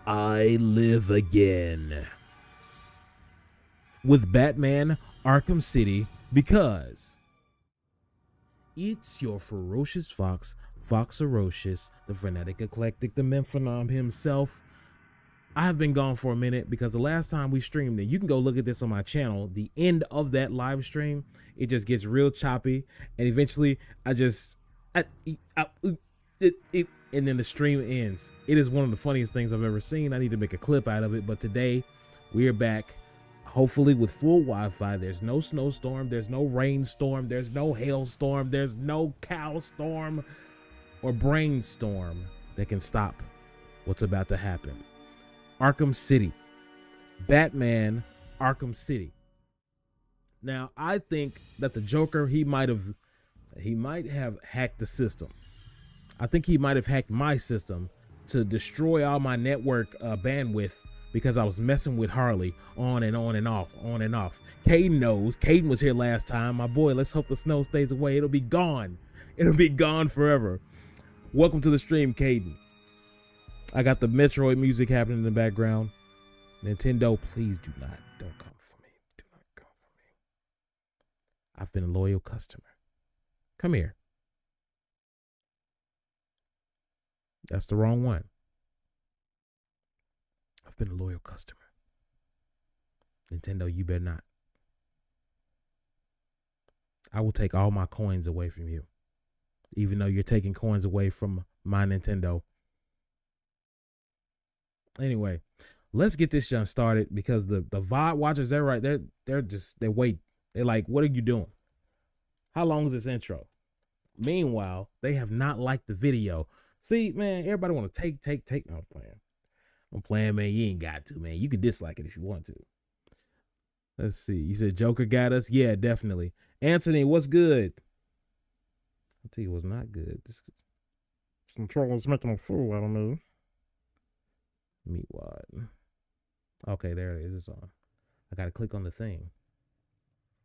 I live again with Batman Arkham City because it's your ferocious fox, Foxarocious, the frenetic eclectic, the Memphonom himself. I have been gone for a minute because the last time we streamed, and you can go look at this on my channel, the end of that live stream, it just gets real choppy, and eventually and then the stream ends. It is one of the funniest things I've ever seen. I need to make a clip out of it, but today we are back, hopefully with full Wi-Fi. There's no snowstorm, there's no rainstorm, there's no hailstorm, there's no cow storm or brainstorm that can stop what's about to happen. Arkham City, Batman Arkham City. Now, I think that the Joker, he might have hacked the system. I think he might have hacked my system to destroy all my network bandwidth because I was messing with Harley on and off. Caden knows. Caden was here last time. My boy, let's hope the snow stays away. It'll be gone. It'll be gone forever. Welcome to the stream, Caden. I got the Metroid music happening in the background. Nintendo, please don't come for me. Do not come for me. I've been a loyal customer. Come here. That's the wrong one. I've been a loyal customer. Nintendo, you better not. I will take all my coins away from you. Even though you're taking coins away from my Nintendo. Anyway, let's get this junk started because the VOD watchers, they're right. They wait. They're like, what are you doing? How long is this intro? Meanwhile, they have not liked the video. See, man, everybody want to take. No, I'm playing, man. You ain't got to, man. You can dislike it if you want to. Let's see. You said Joker got us? Yeah, definitely. Anthony, what's good? I'll tell you what's not good. This controller's making a fool out of me. Meat wad. Okay, there it is. It's on. I gotta click on the thing.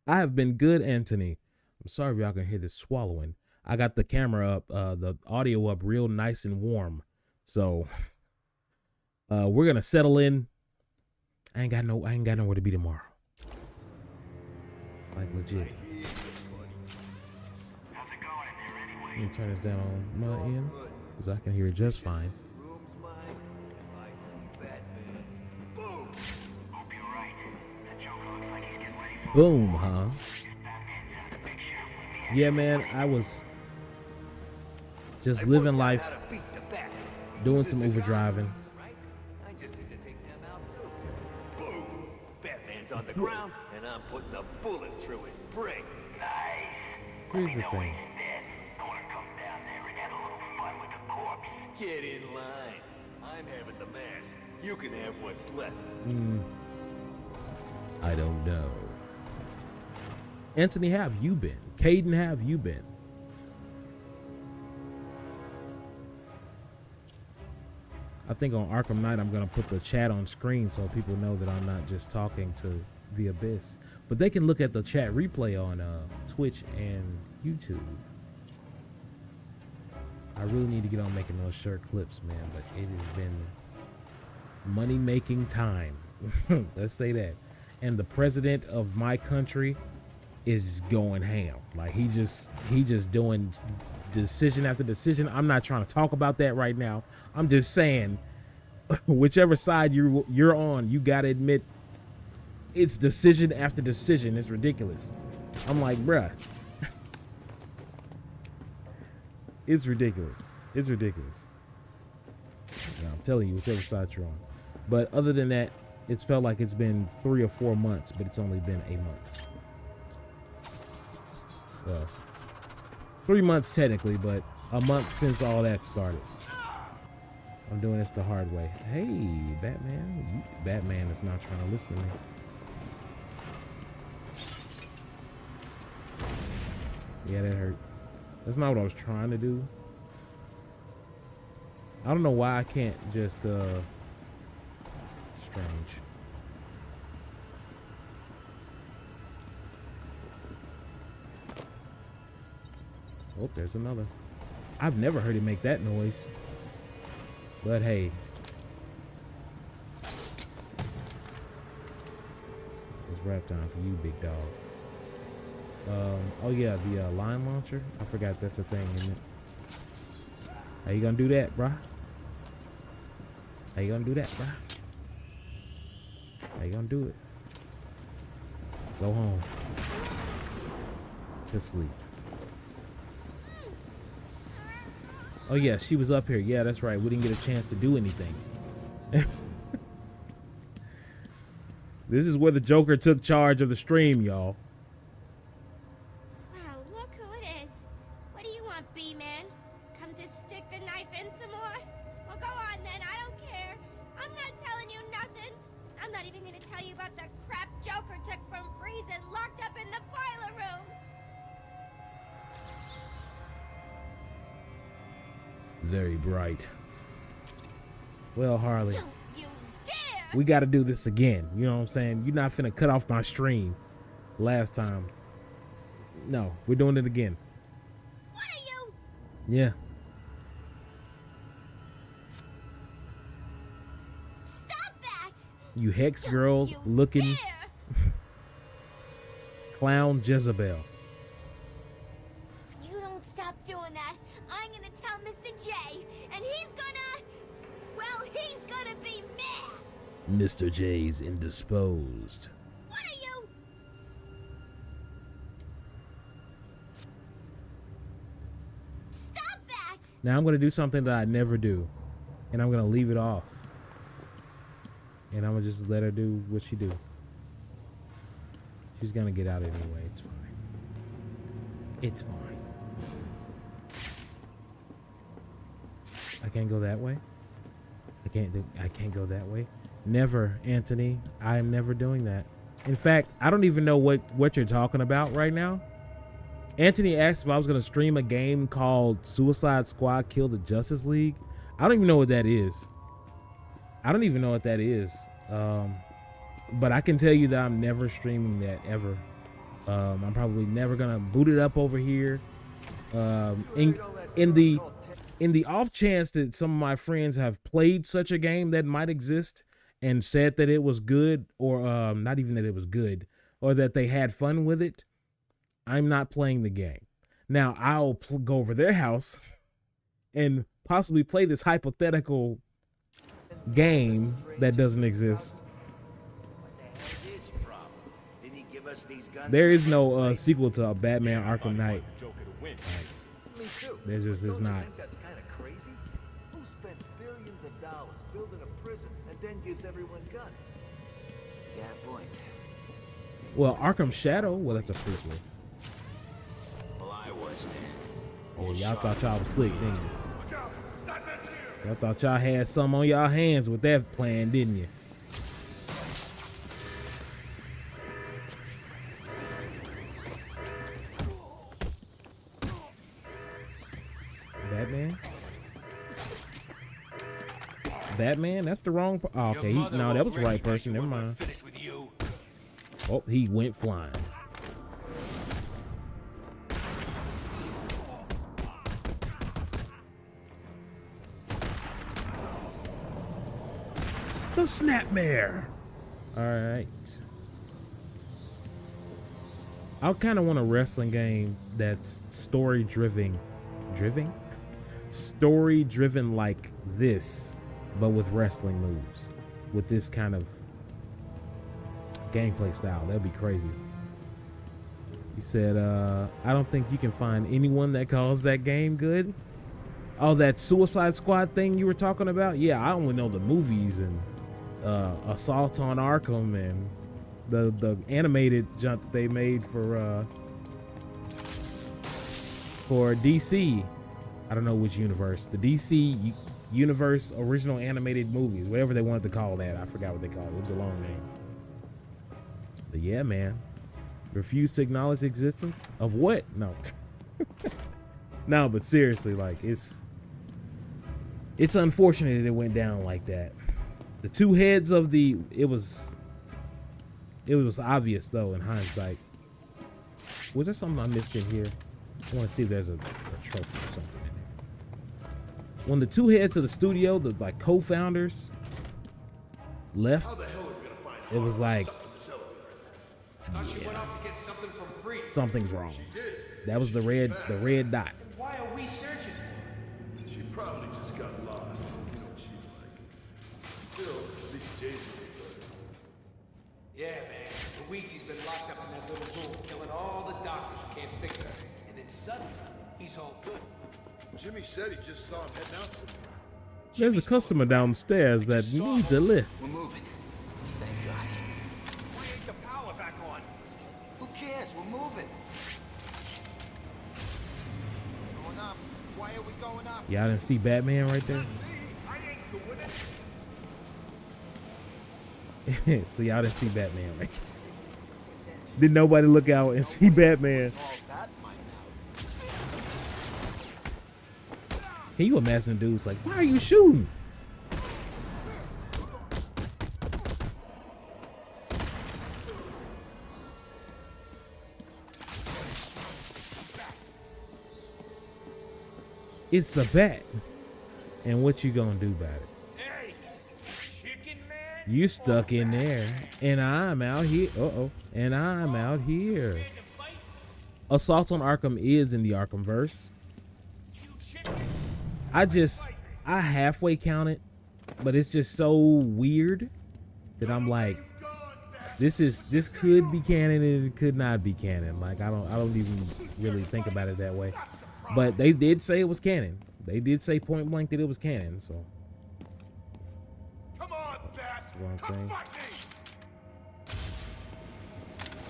I have been good, Anthony. I'm sorry if y'all can hear this swallowing. I got the camera up, the audio up real nice and warm. So we're gonna settle in. I ain't got nowhere to be tomorrow. Like legit. Let me turn this down on my end, because I can hear it just fine. Boom, huh? Yeah, man, I was just living life, doing some Uber driving. I just need to take them out too. Boom! Batman's on the ground, and I'm putting a bullet through his brain. Nice. Here's the thing. Get in line. I'm having the mask. You can have what's left. I don't know. Anthony, have you been? Caden, have you been? I think on Arkham Knight, I'm going to put the chat on screen so people know that I'm not just talking to the abyss. But they can look at the chat replay on Twitch and YouTube. I really need to get on making those shirt clips, man, but it has been money-making time. Let's say that. And the president of my country is going ham. Like he just doing decision after decision. I'm not trying to talk about that right now. I'm just saying, whichever side you're on, you gotta admit it's decision after decision. It's ridiculous. I'm like, bruh. It's ridiculous. It's ridiculous. And I'm telling you, whichever side you're on. But other than that, it's felt like it's been 3 or 4 months, but it's only been a month. Well, 3 months technically, but a month since all that started. I'm doing this the hard way. Hey, Batman. Batman is not trying to listen to me. Yeah, that hurt. That's not what I was trying to do. I don't know why I can't just, strange. Oh, there's another. I've never heard it make that noise. But hey, rap time for you, big dog. Oh yeah, the line launcher. I forgot that's a thing, isn't it? How you gonna do that, bruh? How you gonna do that, bruh? How you gonna do it? Go home. To sleep. Oh yeah, she was up here. Yeah, that's right. We didn't get a chance to do anything. This is where the Joker took charge of the stream, y'all. Wow, look who it is. What do you want, B-Man? Come to stick the knife in some more? Well, go on then. I don't care. I'm not telling you nothing. I'm not even gonna tell you about the crap Joker took from freezing locked up in the boiler room. Very bright. Well, Harley. Don't you dare! We got to do this again. You know what I'm saying? You're not finna cut off my stream last time. No, we're doing it again. What are you? Yeah. Stop that! You hex Don't girl you looking dare! clown Jezebel. If you don't stop doing that, I'm gonna tell Mr. J, and he's gonna... well, he's gonna be mad! Mr. J's indisposed. What are you? Stop that! Now I'm going to do something that I never do. And I'm going to leave it off. And I'm going to just let her do what she do. She's going to get out anyway. It's fine. It's fine. I can't go that way. I can't go that way. Never, Anthony. I am never doing that. In fact, I don't even know what you're talking about right now. Anthony asked if I was going to stream a game called Suicide Squad Kill the Justice League. I don't even know what that is. I don't even know what that is. But I can tell you that I'm never streaming that ever. I'm probably never going to boot it up over here. In the off chance that some of my friends have played such a game that might exist and said that it was good, or not even that it was good, or that they had fun with it, I'm not playing the game. Now, I'll go over their house and possibly play this hypothetical game that doesn't exist. There is no sequel to Batman Arkham Knight. There just is not. That's kind of crazy. Who spends billions of dollars building a prison and then gives everyone guns? Yeah, point. Well, Arkham Shadow, well, that's a prequel. Well, I was, man. Yeah, y'all thought y'all was slick, didn't you? Y'all thought y'all had some on y'all hands with that plan, didn't you? Batman? That's the wrong. Oh, okay, no, that was the right person. Never mind. Oh, he went flying. The Snapmare. All right. I kind of want a wrestling game that's story-driven. Story-driven like this, but with wrestling moves. With this kind of gameplay style. That'd be crazy. He said, I don't think you can find anyone that calls that game good. Oh, that Suicide Squad thing you were talking about? Yeah, I only know the movies and Assault on Arkham and the animated jump that they made for DC. I don't know which universe. The DC universe original animated movies, whatever they wanted to call that. I forgot what they called it. It was a long name. But yeah, man. Refuse to acknowledge the existence of what? No. No, but seriously, like it's unfortunate that it went down like that. The two heads of the it was obvious though in hindsight. Was there something I missed in here? I want to see if there's a trophy or something in there. When the two heads of the studio, the like co-founders left, it was like Thought she went off to get something from free. Something's wrong. That was the red dot. Why are we searching? She probably just got lost. You know what she's like. Still, at least Jason was better. Yeah, man. For weeks he's been locked up in that little room, killing all the doctors who can't fix her. And then suddenly, he's all good. Jimmy said he just saw him heading out somewhere. There's a customer downstairs that needs a lift. We're moving. Thank God. Why ain't the power back on? Who cares? We're moving. Going up. Why are we going up? Y'all didn't see Batman right there? I ain't doing it. So y'all didn't see Batman, right? Did nobody look out and see Batman? All that might Can you imagine the dude's like, why are you shooting? It's the bat. And what you gonna do about it? Hey, chicken man. You stuck in there, and I'm out here. And I'm out here. Assault on Arkham is in the Arkhamverse. I halfway count it, but it's just so weird that I'm like, this could be canon and it could not be canon. Like I don't even really think about it that way. But they did say it was canon. They did say point blank that it was canon. So. Come on, Bat. Wrong Come thing. fight me.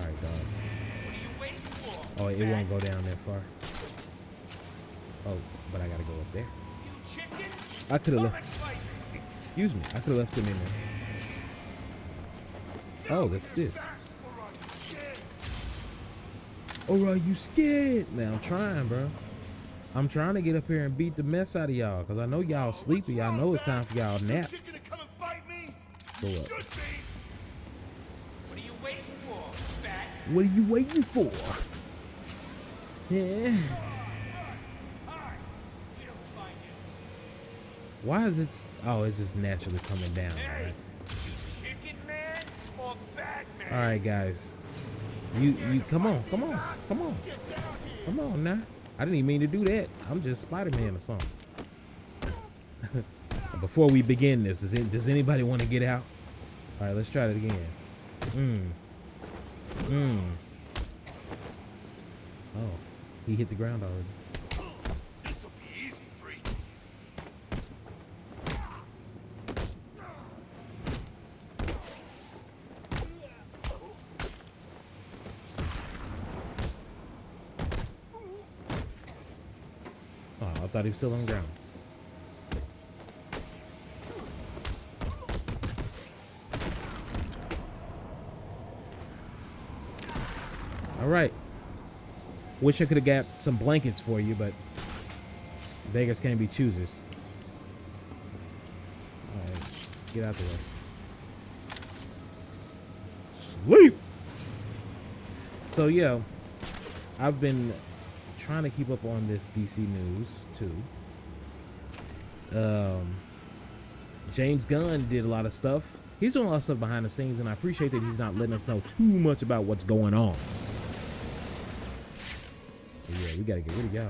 All right, dog. What are you waiting for? Oh, it won't go down that far. Oh, but I gotta go up there. You chicken? I could have Come left. and fight me. Excuse me. I could have left him in there. Oh, that's this. Oh, are you scared? Now I'm trying, bro. I'm trying to get up here and beat the mess out of y'all, because I know y'all sleepy. I know it's time for y'all to nap. Chicken to come and fight me? Go up. Should be. What are you waiting for, bat? What are you waiting for? Yeah. Alright, we don't find you. Why is it? Oh, it's just naturally coming down. Hey, Right? you chicken man or Batman? All right, guys. You come on. Come on now. I didn't even mean to do that. I'm just Spider-Man or something. Before we begin this, does anybody want to get out? All right, let's try it again. Oh, he hit the ground already. This'll be easy for you. Oh, I thought he was still on the ground. All right. Wish I could have got some blankets for you, but beggars can't be choosers. All right, get out the way. Sleep. So yeah, I've been trying to keep up on this DC news too. James Gunn did a lot of stuff. He's doing a lot of stuff behind the scenes, and I appreciate that he's not letting us know too much about what's going on. But yeah, we gotta get rid of y'all.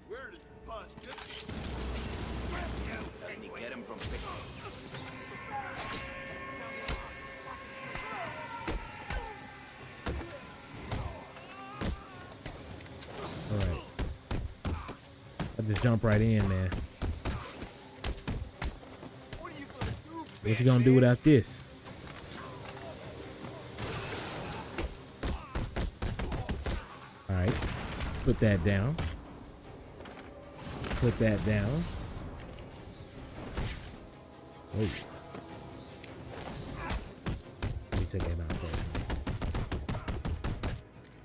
Where does the punch get Can you get him from picking? All right, I just jump right in, man. What you gonna do without this? All right, put that down. Put that down. Oh. Let me take that out first.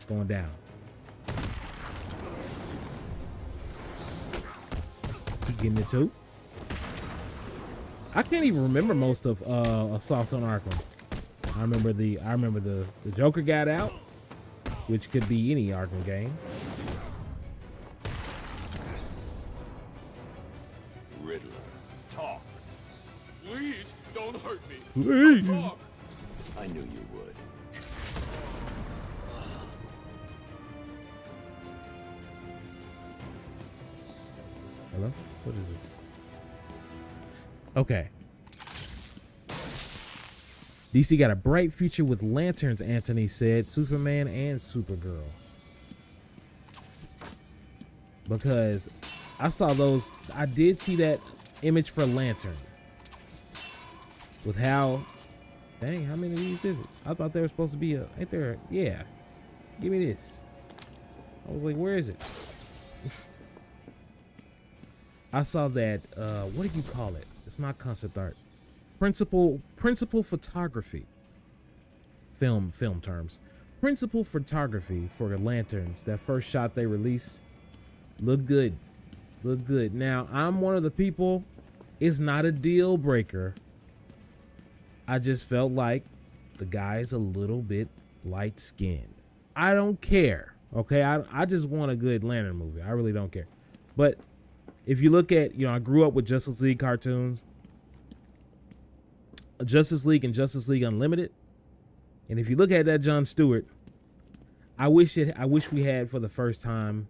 Going down. He getting it too. I can't even remember most of Assault on Arkham. I remember the Joker got out, which could be any Arkham game. Riddler, talk. Please, don't hurt me. Please. Talk. I knew you would. Hello? What is this? Okay. DC got a bright future with lanterns, Anthony said. Superman and Supergirl. Because I saw those. I did see that image for Lantern. With how... Dang, how many of these is it? I thought there was supposed to be a... Ain't there? Yeah. Give me this. I was like, where is it? I saw that, what do you call it? It's not concept art. Principal photography. Film terms. Principal photography for the lanterns. That first shot they released. Look good. Look good. Now, I'm one of the people, it's not a deal breaker. I just felt like the guy's a little bit light skinned. I don't care. Okay, I just want a good Lantern movie. I really don't care. But if you look at, I grew up with Justice League cartoons, Justice League and Justice League Unlimited. And if you look at that John Stewart, I wish we had for the first time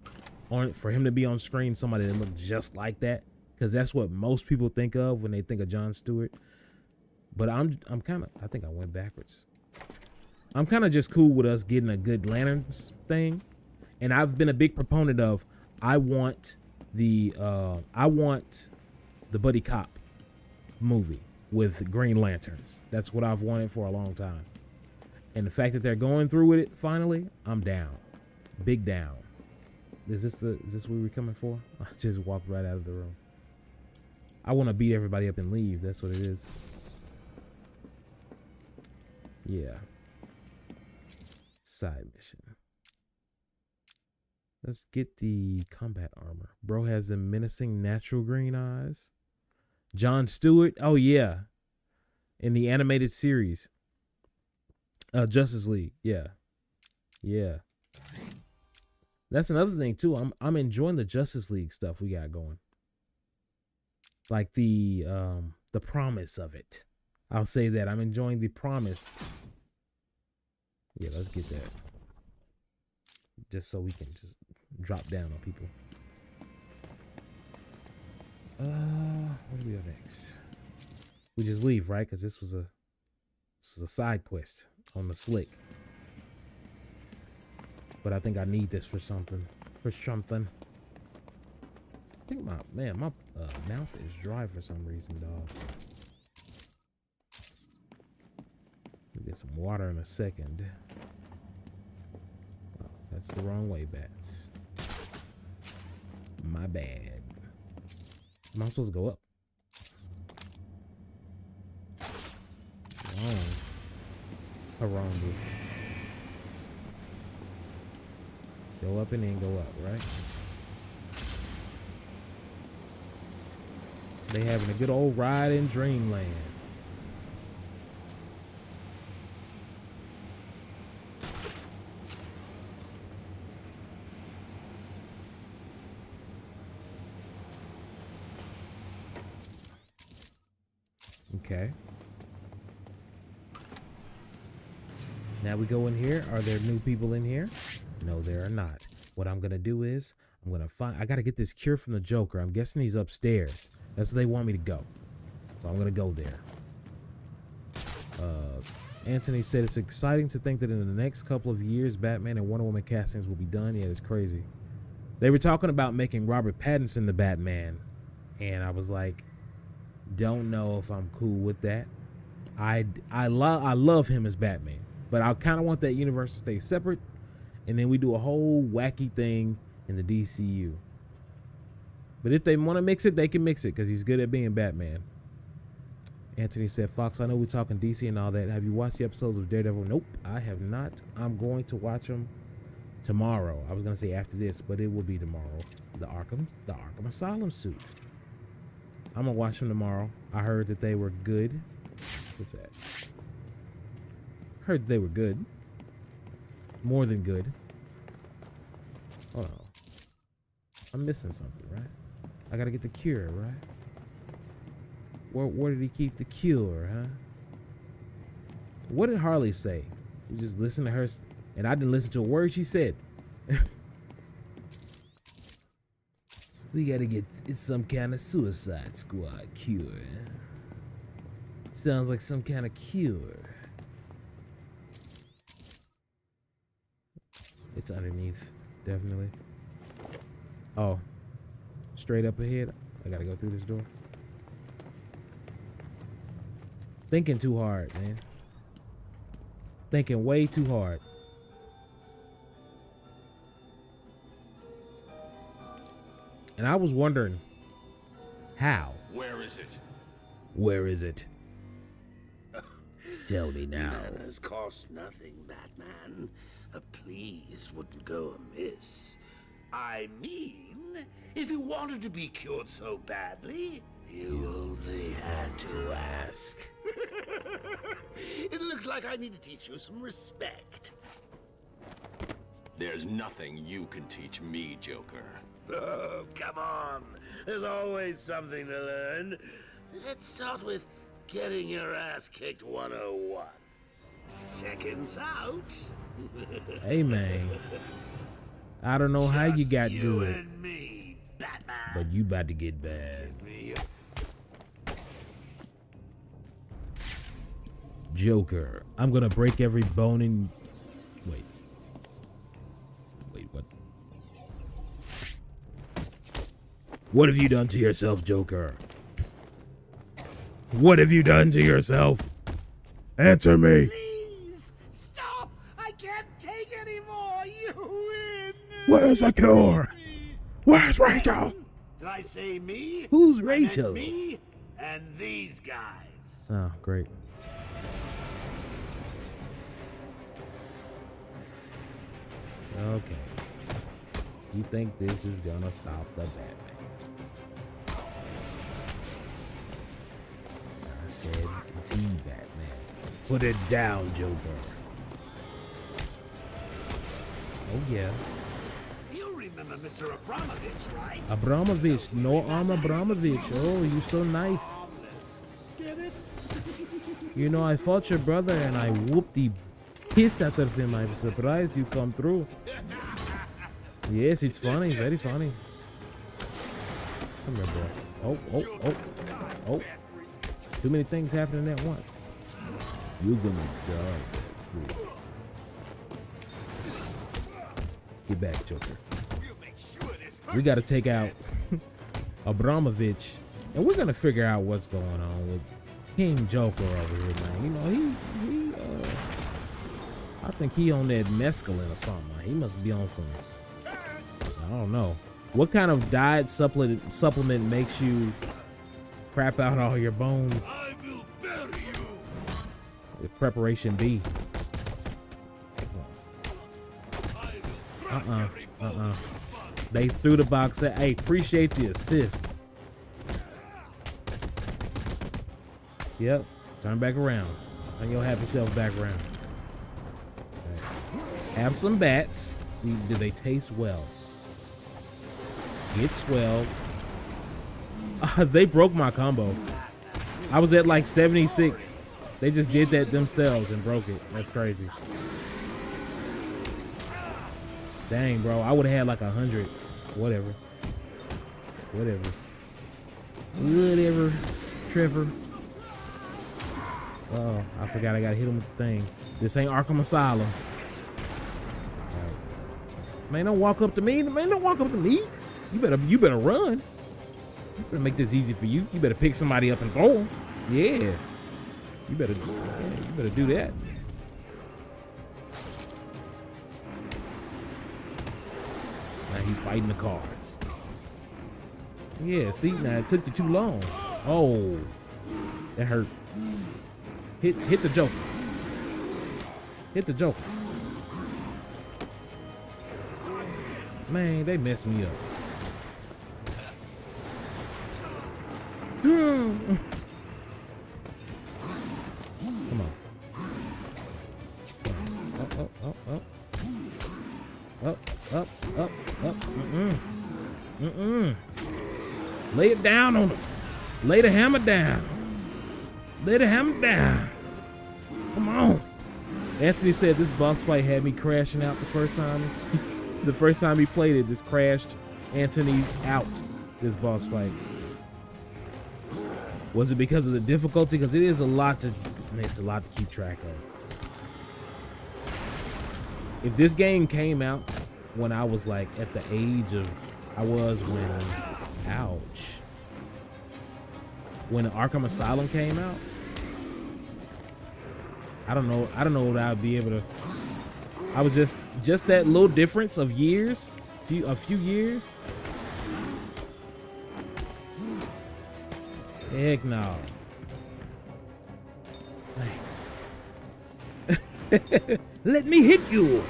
for him to be on screen somebody that looked just like that, because that's what most people think of when they think of John Stewart. But I'm kind of, I think I went backwards. I'm kind of just cool with us getting a good Lanterns thing. And I've been a big proponent of, I want the buddy cop movie with Green Lanterns. That's what I've wanted for a long time. And the fact that they're going through with it finally, I'm down. Big down. Is this what we're coming for? I just walked right out of the room. I want to beat everybody up and leave. That's what it is. Yeah. Side mission. Let's get the combat armor. Bro has the menacing natural green eyes. John Stewart. Oh, yeah. In the animated series. Justice League. Yeah. Yeah. That's another thing, too. I'm enjoying the Justice League stuff we got going. Like the promise of it. I'll say that. I'm enjoying the promise. Yeah, let's get that. Just so we can just drop down on people. Where do we go next? We just leave, right? Because this was a side quest on the slick. But I think I need this for something. I think my mouth is dry for some reason, dog. We'll get some water in a second. Oh, that's the wrong way, bats. My bad. Am I supposed to go up? Wrong. Wrong, dude. Go up and then go up, right? They having a good old ride in Dreamland. Okay. Now we go in here. Are there new people in here? No, there are not. What I'm going to do is I'm going to I got to get this cure from the Joker. I'm guessing he's upstairs. That's where they want me to go. So I'm going to go there. Anthony said it's exciting to think that in the next couple of years, Batman and Wonder Woman castings will be done. Yeah, it's crazy. They were talking about making Robert Pattinson the Batman. And I was like, don't know if I'm cool with that. I love him as Batman. But I kind of want that universe to stay separate. And then we do a whole wacky thing in the DCU. But if they want to mix it, they can mix it because he's good at being Batman. Anthony said, Fox, I know we're talking DC and all that. Have you watched the episodes of Daredevil? Nope, I have not. I'm going to watch them tomorrow. I was going to say after this, but it will be tomorrow. The Arkham Asylum suit. I'm going to watch them tomorrow. I heard that they were good. What's that? Heard they were good. More than good. Hold on. I'm missing something, right? I gotta get the cure, right? Where did he keep the cure, huh? What did Harley say? You just listen to her, and I didn't listen to a word she said. We gotta get some kind of Suicide Squad cure. Sounds like some kind of cure. It's underneath, definitely. Oh, straight up ahead. I gotta go through this door. Thinking too hard, man. Thinking way too hard. And I was wondering, how? Where is it? Where is it? Tell me now. Manners cost nothing, Batman. A please wouldn't go amiss. I mean, if you wanted to be cured so badly, you only had to ask. It looks like I need to teach you some respect. There's nothing you can teach me, Joker. Oh, come on. There's always something to learn. Let's start with getting your ass kicked 101. Seconds out. Hey, man. I don't know how you got you good, and me, Batman. but you about to get bad. Give me Joker, I'm gonna break every bone in... Wait, what? What have you done to yourself, Joker? What have you done to yourself? Answer me. Please stop! I can't take anymore. You win. Where's the cure? Where's Rachel? Did I say me? Who's I meant Rachel? me and these guys. Oh, great. Okay. You think this is gonna stop the Batman? I said the Batman. Put it down, Joker. Oh yeah. You remember Mr. Abramovich, right? Abramovich, no arm Abramovich. Oh, you so nice. Get it? You know, I fought your brother and I whooped the piss out of him. I'm surprised you come through. Yes, it's funny, very funny. Come here, boy. Oh. Too many things happening at once. You're gonna die. Get back, Joker. We gotta take out Abramovich, and we're gonna figure out what's going on with King Joker over here, man. You know, he I think he on that mescaline or something. He must be on some, I don't know. What kind of diet supplement makes you crap out all your bones? I will bury you. With Preparation B. I will crush every bone in your body. They threw the box at, hey, appreciate the assist. Yep, turn back around. Turn your happy self back around. Okay. Have some bats. Do they taste well? Get swelled. They broke my combo. I was at like 76. They just did that themselves and broke it. That's crazy. Dang, bro. I would have had like 100. Whatever. Trevor. Oh, I forgot I gotta hit him with the thing. This ain't Arkham Asylum. Right. Man, don't walk up to me. Man, don't walk up to me. You better run. You better make this easy for you. You better pick somebody up and throw them. Yeah. You better do that. Now he's fighting the cars. Yeah, see, now it took you too long. Oh, that hurt. Hit the Joker. Hit the Joker. Man, they messed me up. Come on. Up. Lay it down on them. Lay the hammer down. Come on. Anthony said this boss fight had me crashing out the first time. The first time he played it, this crashed Anthony out. this boss fight. Was it because of the difficulty? Because it is a lot to, it's a lot to keep track of. If this game came out when I was like at the age of, I was when, ouch. When Arkham Asylum came out, I don't know what I'd be able to. I was just that little difference of years, a few years. Heck no. Let me hit you.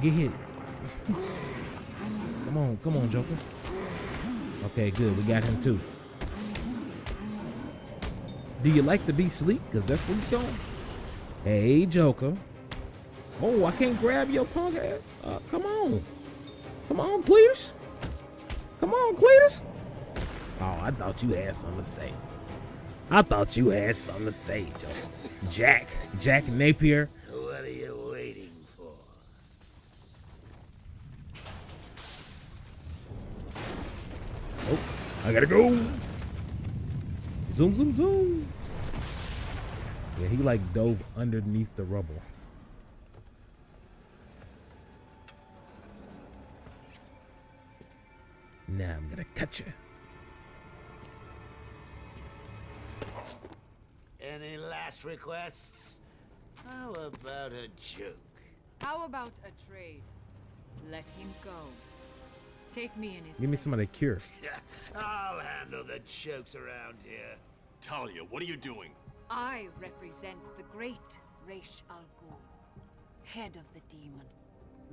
Get hit. Come on, Joker. Okay, good. We got him too. Do you like to be sleek? Because that's what he's doing. Hey, Joker. Oh, I can't grab your punk ass. Come on. Come on, Cletus. Come on, Cletus. Oh, I thought you had something to say. Joker. Jack Napier. What are you waiting for? Oh, I gotta go. Zoom, zoom, zoom. Yeah, he like dove underneath the rubble. Now I'm gonna cut you. Any last requests? How about a joke? How about a trade? Let him go. Take me in his Give me place. some of that cure. I'll handle the jokes around here. Talia, what are you doing? I represent the great Ra's al Ghul, head of the demon,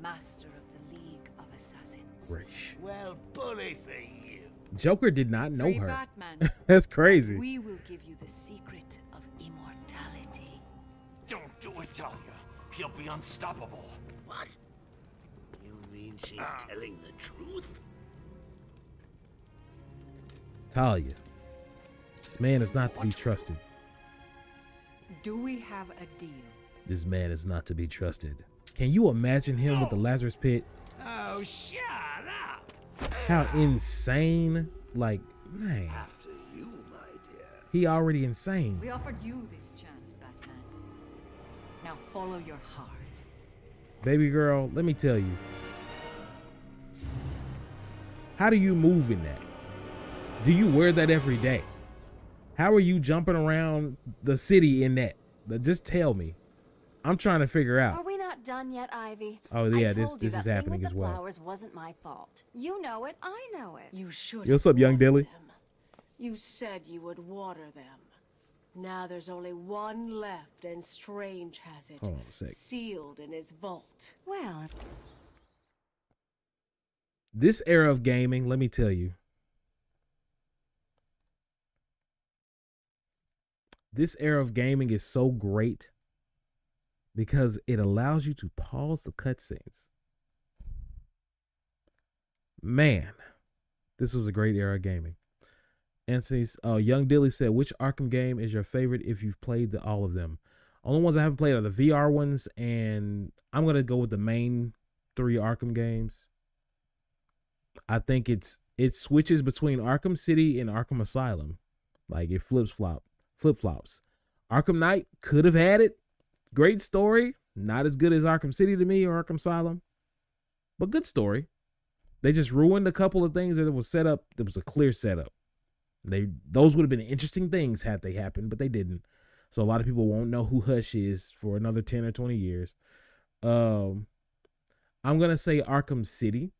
master of the League of Assassins. Raish. Well, bully for you. Joker did not know Free her. Batman. That's crazy. We will give you the secret of immortality. Don't do it, Talia. He'll be unstoppable. What? You mean she's telling the truth? Talia. This man is not to be trusted. Do we have a deal? This man is not to be trusted. Can you imagine him with the Lazarus pit? Oh, shut up! How insane. Like, man. After you, my dear. He already insane. We offered you this chance, Batman. Now follow your heart. Baby girl, let me tell you. How do you move in that? Do you wear that every day? How are you jumping around the city in that? Just tell me. I'm trying to figure out. Are we not done yet, Ivy? Oh yeah, I this told you is that thing happening with as the well. flowers wasn't my fault. You know it. I know it. You should. Yo, what's up, young Dilly? them. You said you would water them. Now there's only one left, and Strange has it. Hold on a sec. Sealed in his vault. Well, This era of gaming, let me tell you. This era of gaming is so great because it allows you to pause the cutscenes. Man, this was a great era of gaming. Anthony's Young Dilly said, which Arkham game is your favorite if you've played all of them? Only ones I haven't played are the VR ones, and I'm going to go with the main 3 Arkham games. I think it switches between Arkham City and Arkham Asylum. Like it flip-flops. Arkham Knight could have had it. Great story. Not as good as Arkham City to me or Arkham Asylum, but good story. They just ruined a couple of things that was set up. There was a clear setup. Those would have been interesting things had they happened, but they didn't. So a lot of people won't know who Hush is for another 10 or 20 years. I'm going to say Arkham City.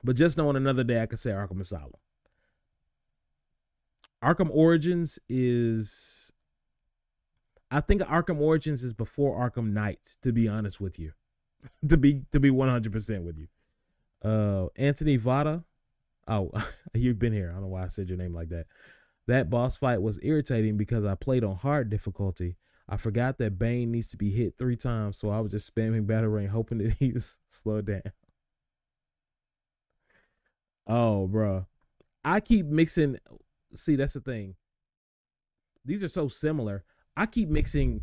But just know on another day I could say Arkham Asylum. Arkham Origins is... I think Arkham Origins is before Arkham Knight, to be honest with you. to be 100% with you. Anthony Vada. Oh, you've been here. I don't know why I said your name like that. That boss fight was irritating because I played on hard difficulty. I forgot that Bane needs to be hit 3 times, so I was just spamming Battle Rain, hoping that he's slowed down. Oh, bro. I keep mixing. See, that's the thing. These are so similar. I keep mixing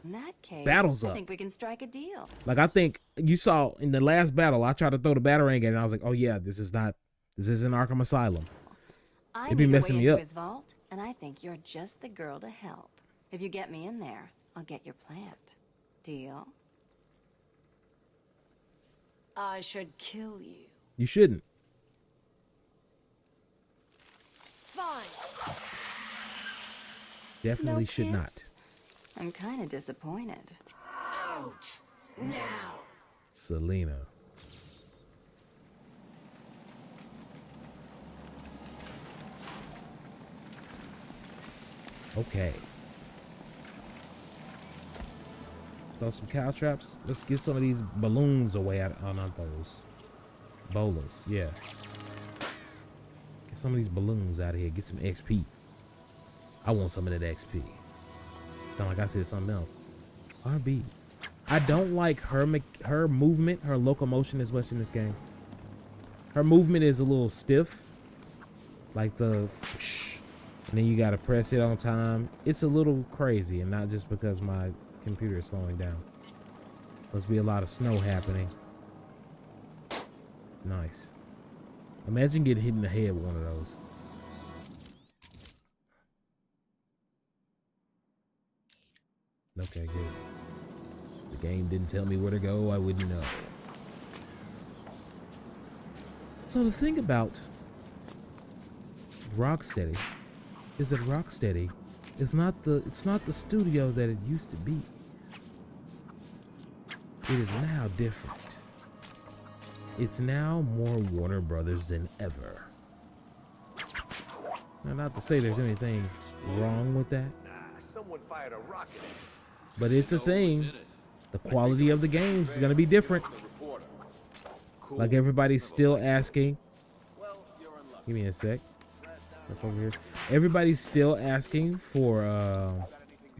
In that case, battles I up. think we can strike a deal. Like, I think you saw in the last battle, I tried to throw the batarang at it, and I was like, oh yeah, this isn't Arkham Asylum. I It'd be need a messing way me into up. his vault, and I think you're just the girl to help. If you get me in there, I'll get your plant. Deal? I should kill you. You shouldn't. Fine. Definitely No should not. kiss? I'm kind of disappointed. Out. Now. Selena. Okay. Throw some cow traps. Let's get some of these balloons away out on those. Bolas, yeah. Get some of these balloons out of here. Get some XP. I want some of that XP. Sound like I said something else. RB. I don't like her movement, her locomotion as much in this game. Her movement is a little stiff. Like the... And then you gotta press it on time. It's a little crazy, and not just because my computer is slowing down. Must be a lot of snow happening. Nice. Imagine getting hit in the head with one of those. Okay, good. The game didn't tell me where to go, I wouldn't know. So the thing about Rocksteady is that Rocksteady is not the studio that it used to be. It is now different. It's now more Warner Brothers than ever. Now, not to say there's anything wrong with that, Someone fired a rocket. but it's a thing. The quality of the games is gonna be different. Like everybody's still asking. Give me a sec. Look over here. Everybody's still asking for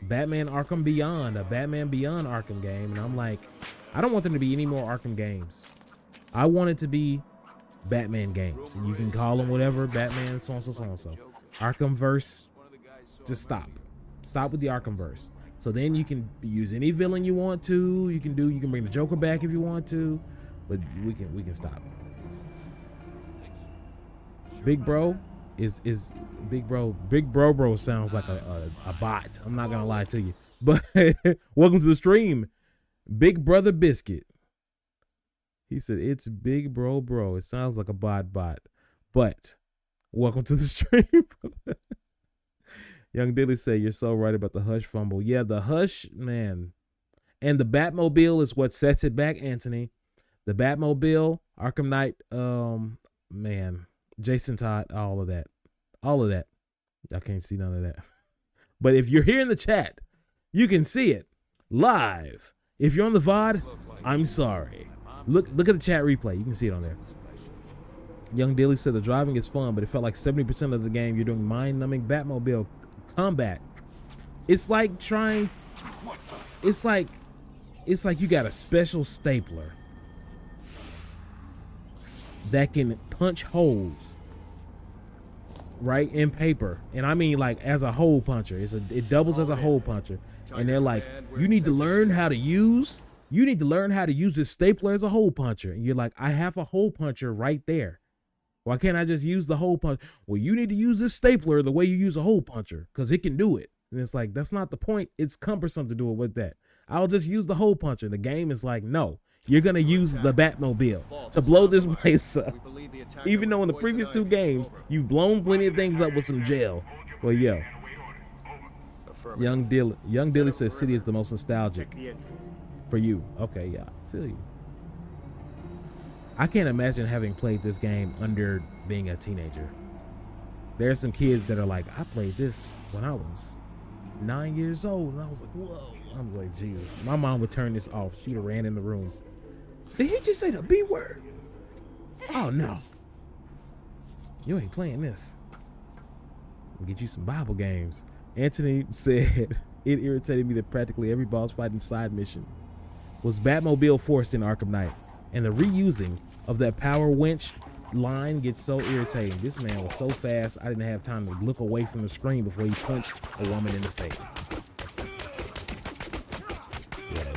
Batman Arkham Beyond, a Batman Beyond Arkham game, and I'm like, I don't want there to be any more Arkham games. I want it to be Batman games, and you can call them whatever, Batman, so and so, so and so. Arkhamverse, just stop with the Arkhamverse. So then you can use any villain you want to. You can bring the Joker back if you want to, but we can stop. Big Bro is Big Bro sounds like a bot. I'm not gonna lie to you, but welcome to the stream, Big Brother Biscuit. He said it's Big Bro. It sounds like a bot, but welcome to the stream. Young Dilly said you're so right about the Hush fumble. Yeah, the Hush, man, and the Batmobile is what sets it back, Anthony. The Batmobile, Arkham Knight, man, Jason Todd, all of that. I can't see none of that. But if you're here in the chat, you can see it live. If you're on the VOD, I'm sorry. Look at the chat replay. You can see it on there. Young Dilly said the driving is fun, but it felt like 70% of the game you're doing mind-numbing Batmobile combat. It's like you got a special stapler that can punch holes right in paper, and I mean like as a hole puncher. It doubles as a hole puncher, and they're like, you need to learn how to use this stapler as a hole puncher, and you're like, I have a hole puncher right there. Why can't I just use the hole punch? Well, you need to use this stapler the way you use a hole puncher because it can do it. And it's like, that's not the point. It's cumbersome to do it with that. I'll just use the hole puncher. The game is like, no, you're going to use the Batmobile to blow this place up. Even though in the previous two games, you've blown plenty of things up with some gel. Well, yeah. Young Dilly says City is the most nostalgic for you. Okay, yeah, I feel you. I can't imagine having played this game under being a teenager. There's some kids that are like, I played this when I was 9 years old, and I was like, whoa. I was like, Jesus. My mom would turn this off. She'd have ran in the room. Did he just say the B word? Oh, no. You ain't playing this. We'll get you some Bible games. Anthony said, it irritated me that practically every boss fight and side mission was Batmobile forced in Arkham Knight. And the reusing of that power winch line gets so irritating. This man was so fast, I didn't have time to look away from the screen before he punched a woman in the face.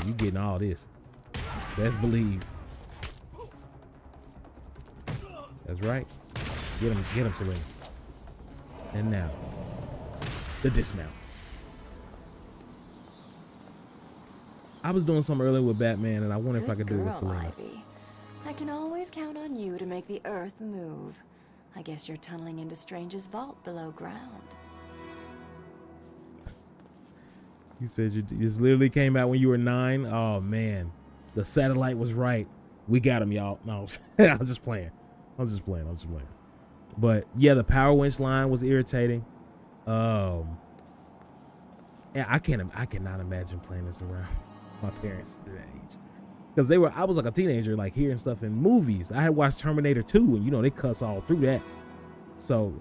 you getting all this. Best believe. That's right. Get him, Selena. And now, the dismount. I was doing something earlier with Batman, and I wonder if I could do it with Selena. Ivy. I can always count on you to make the earth move. I guess you're tunneling into Strange's vault below ground. You said this literally came out when you were 9. Oh man, the satellite was right. We got him, y'all. No, I was just playing. I'm just playing. But yeah, the power winch line was irritating. Yeah, I cannot imagine playing this around my parents at that age, because I was like a teenager, like hearing stuff in movies. I had watched Terminator 2, and they cuss all through that. So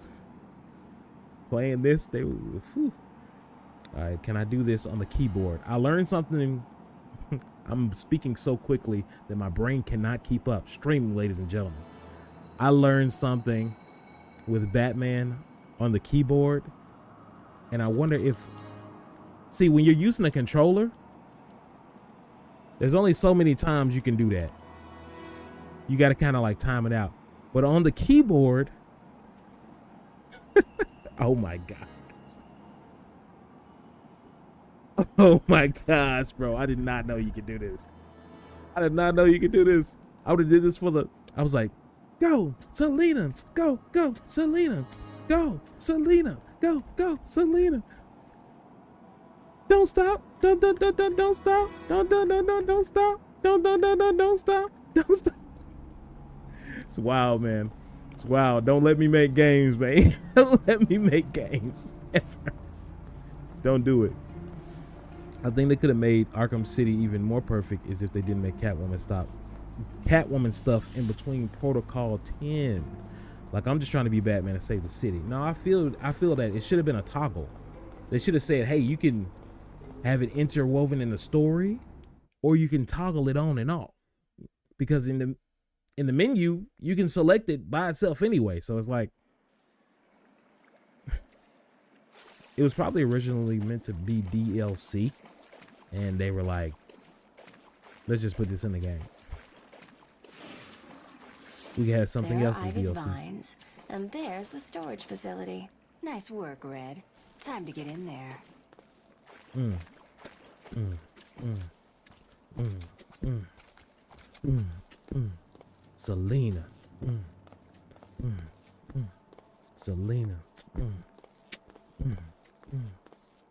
playing this, they were. Whew. All right, can I do this on the keyboard? I learned something. I'm speaking so quickly that my brain cannot keep up. Streaming, ladies and gentlemen. I learned something with Batman on the keyboard, and I wonder if, see, when you're using a controller, there's only so many times you can do that. You got to kind of like time it out. But on the keyboard, oh my God. Oh my gosh, bro. I did not know you could do this. I did not know you could do this. I would have did this I was like, go, Selena. Go, Selena. Go, Selena. Go, Selena. Don't stop. Don't stop. Don't stop. Don't stop. Don't stop. It's wild, man. It's wild. Don't let me make games, man. Don't let me make games. Ever. Don't do it. I think they could have made Arkham City even more perfect is if they didn't make Catwoman stuff in between Protocol 10. Like, I'm just trying to be Batman and save the city. No, I feel that it should have been a toggle. They should have said, hey, you can have it interwoven in the story, or you can toggle it on and off. Because in the menu, you can select it by itself anyway. So it's like, it was probably originally meant to be DLC. And they were like, let's just put this in the game. We had something else as DLC. Vines, and there's the storage facility. Nice work, Red. Time to get in there. Selena. Selena.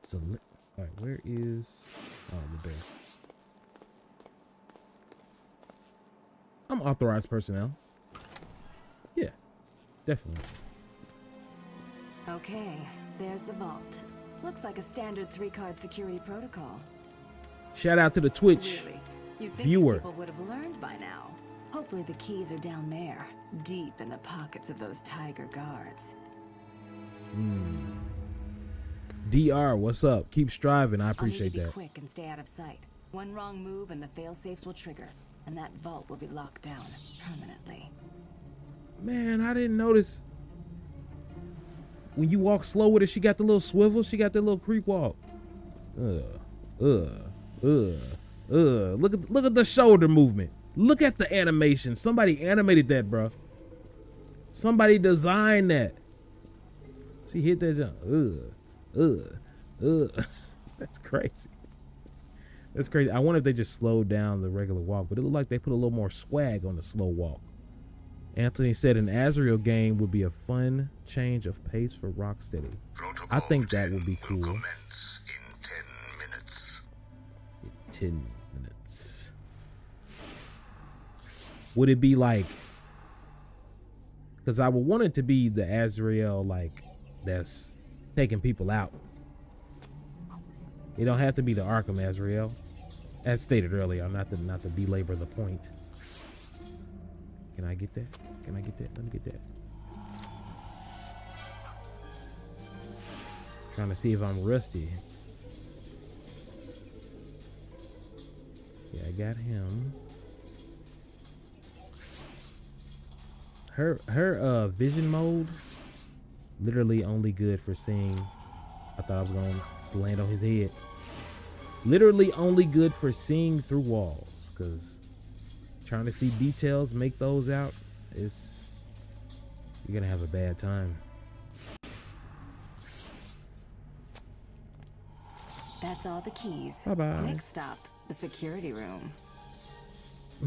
Selena. All right, where is the bear? I'm authorized personnel. Yeah, definitely. Okay, there's the vault. Looks like a standard 3-card security protocol. Shout out to the Twitch Really? You'd think viewer. these people would have learned by now. Hopefully the keys are down there, deep in the pockets of those tiger guards. DR, what's up? Keep striving. I appreciate I'll need to be that. Quick and stay out of sight. One wrong move and the fail-safes will trigger, and that vault will be locked down permanently. Man, I didn't notice. When you walk slow with her, she got the little swivel. She got that little creep walk. Look at the shoulder movement. Look at the animation. Somebody animated that, bro. Somebody designed that. She hit that jump. That's crazy. That's crazy. I wonder if they just slowed down the regular walk, but it looked like they put a little more swag on the slow walk. Anthony said an Azrael game would be a fun change of pace for Rocksteady. I think that would be cool. Commence in 10 minutes. 10 minutes. Would it be like, because I would want it to be the Azrael like that's taking people out. It don't have to be the Arkham Azrael, as stated earlier. Not to belabor the point. Can I get that? Can I get that? Let me get that. Trying to see if I'm rusty. Yeah, I got him. Her vision mode literally only good for seeing. I thought I was gonna land on his head. Literally only good for seeing through walls, because trying to see details, make those out, is you're gonna have a bad time. That's all the keys. Bye-bye. Next stop, the security room.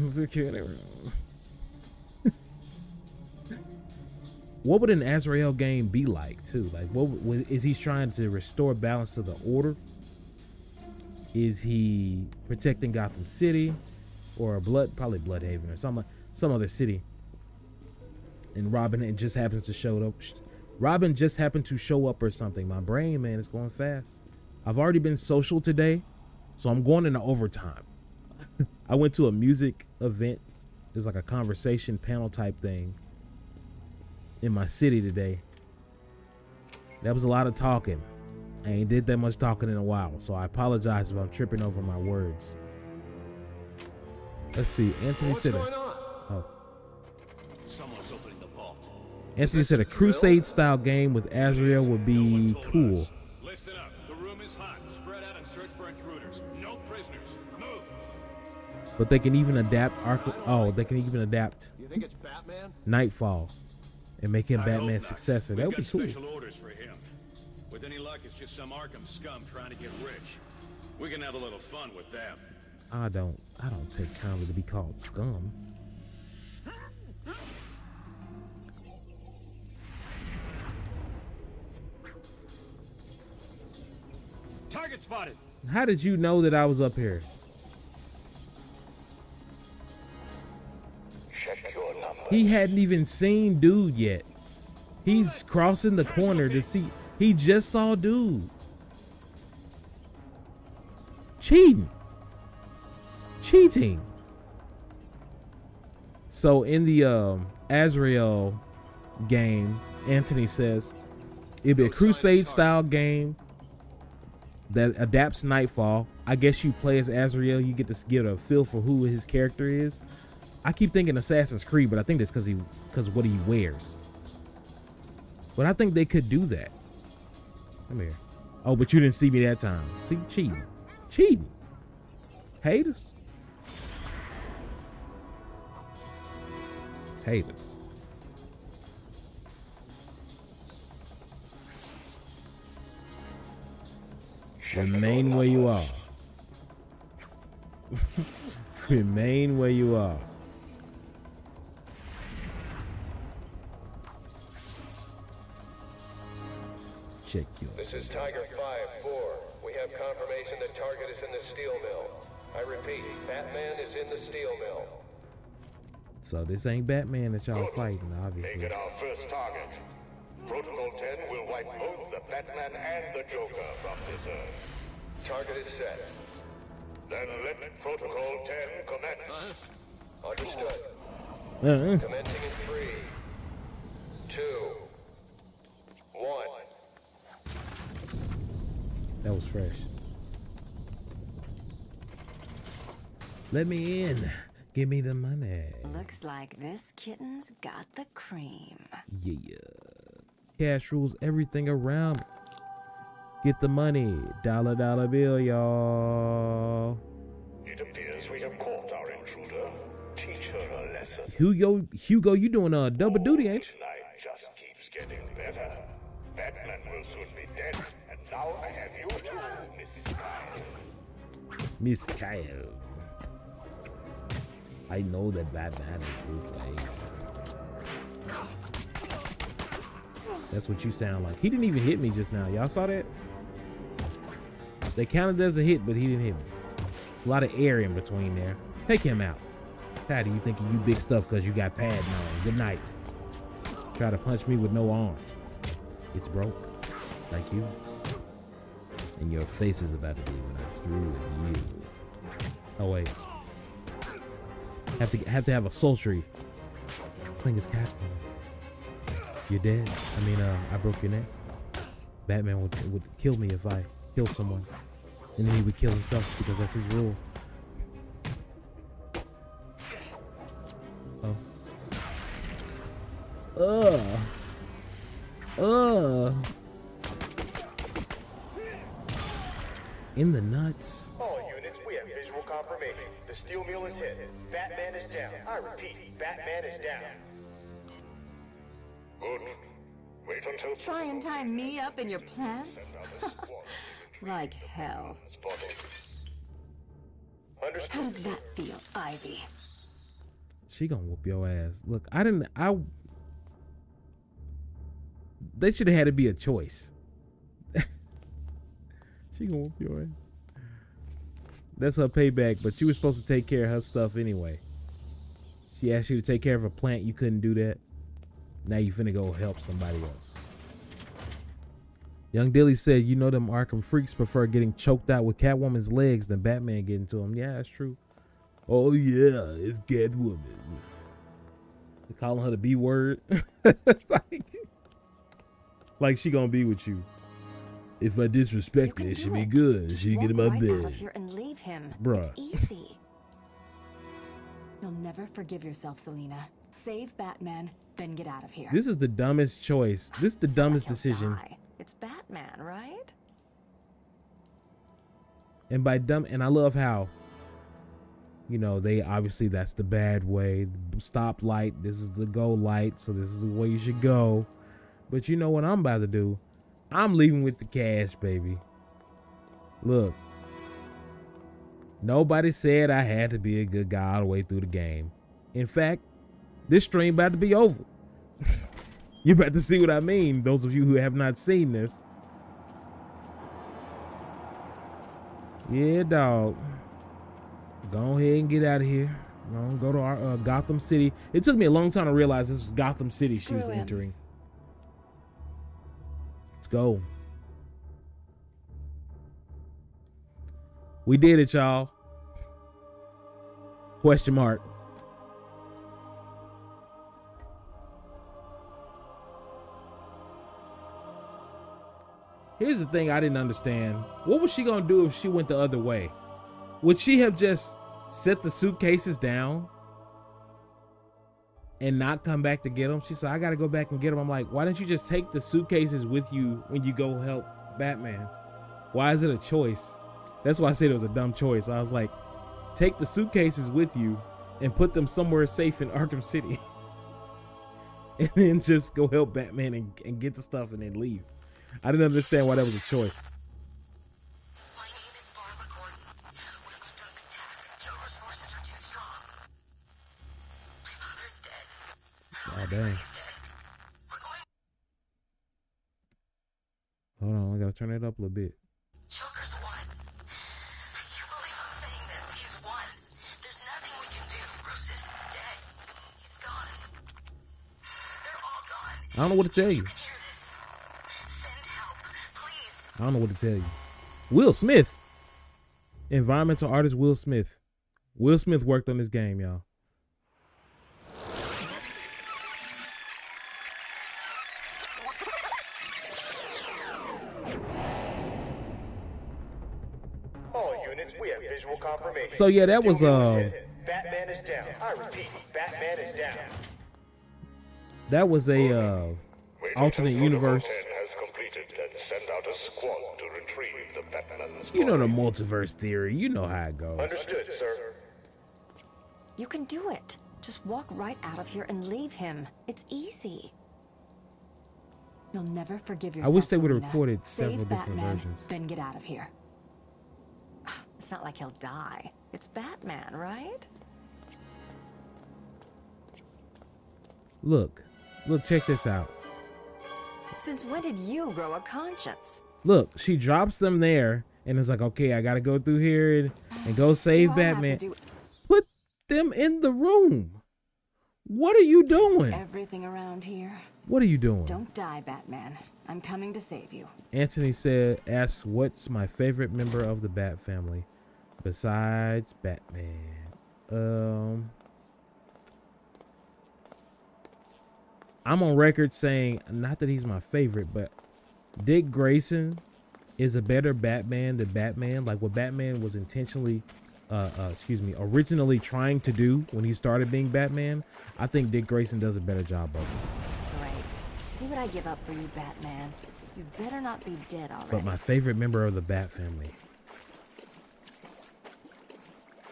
Security room. What would an Azrael game be like, too? Like, is he trying to restore balance to the order? Is he protecting Gotham City, or probably Bloodhaven, or some other city? And Robin just happens to show up. Robin just happened to show up or something. My brain, man, is going fast. I've already been social today, so I'm going into overtime. I went to a music event. There's like a conversation panel type thing in my city today. That was a lot of talking. I ain't did that much talking in a while, so I apologize if I'm tripping over my words. Let's see. Anthony said Someone's opening the vault. Anthony said a Crusade style game with Azrael would be cool. Listen up. The room is hot. Spread out and search for intruders. No prisoners. Move. But they can even adapt they can even adapt You think it's Batman? Nightfall and make him Batman's successor. That would be cool. Special orders for him. With any luck, it's just some Arkham scum trying to get rich. We can have a little fun with them. I don't take kindly to be called scum. Target spotted. How did you know that I was up here? He hadn't even seen dude yet. He's crossing the corner to see. He just saw dude. Cheating. So in the Azrael game, Anthony says it'd be a Crusade style game that adapts Nightfall. I guess you play as Azrael. You get to get a feel for who his character is. I keep thinking Assassin's Creed, but I think that's because of what he wears. But I think they could do that. Come here. Oh, but you didn't see me that time. See, cheating. Haters. Remain where you are. Remain where you are. Check your. This is Tiger 5-4. We have confirmation that target is in the steel mill. I repeat, Batman is in the steel mill. So this ain't Batman that y'all fighting, obviously. Make it our first target. Protocol 10 will wipe both the Batman and the Joker from this earth. Target is set. Then let Protocol 10 commence. Understood. Commencing in 3, 2, 1. That was fresh. Let me in. Give me the money. Looks like this kitten's got the cream. Yeah. Cash rules everything around. Get the money. Dollar bill, y'all. It appears we have caught our intruder. Teach her a lesson. Hugo, you doing double duty, ain't you? Night just keeps getting better. Batman will soon be dead, and now I have you too, Miss Kyle. I know that Batman is Bruce Wayne. That's what you sound like. He didn't even hit me just now. Y'all saw that? They counted as a hit, but he didn't hit me. A lot of air in between there. Take him out. Patty, you thinking you big stuff because you got padding on. Good night. Try to punch me with no arm. It's broke. Like you. And your face is about to be when I'm through with you. Oh wait. Have to have a sultry thing is happening. You're dead. I mean, I broke your neck. Batman would kill me if I killed someone, and then he would kill himself because that's his rule. In the nuts. All confirmation. The steel mill is hit. Batman is down. I repeat, Batman is down. Good. Wait until... Try and tie me up in your plans? Like hell. How does that feel, Ivy? She gonna whoop your ass. Look, they should have had to be a choice. She gonna whoop your ass. That's her payback, but you were supposed to take care of her stuff anyway. She asked you to take care of a plant, you couldn't do that. Now you finna go help somebody else. Young Dilly said, you know them Arkham freaks prefer getting choked out with Catwoman's legs than Batman getting to them. Yeah, that's true. Oh yeah, it's Catwoman. They're calling her the B word. like she gonna be with you. If I disrespect her, she'll be good. She'll get in my bed. Out of here and leave him. Bruh. It's easy. You'll never forgive yourself, Selina. Save Batman, then get out of here. This is the dumbest choice. This is the dumbest decision. It's Batman, right? And by dumb, and I love how, you know, they obviously, that's the bad way. Stop light. This is the go light. So this is the way you should go. But you know what I'm about to do? I'm leaving with the cash, baby. Look. Nobody said I had to be a good guy all the way through the game. In fact, this stream about to be over. You're about to see what I mean, those of you who have not seen this. Yeah, dog. Go ahead and get out of here. Go to our Gotham City. It took me a long time to realize this was Gotham City she was entering. Let's go. We did it, y'all. Question mark. Here's the thing I didn't understand. What was she gonna do if she went the other way? Would she have just set the suitcases down and not come back to get them? She said, I gotta go back and get them. I'm like, why don't you just take the suitcases with you when you go help Batman? Why is it a choice? That's why I said it was a dumb choice. I was like, take the suitcases with you and put them somewhere safe in Arkham City. And then just go help Batman and get the stuff and then leave. I didn't understand why that was a choice. Oh, dang. Hold on, I gotta turn it up a little bit. Joker's won. I can't believe I'm saying this. He's won. There's nothing we can do. Bruce is dead. He's gone. They're all gone. I don't know what to tell you. Send help, please. I don't know what to tell you. Will Smith. Environmental artist Will Smith. Will Smith worked on this game, y'all. So yeah, that was Batman is down. I repeat, Batman is down. That was a alternate universe. Has completed and send out a squad to retrieve the Batman's You know the multiverse theory. You know how it goes. Understood, sir. You can do it. Just walk right out of here and leave him. It's easy. You'll never forgive yourself. I wish they would have Selina. recorded Save several different Batman, versions. Then get out of here. It's not like he'll die. It's Batman, right? Look, check this out. Since when did you grow a conscience? Look, she drops them there and it's like, okay, I gotta go through here and go save Batman. Put them in the room. What are you doing? Everything around here. What are you doing? Don't die, Batman. I'm coming to save you. Anthony asks, what's my favorite member of the Bat family besides Batman? I'm on record saying, not that he's my favorite, but Dick Grayson is a better Batman than Batman. Like what Batman was originally trying to do when he started being Batman. I think Dick Grayson does a better job of it. Great. See what I give up for you, Batman. You better not be dead already. But my favorite member of the Bat family.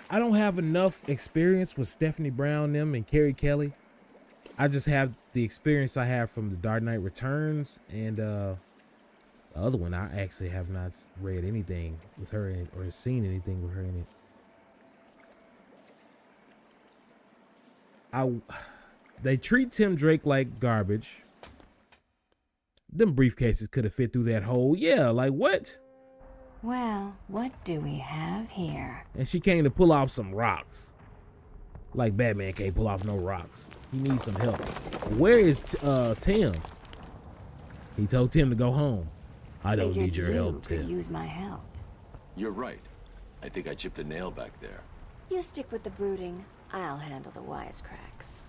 I don't have enough experience with Stephanie Brown, them, and Carrie Kelly. I just have the experience I have from The Dark Knight Returns, and the other one I actually have not read anything with her in it or seen anything with her in it. They treat Tim Drake like garbage. Them briefcases could have fit through that hole. Yeah, like what? Well, what do we have here? And she came to pull off some rocks. Like Batman can't pull off no rocks. He needs some help. Where is Tim? He told Tim to go home. I don't need your help, Tim. Could use my help. You're right. I think I chipped a nail back there. You stick with the brooding. I'll handle the wisecracks.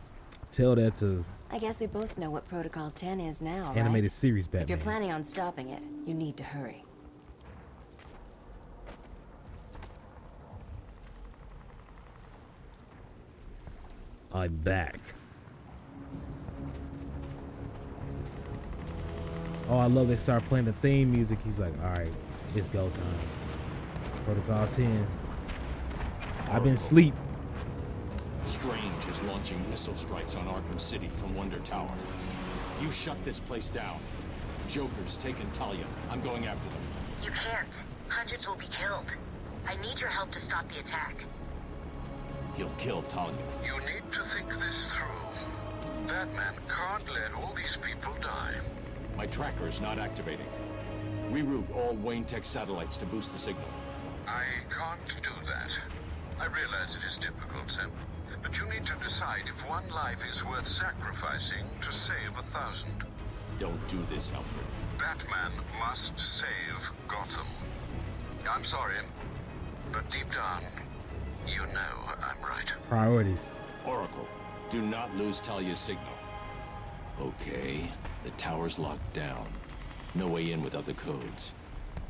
Tell that to... I guess we both know what Protocol 10 is now, right? Animated series Batman. If you're planning on stopping it, you need to hurry. I'm back. Oh, I love they start playing the theme music. He's like, all right, it's go time. Protocol 10. I've been asleep. Strange is launching missile strikes on Arkham City from Wonder Tower. You shut this place down. Joker's taken Talia. I'm going after them. You can't. Hundreds will be killed. I need your help to stop the attack. He'll kill Talia. You need to think this through. Batman can't let all these people die. My tracker's not activating. Reroute all Wayne Tech satellites to boost the signal. I can't do that. I realize it is difficult, Sam. But you need to decide if one life is worth sacrificing to save 1,000. Don't do this, Alfred. Batman must save Gotham. I'm sorry, but deep down, you know I'm right. Priorities. Oracle, do not lose Talia's signal. Okay, the tower's locked down. No way in without the codes.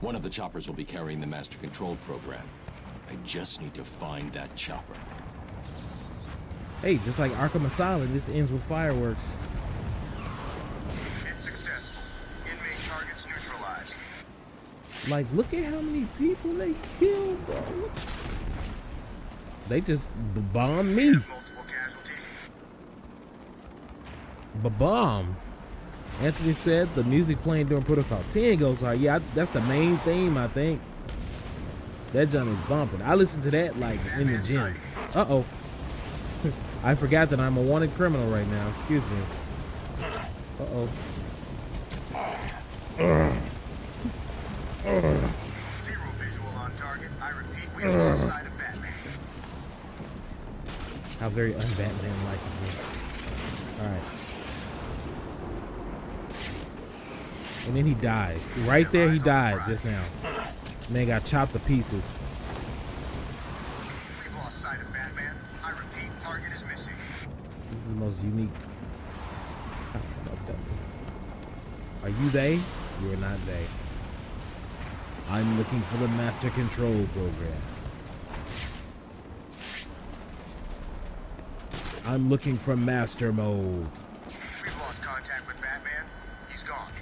One of the choppers will be carrying the master control program. I just need to find that chopper. Hey, just like Arkham Asylum, this ends with fireworks. It's successful. Inmate targets neutralized. Like, look at how many people they killed, bro. They just bombed me. Multiple casualties. Ba-bomb. Anthony said the music playing during Protocol 10 goes hard. Yeah, that's the main theme, I think. That jump is bumping. I listen to that like in the gym. Uh-oh. I forgot that I'm a wanted criminal right now. Excuse me. Uh-oh. Zero visual on target. I repeat, we have lost sight of Batman. How very un-Batman-like it is. Alright. And then he dies. Right there he died just now. Man got chopped to pieces. We've lost sight of Batman. I repeat, target is missing. This is the most unique. Are you they? You are not they. I'm looking for the master control program. I'm looking for master mode. We've lost contact with Batman. He's gone.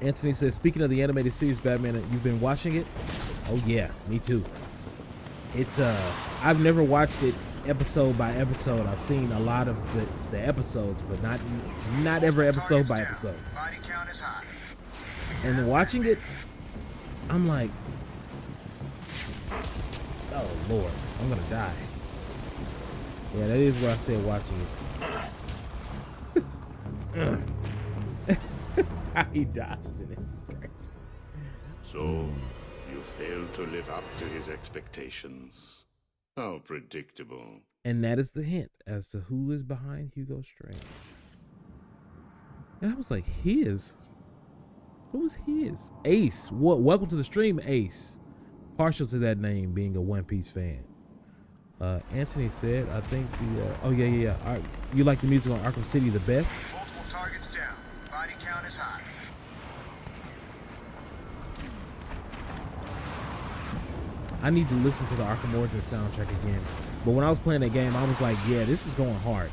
Anthony says, speaking of the animated series Batman, you've been watching it? Oh yeah, me too. It's I've never watched it episode by episode. I've seen a lot of the episodes, but not every episode by episode. Body count is high. And watching it, I'm like, oh Lord, I'm gonna die. Yeah, that is what I said watching it. How he dies in this is crazy. So, you failed to live up to his expectations. How predictable. And that is the hint as to who is behind Hugo Strange. And I was like, his? Who was his? Ace. What? Welcome to the stream, Ace. Partial to that name, being a One Piece fan. Anthony said, I think the, oh yeah. You like the music on Arkham City the best? Multiple targets down. Body count is high. I need to listen to the Arkham Origins soundtrack again. But when I was playing that game, I was like, yeah, this is going hard.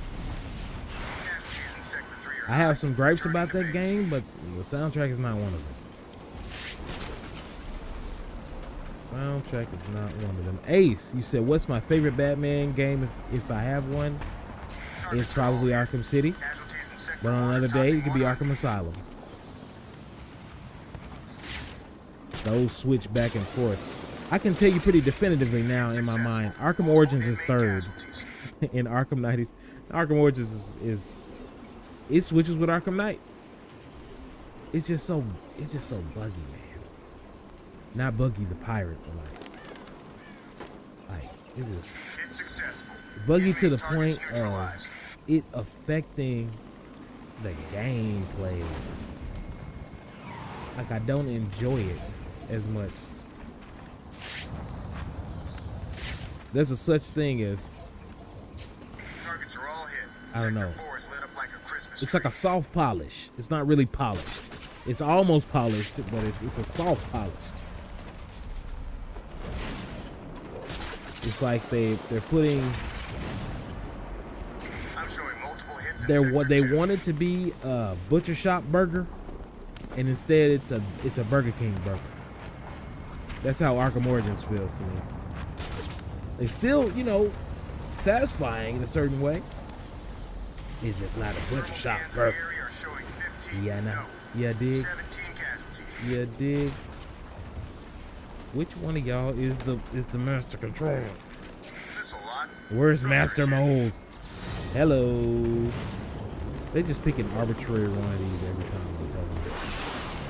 I have some gripes about that game, but the soundtrack is not one of them. Soundtrack is not one of them. Ace, you said, what's my favorite Batman game if I have one? It's probably Arkham City. But on another day, it could be Arkham Asylum. Those switch back and forth. I can tell you pretty definitively now in my mind, Arkham Origins is third. In Arkham Knight, Arkham Origins is it switches with Arkham Knight. It's just so buggy, man. Not Buggy the pirate, but like it's just buggy to the point of it affecting the gameplay. Like I don't enjoy it as much. There's a such thing as I don't know. It's like a soft polish. It's not really polished. It's almost polished, but it's a soft polished. It's like they're putting what they want it to be a butcher shop burger, and instead it's a Burger King burger. That's how Arkham Origins feels to me. It's still, you know, satisfying in a certain way. It's just not a butcher shop burger. Yeah, nah. Yeah, dig. Yeah, dig. Which one of y'all is the master controller? Where's Master Mold? Hello. They just pick an arbitrary one of these every time they tell me.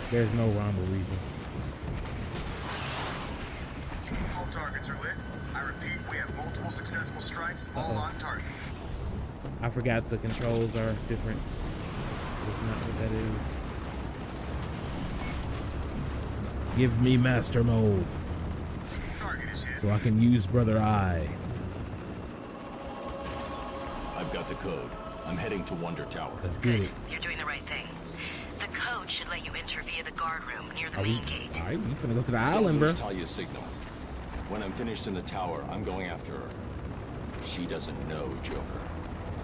There's no rhyme or reason. All targets are lit. I repeat, we have multiple successful strikes, all on target. I forgot the controls are different. That's not what that is. Give me Master Mode so I can use Brother Eye. I've got the code. I'm heading to Wonder Tower. Let's get it. You're doing the right thing. The code should let you enter via the guard room near the main gate. All right, we finna go to the island, bro. Don't lose Talia's signal. When I'm finished in the tower, I'm going after her. She doesn't know Joker.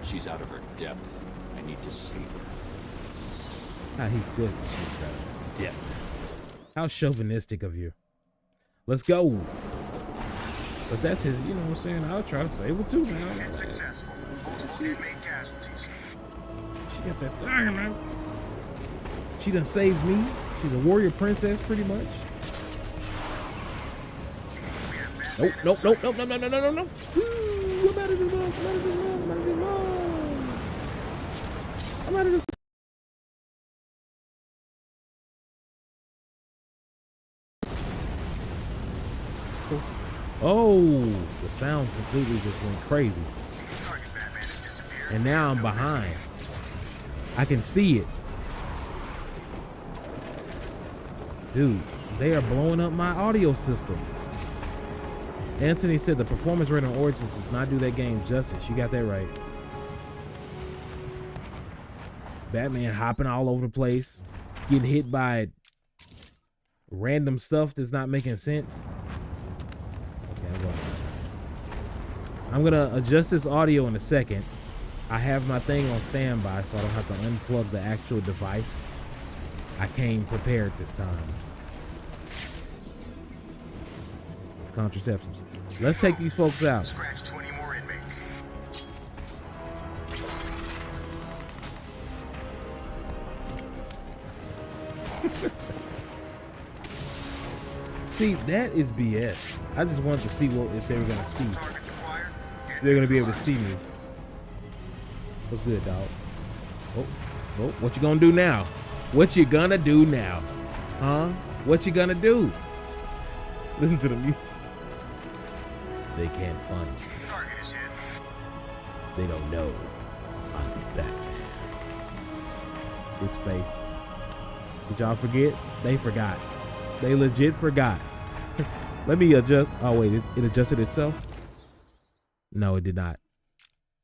She's out of her depth. I need to save her. He said she's out of depth. How chauvinistic of you. Let's go. But that's his, you know what I'm saying? I'll try to save her too, man. It's successful. Multiple inmate casualties. She got that thing, man. She done saved me. She's a warrior princess, pretty much. Nope, nope, nope, nope, nope, no, no, no, no, no. Ooh, I'm out of this mode. I'm out of this mode. I'm out of this mode. I'm out of this. Oh, the sound completely just went crazy. And now I'm behind. I can see it. Dude, they are blowing up my audio system. Anthony said the performance rate on Origins does not do that game justice. You got that right. Batman hopping all over the place, getting hit by random stuff that's not making sense. Okay, I'm gonna adjust this audio in a second. I have my thing on standby, so I don't have to unplug the actual device. I came prepared this time. It's contraceptives. Let's take these folks out. Scratch 20 more inmates. See, that is BS. I just wanted to see what if they were gonna see. They're gonna be able to see me. What's good, dog? Oh, oh, what you gonna do now? What you gonna do now? Huh? What you gonna do? Listen to the music. They can't find me. They don't know I'm Batman. His face. Did y'all forget? They forgot. They legit forgot. Let me adjust. Oh, wait. It adjusted itself? No, it did not.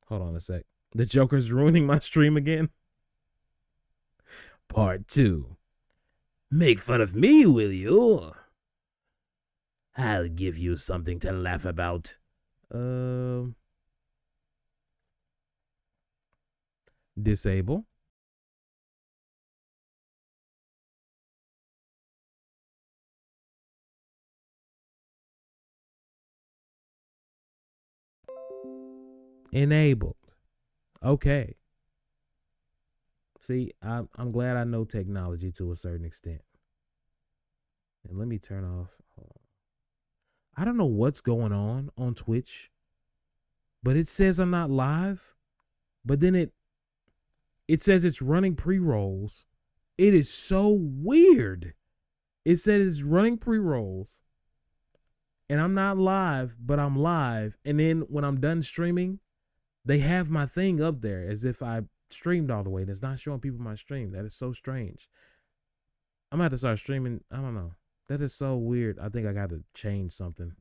Hold on a sec. The Joker's ruining my stream again. Part 2. Make fun of me, will you? I'll give you something to laugh about. Disable. Enabled. Okay. See, I'm glad I know technology to a certain extent. And let me turn off. I don't know what's going on Twitch, but it says I'm not live. But then it says it's running pre-rolls. It is so weird. It says it's running pre-rolls, and I'm not live, but I'm live. And then when I'm done streaming, they have my thing up there as if I streamed all the way, and it's not showing people my stream. That is so strange. I'm gonna have to start streaming. I don't know. That is so weird. I think I got to change something.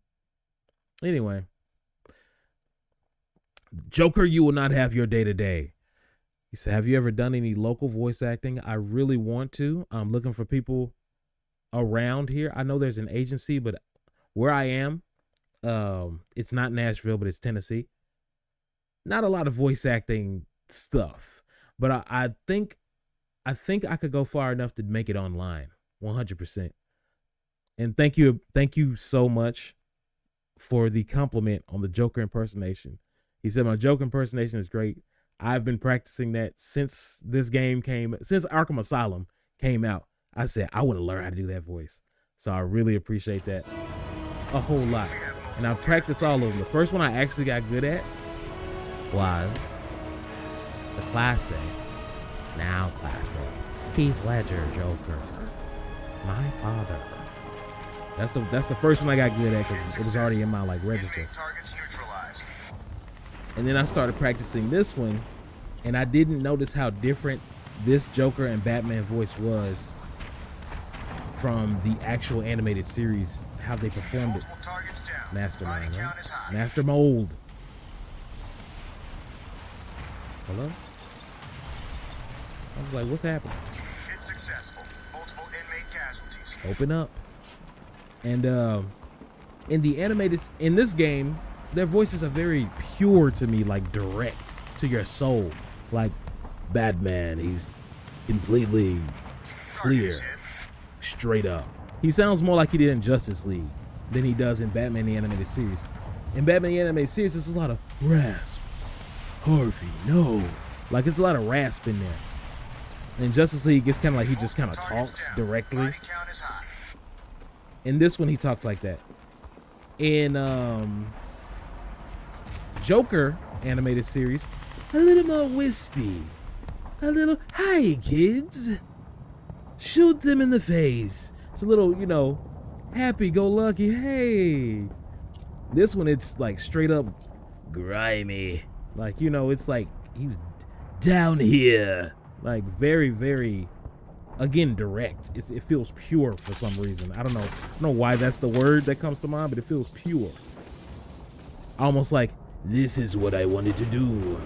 Anyway, Joker, you will not have your day to day. He said, have you ever done any local voice acting? I really want to. I'm looking for people around here. I know there's an agency, but where I am, it's not Nashville, but it's Tennessee. Not a lot of voice acting stuff, but I think I could go far enough to make it online, 100%. And thank you so much for the compliment on the Joker impersonation. He said my Joker impersonation is great. I've been practicing that since Arkham Asylum came out. I said I want to learn how to do that voice. So I really appreciate that a whole lot. And I've practiced all of them. The first one I actually got good at was the classic, Heath Ledger Joker, my father. That's the first one I got good at because it was already in my register. And then I started practicing this one, and I didn't notice how different this Joker and Batman voice was from the actual animated series, how they performed it. Mastermind, right? Master Mold. Hello? I was like, what's happening? It's successful. Multiple inmate casualties. Open up. And in this game, their voices are very pure to me, direct to your soul. Like Batman, he's completely clear, straight up. He sounds more like he did in Justice League than he does in Batman the Animated Series. In Batman the Animated Series, there's a lot of rasp. Harvey, no. It's a lot of rasp in there. In Justice League, it's kind of like he just kind of talks directly. In this one, he talks like that. In Joker animated series, a little more wispy. A little, hi kids. Shoot them in the face. It's a little, happy-go-lucky, hey. This one, it's straight up grimy. It's he's down here. Very, very, again, direct. It feels pure for some reason. I don't know why that's the word that comes to mind, but it feels pure. Almost like, this is what I wanted to do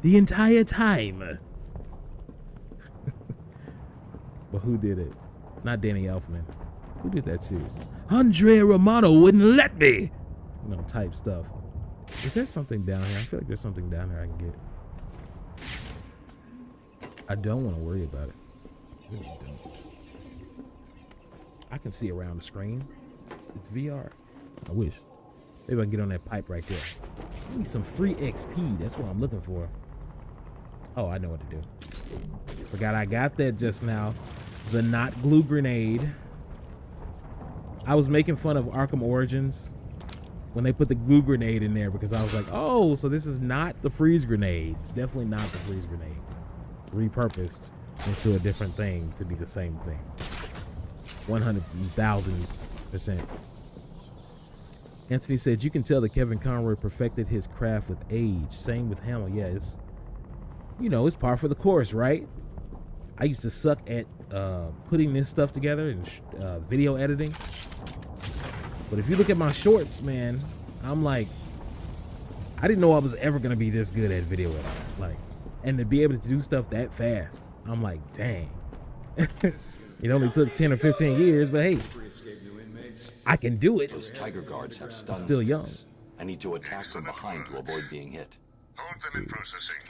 the entire time. But who did it? Not Danny Elfman. Who did that series? Andrea Romano wouldn't let me. Type stuff. Is there something down here? I feel like there's something down here I can get. I don't want to worry about it. I really don't. I can see around the screen. It's VR. I wish. Maybe I can get on that pipe right there. Give me some free XP. That's what I'm looking for. Oh, I know what to do. Forgot I got that just now. The not glue grenade. I was making fun of Arkham Origins when they put the glue grenade in there because I was like, oh, so this is not the freeze grenade. It's definitely not the freeze grenade. Repurposed into a different thing to be the same thing. 100,000%. Anthony said, you can tell that Kevin Conroy perfected his craft with age. Same with Hamill. Yeah, it's par for the course, right? I used to suck at putting this stuff together and video editing. But if you look at my shorts, man, I'm like, I didn't know I was ever going to be this good at video editing. And to be able to do stuff that fast, I'm like, dang. It only took 10 or 15 years, but hey, I can do it. Those tiger guards have stun. I'm still young. I need to attack from behind to avoid being hit. Hold them in processing.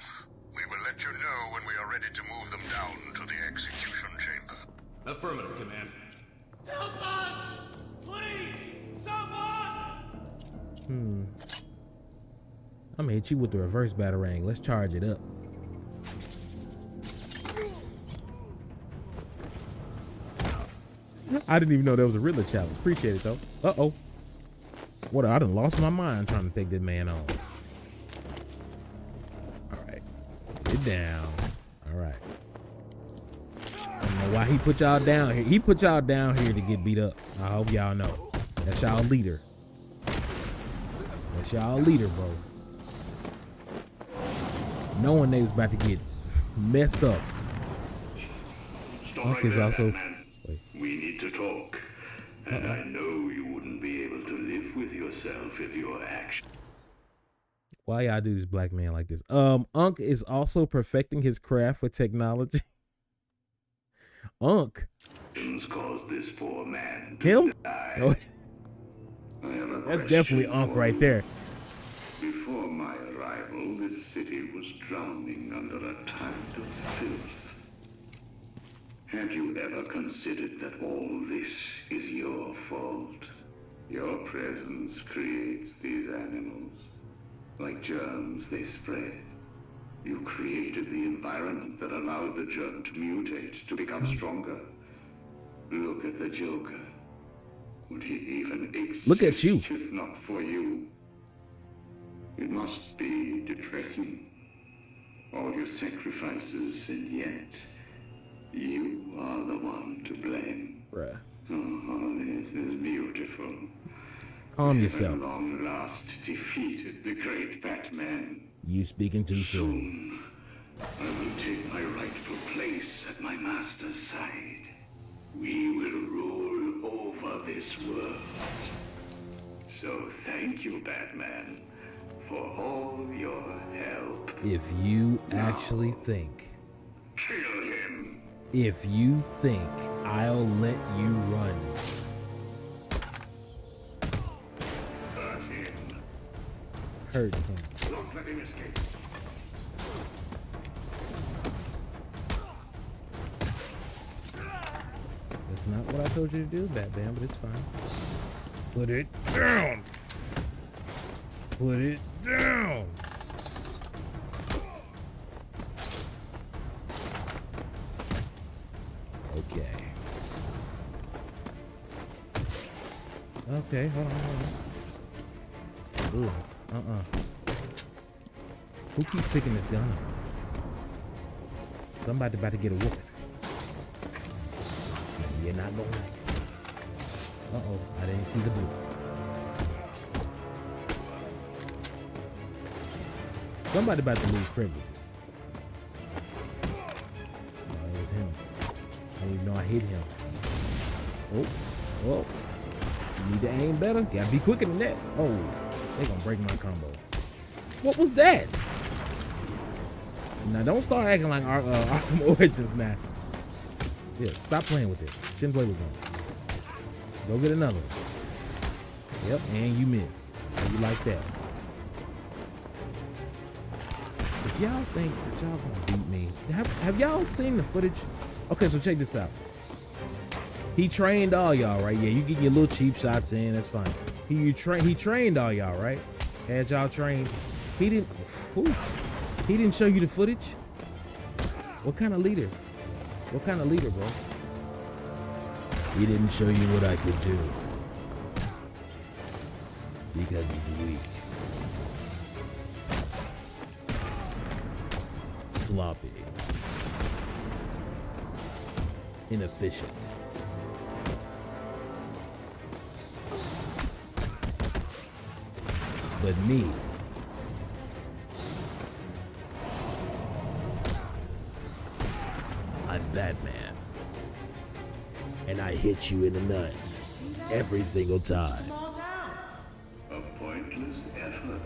We will let you know when we are ready to move them down to the execution chamber. Affirmative, Command. Help us! Please! Someone! I'm gonna hit you with the reverse batarang. Let's charge it up. I didn't even know there was a Riddler challenge. Appreciate it though. Uh-oh. What? I done lost my mind trying to take this man on. All right. Get down. All right. I don't know why he put y'all down here. He put y'all down here to get beat up. I hope y'all know. That's y'all leader. That's y'all leader, bro. Knowing they was about to get messed up. Stop right is there, also. Batman. We need to talk. And I know you wouldn't be able to live with yourself if your actions. Why y'all do this black man like this? Unc is also perfecting his craft with technology. Unc. Caused this poor man to Him? Die. Oh. I have a That's question definitely Unc for right you. there. Before my arrival, this city was drowning under a tide of filth. Have you ever considered that all this is your fault? Your presence creates these animals. Like germs, they spread. You created the environment that allowed the germ to mutate, to become stronger. Look at the Joker. Would he even exist Look at you. if not for you? It must be depressing. All your sacrifices, and yet you are the one to blame. Bruh. Oh, this is beautiful. Calm We yourself. have at long last defeated the great Batman. You speaking too soon. I will take my rightful place at my master's side. We will rule over this world. So thank you, Batman, for all your help. If you actually think. Kill him. If you think I'll let you run. Hurt him. Hurt him. Don't let him escape. That's not what I told you to do, Batman, but it's fine. Put it down. Put it down. Okay. Okay, hold on. Ooh, Who keeps picking this gun up? Somebody about to get a whooping. You're not gonna like it. Uh-oh, I didn't see the blue. Somebody about to lose privileges. No, it was him. I didn't even know I hit him. Oh, you need to aim better. Gotta be quicker than that. Oh, they gonna break my combo. What was that? Now don't start acting like Arkham Origins now. Yeah, stop playing with it. Shouldn't play with them. Go get another one. Yep, and you miss. How you like that? If y'all think that y'all gonna beat me, have y'all seen the footage? Okay, so check this out. He trained all y'all, right? Yeah, you get your little cheap shots in. That's fine. He trained all y'all, right? Had y'all trained. He didn't show you the footage. What kind of leader? What kind of leader, bro? He didn't show you what I could do. Because he's weak. Sloppy. Inefficient. But me, I'm Batman. And I hit you in the nuts every single time. A pointless effort,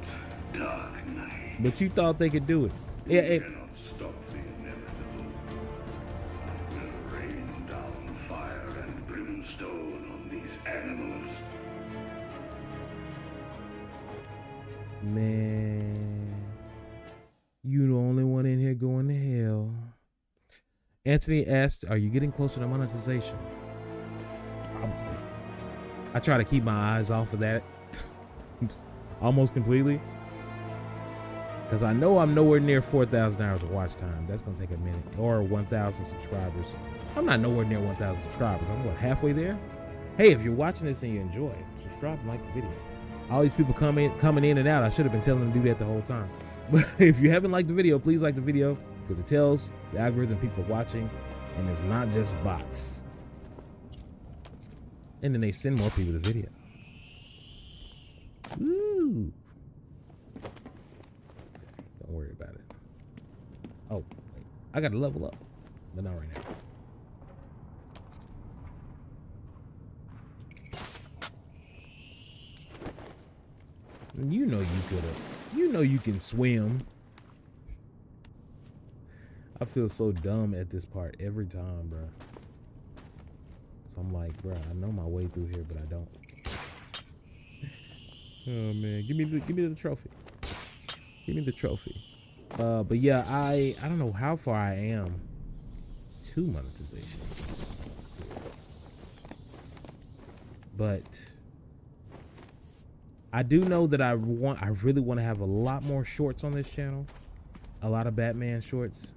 Dark Knight. But you thought they could do it. Yeah, You cannot stop the inevitable. I will rain down fire and brimstone on these animals. Man, you the only one in here going to hell. Anthony asked, are you getting closer to monetization? I try to keep my eyes off of that almost completely. Because I know I'm nowhere near 4,000 hours of watch time. That's going to take a minute. Or 1,000 subscribers. I'm not nowhere near 1,000 subscribers. I'm, what, halfway there? Hey, if you're watching this and you enjoy it, subscribe and like the video. All these people coming in and out. I should have been telling them to do that the whole time. But if you haven't liked the video, please like the video. Because it tells the algorithm people are watching. And it's not just bots. And then they send more people the video. Woo! Don't worry about it. Oh, wait. I gotta level up, but not right now. You know you could have. You know you can swim. I feel so dumb at this part every time, bro. So I'm like, bro, I know my way through here, but I don't. Oh man, give me the trophy. Give me the trophy. But yeah, I don't know how far I am to monetization. But I do know that I really want to have a lot more shorts on this channel. A lot of Batman shorts.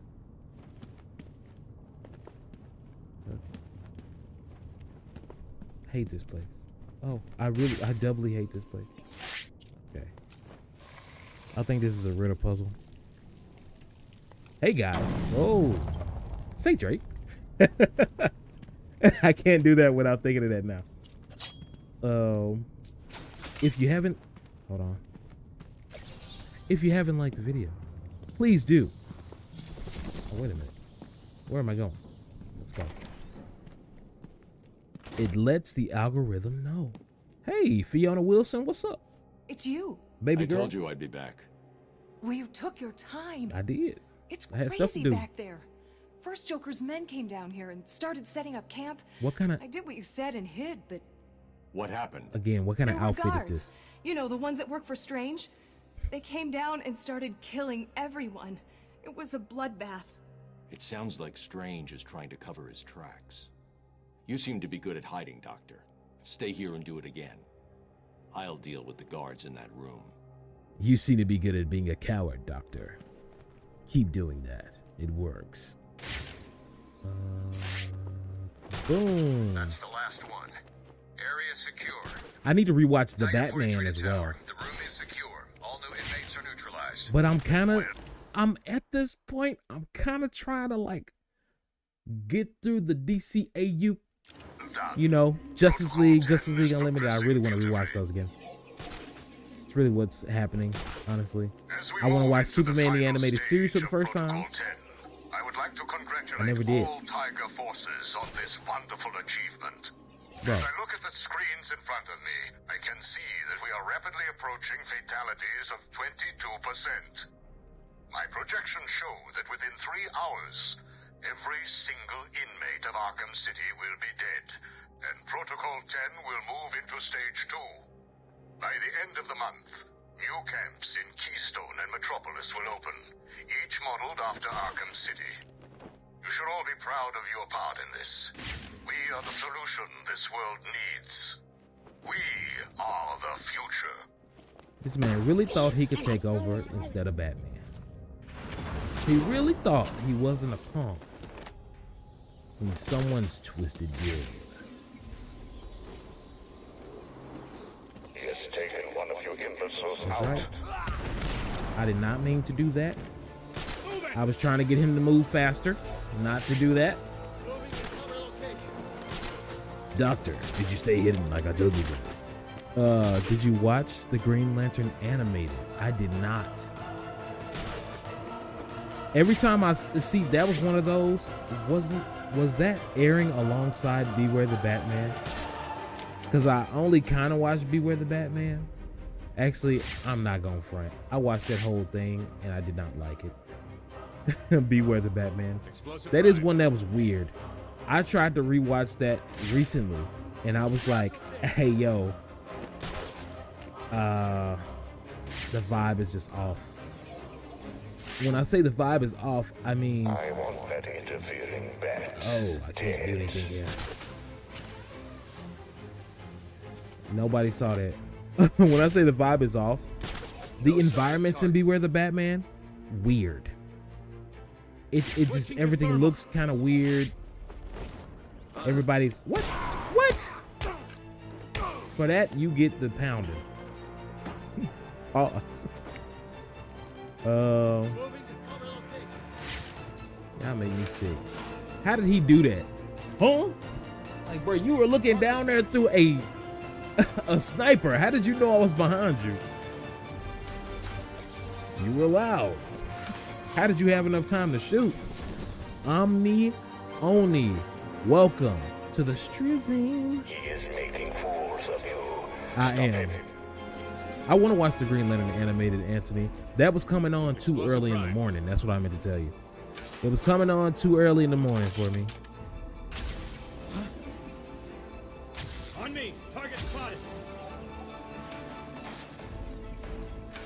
Hate this place. Oh, I doubly hate this place. Okay. I think this is a riddle puzzle. Hey guys. Oh. Say Drake. I can't do that without thinking of that now. If you haven't, hold on. If you haven't liked the video, please do. Oh, wait a minute. Where am I going? Let's go. It lets the algorithm know. Hey, Fiona Wilson, what's up? It's you. Baby girl. I told you I'd be back. Well, you took your time. I did. It's I had stuff to crazy do. back there. First Joker's men came down here and started setting up camp. What kind of... I did what you said and hid, but... What happened? Again, what kind of There were outfit guards. is this? You know, the ones that work for Strange. They came down and started killing everyone. It was a bloodbath. It sounds like Strange is trying to cover his tracks. You seem to be good at hiding, Doctor. Stay here and do it again. I'll deal with the guards in that room. You seem to be good at being a coward, Doctor. Keep doing that. It works. Boom. That's the last one. Area secure. I need to rewatch the Tiger Batman 43 as to well. tower. The room is secure. All new inmates are neutralized. But I'm at this point, I'm kind of trying to like get through the DCAU. You know, Justice League Unlimited. I really want to rewatch those again. It's really what's happening, honestly. I want to watch Superman the animated series for the first time. I would like to congratulate I never did. all Tiger forces on this wonderful achievement. Bro. As I look at the screens in front of me, I can see that we are rapidly approaching fatalities of 22%. My projections show that within 3 hours, every single inmate of Arkham City will be dead, and Protocol 10 will move into Stage 2. By the end of the month, new camps in Keystone and Metropolis will open, each modeled after Arkham City. You should all be proud of your part in this. We are the solution this world needs. We are the future. This man really thought he could take over instead of Batman. He really thought he wasn't a punk in someone's twisted game. He has taken one of you imbeciles That's out. right. I did not mean to do that. I was trying to get him to move faster, not to do that. Doctor, did you stay hidden like I told you to? Did you watch the Green Lantern animated? I did not. Every time I see, that was one of those. Was that airing alongside Beware the Batman? Because I only kind of watched Beware the Batman. Actually, I'm not gonna front. I watched that whole thing and I did not like it. Beware the Batman. That is one that was weird. I tried to rewatch that recently and I was like, hey yo, the vibe is just off. When I say the vibe is off, I mean, I want that interfering bat. Oh, I can't do anything here. Nobody saw that. When I say the vibe is off, The environments in Beware the Batman, weird. It just, everything looks kind of weird. Everybody's, what? For that, you get the pounding. Pause. That made me sick. How did he do that? Huh? Like, bro, you were looking down there through a sniper. How did you know I was behind you? You were loud. How did you have enough time to shoot? Omni Oni, welcome to the Strizing. He is making fools of you. I am. I want to watch the Green Lantern animated, Anthony. That was coming on too early in the morning. That's what I meant to tell you. It was coming on too early in the morning for me. On me, target spotted.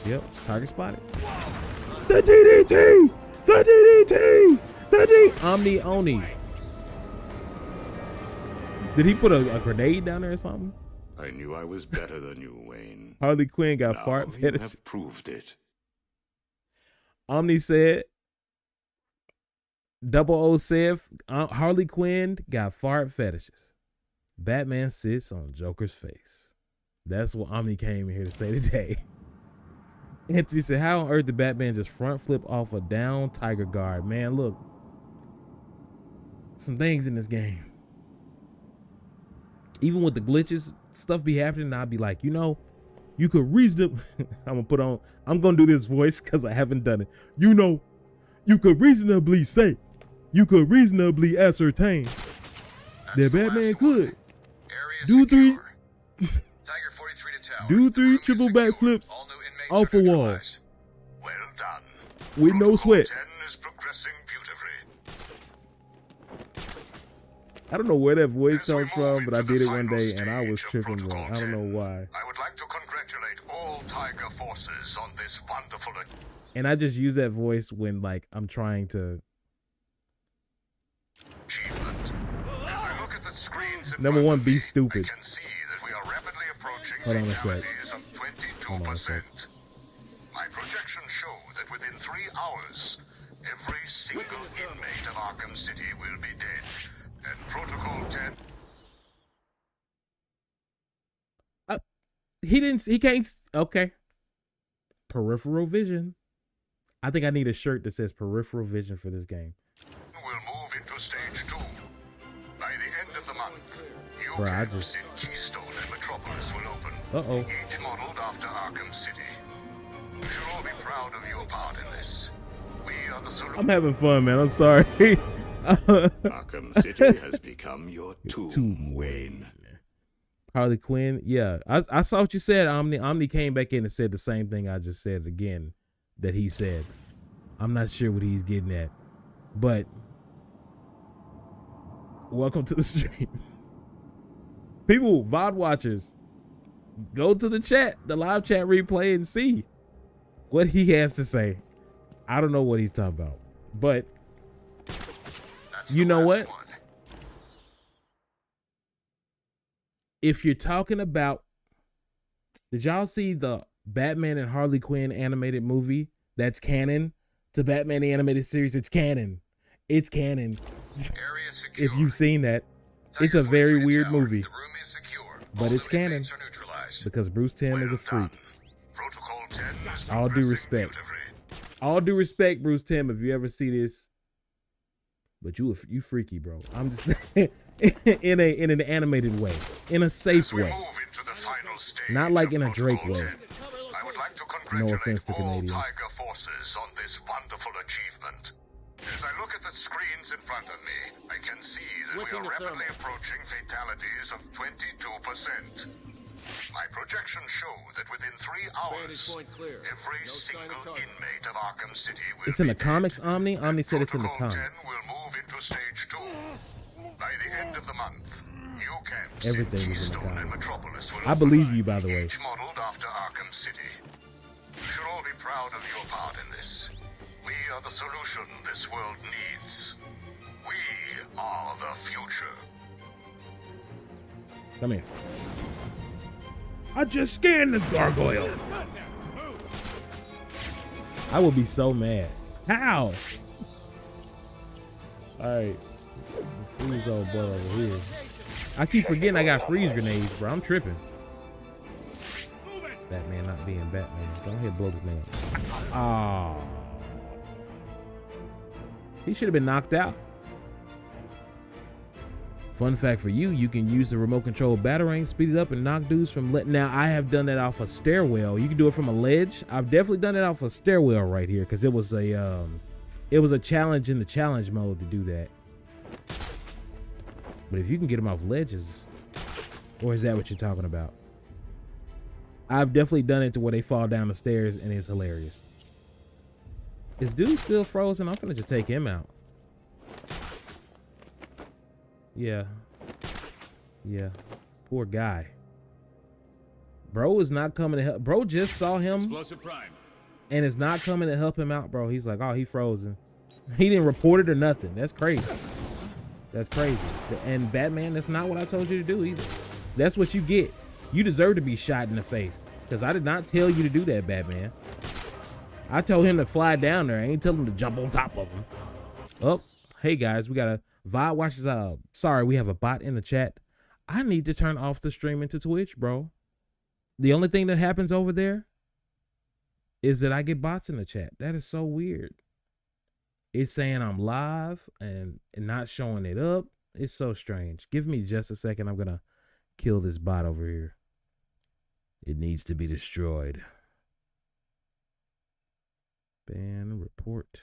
Yep, target spotted. The DDT! The DDT! The D Omni Oni. Did he put a grenade down there or something? I knew I was better than you, Wayne. Harley Quinn got Now fart you fetish. have proved it. Omni said, 00 said, Harley Quinn got fart fetishes. Batman sits on Joker's face. That's what Omni came here to say today. Anthony said, how on earth did Batman just front flip off a down Tiger Guard? Man, look. Some things in this game. Even with the glitches, stuff be happening, and I'll be like, you know, you could reasonably, I'm going to do this voice because I haven't done it. You know, you could reasonably say, you could reasonably ascertain that Batman could do three triple backflips off a wall. Well done. With no sweat. 10 is progressing beautifully. I don't know where that voice comes from, but I did it one day and I was tripping, bro. I don't know why. I would like to congratulate all Tiger forces on this wonderful. And I just use that voice when, like, I'm trying to. Achievement. As I look at the screens in Number one, front of be me, stupid. I can see that we are rapidly approaching Hold on a sec. fatalities of 22%. My projections show that within 3 hours, every single inmate of Arkham City will be dead. And Protocol 10... He can't, okay. Peripheral vision. I think I need a shirt that says peripheral vision for this game. will move into stage 2. By the end of the month, new Bro, camps in Keystone and Metropolis will open. Each modeled after Arkham City. You should all be proud of your part in this. We are the solution. I'm having fun, man. I'm sorry. Arkham City has become your tomb, Wayne. Harley Quinn, yeah. I saw what you said, Omni. Omni came back in and said the same thing I just said again that he said. I'm not sure what he's getting at. But welcome to the stream. People, VOD watchers, go to the chat, the live chat replay, and see what he has to say. I don't know what he's talking about, but you know what? If you're talking about, did y'all see the Batman and Harley Quinn animated movie? That's canon to Batman the animated series. It's canon. It's canon. If you've seen that, it's a very weird movie, but it's canon because Bruce Timm is a freak. All due respect. All due respect, Bruce Timm, if you ever see this, but you freaky, bro. I'm just in an animated way, in a safe way, not like in a Drake way. No offense to Canadians. Tiger forces on this wonderful achievement. As I look at the screens in front of me, I can see that we are rapidly approaching fatalities of 22%. My projections show that within 3 hours, every single inmate of Arkham City will It's in the be comics, Omni? Omni said it's in the Protocol 10 comics. will move into stage 2. By the end of the month, new camps Everything in is in the Keystone and comics. Metropolis will I believe you, by the way. each modeled after Arkham City. You should all be proud of your part in this. We are the solution this world needs. We are the future. Come here. I just scanned this gargoyle. I would be so mad. How? Alright. Freeze old boy over here. I keep forgetting I got freeze grenades, bro. I'm tripping. Batman not being Batman. Go ahead, blow this man. Oh. He should have been knocked out. Fun fact for you, you can use the remote control batarang, speed it up, and knock dudes from now. I have done that off a stairwell. You can do it from a ledge. I've definitely done it off a stairwell right here because it was a challenge in the challenge mode to do that. But if you can get them off ledges, or is that what you're talking about? I've definitely done it to where they fall down the stairs and it's hilarious. Is dude still frozen? I'm gonna just take him out. Yeah. Yeah. Poor guy. Bro is not coming to help. Bro just saw him. Explosive prime. And is not coming to help him out, bro. He's like, oh, he frozen. He didn't report it or nothing. That's crazy. That's crazy. And Batman, that's not what I told you to do either. That's what you get. You deserve to be shot in the face. Because I did not tell you to do that, Batman. I told him to fly down there. I ain't tell him to jump on top of him. Oh, hey guys, we got a VOD watchers. Sorry, we have a bot in the chat. I need to turn off the streaming to Twitch, bro. The only thing that happens over there is that I get bots in the chat. That is so weird. It's saying I'm live and not showing it up. It's so strange. Give me just a second. I'm going to kill this bot over here. It needs to be destroyed. Ban, report,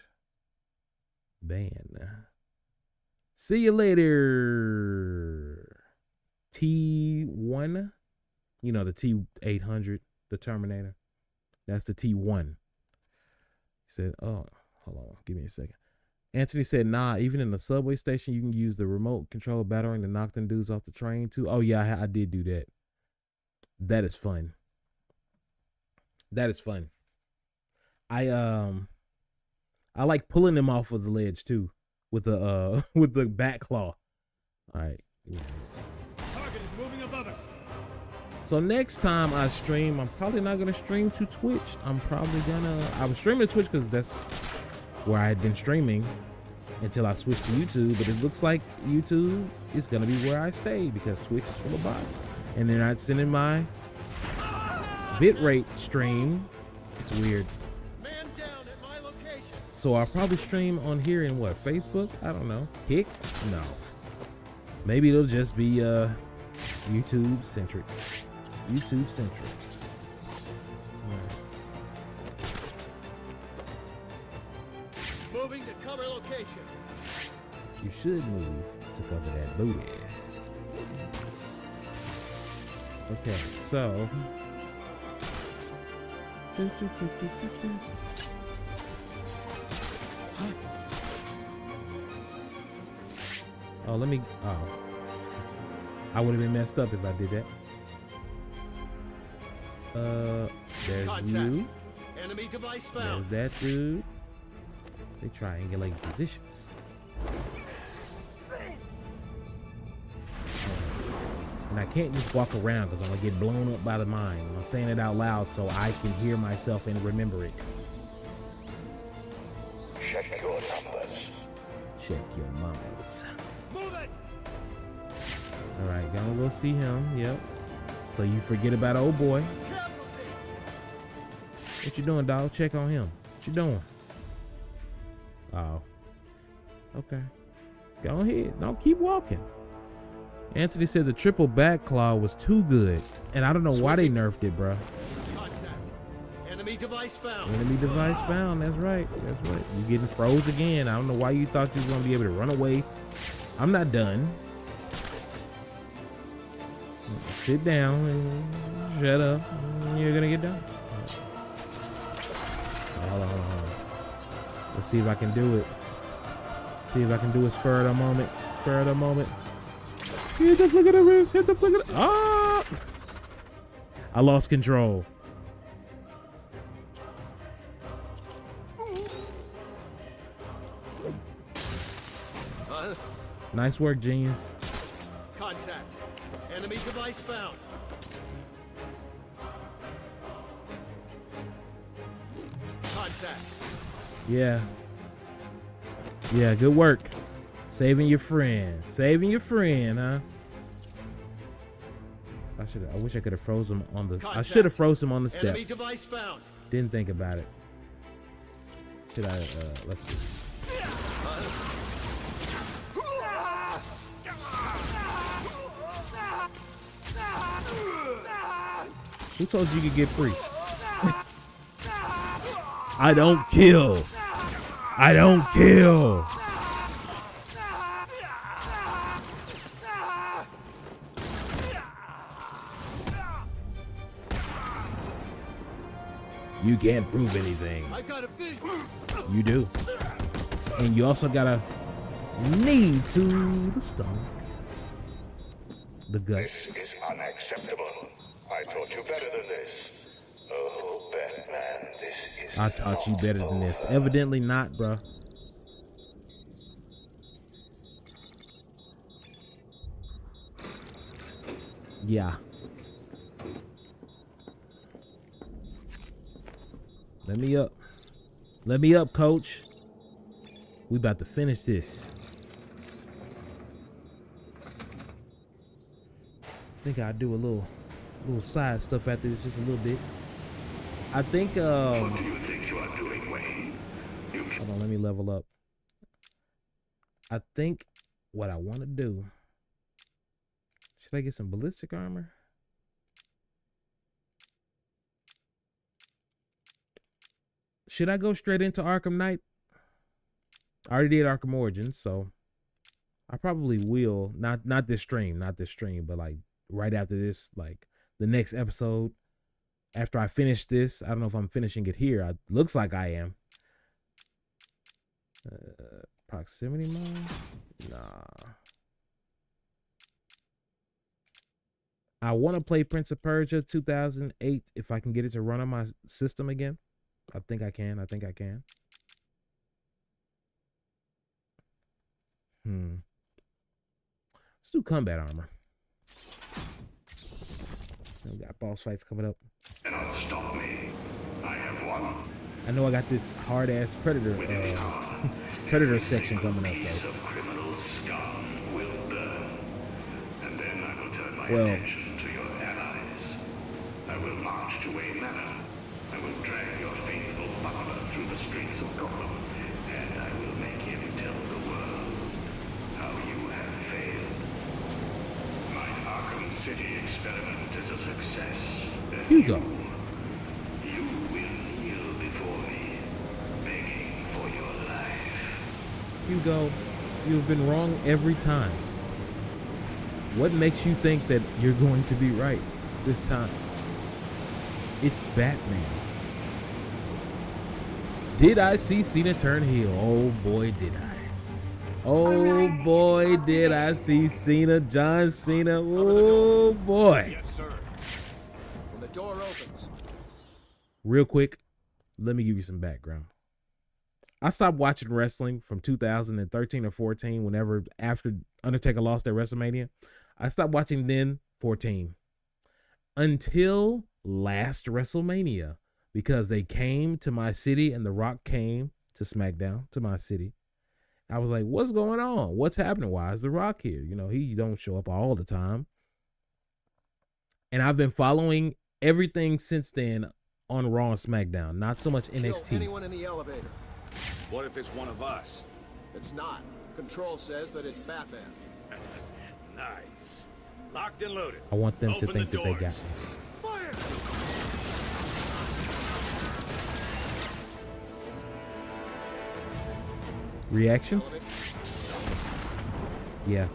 ban. See you later. T1. You know, the T-800, the Terminator. That's the T1. He said, oh, hold on. Give me a second. Anthony said, nah, even in the subway station, you can use the remote control battering to knock them dudes off the train too. Oh yeah, I did do that. That is fun. That is fun. I like pulling them off of the ledge too with the back claw. All right. Target is moving above us. So next time I stream, I'm probably not gonna stream to Twitch. I was streaming to Twitch because that's where I had been streaming until I switched to YouTube. But it looks like YouTube is gonna be where I stay because Twitch is full of bots, and they're not sending my bitrate stream. It's weird. Man down at my location. So I'll probably stream on here in what, Facebook? I don't know. Hick? No. Maybe it'll just be YouTube centric. YouTube centric. Right. Moving to cover location. You should move to cover that booty. Okay, so oh, let me. Oh, I would have been messed up if I did that. There's Contact. you. Enemy device found. There's that dude. They triangulate positions. And I can't just walk around because I'm gonna get blown up by the mine. I'm saying it out loud so I can hear myself and remember it. Check your numbers. Check your numbers. Move it. All right, gonna go see him. Yep. So you forget about old boy. Casualty. What you doing, dog? Check on him. What you doing? Oh. Okay. Go ahead. Don't keep walking. Anthony said the triple back claw was too good, and I don't know why they nerfed it, bro. Contact. Enemy device found. Enemy device found. That's right. That's right. You getting froze again. I don't know why you thought you was gonna be able to run away. I'm not done. Sit down and shut up. You're gonna get done. Hold on, hold on, hold on. Let's see if I can do it. See if I can do a spur of the moment. Spur of the moment. Hit the flick of the wrist. Hit the flick of the... Ah! I lost control. Nice work, genius. Contact. Enemy device found. Contact. Contact. Yeah. Yeah, good work. Saving your friend. Saving your friend, huh? I wish I could have froze him on the... I should have froze him on the steps. Enemy device found. Didn't think about it. Should I... let's see. Who told you could get free? I don't kill. I don't kill. You can't prove anything. I got a vision. You do. And you also got a knee to the stomach. The gut. This is unacceptable. I taught you better than this. Oh, Batman, this is... I taught you better than this. Evidently not, bruh. Yeah. Let me up. Let me up, coach. We about to finish this. I think I'll do a little side stuff after this, just a little bit. I think What do you think you are doing, Wayne? Hold on, let me level up. I think what I want to do, should I get some ballistic armor? Should I go straight into Arkham Knight? I already did Arkham Origins, so I probably will. Not this stream, but like right after this, like the next episode. After I finish this, I don't know if I'm finishing it here. Looks like I am. Proximity mine? Nah. I want to play Prince of Persia 2008 if I can get it to run on my system again. I think I can. Let's do combat armor. We got boss fights coming up. Cannot stop me. I have won. I know I got this hard ass predator predator section coming up though. Criminal scum will burn. And then I will turn my Well, attention to your allies. I will march to Wayne Manor. I will drag your faithful butler through the streets of Gotham, and I will make him tell the world how you have failed. My Arkham City experiment is a success. Hugo. You will kneel before me, begging for your life. Hugo, you've been wrong every time. What makes you think that you're going to be right this time? It's Batman. Did I see Cena turn heel? Oh boy, did I. Oh boy, did I see Cena, John Cena. Oh boy. Yes, sir. When the door opens. Real quick, let me give you some background. I stopped watching wrestling from 2013 or 14, whenever after Undertaker lost at WrestleMania. I stopped watching then 14 until last WrestleMania, because they came to my city and The Rock came to SmackDown to my city. I was like, what's going on? What's happening? Why is The Rock here? You know, he don't show up all the time. And I've been following everything since then on Raw and SmackDown, not so much NXT. Kill anyone in the elevator. What if it's one of us? It's not. Control says that it's Batman. Nice. Locked and loaded. I want them to Open think the that they got doors. me. Fire! Reactions? Yeah.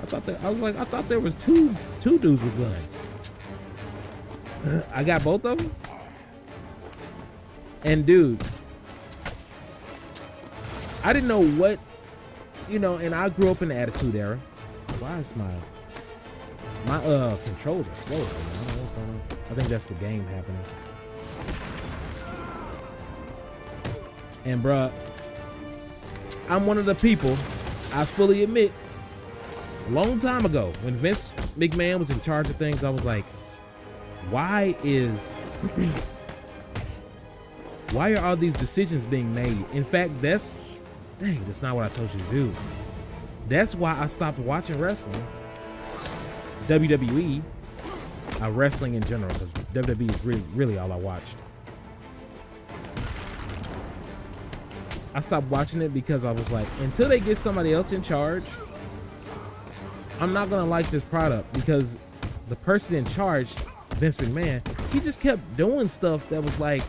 I thought there was two dudes with guns. I got both of them. And dude, I didn't know what, you know, and I grew up in the Attitude Era. Why is my controls are slow? I think that's the game happening. And bruh, I'm one of the people, I fully admit, a long time ago, when Vince McMahon was in charge of things, I was like, why are all these decisions being made? In fact, that's not what I told you to do. That's why I stopped watching wrestling, WWE, wrestling in general, because WWE is really all I watched. I stopped watching it because I was like, until they get somebody else in charge, I'm not gonna like this product, because the person in charge, Vince McMahon, he just kept doing stuff that was like,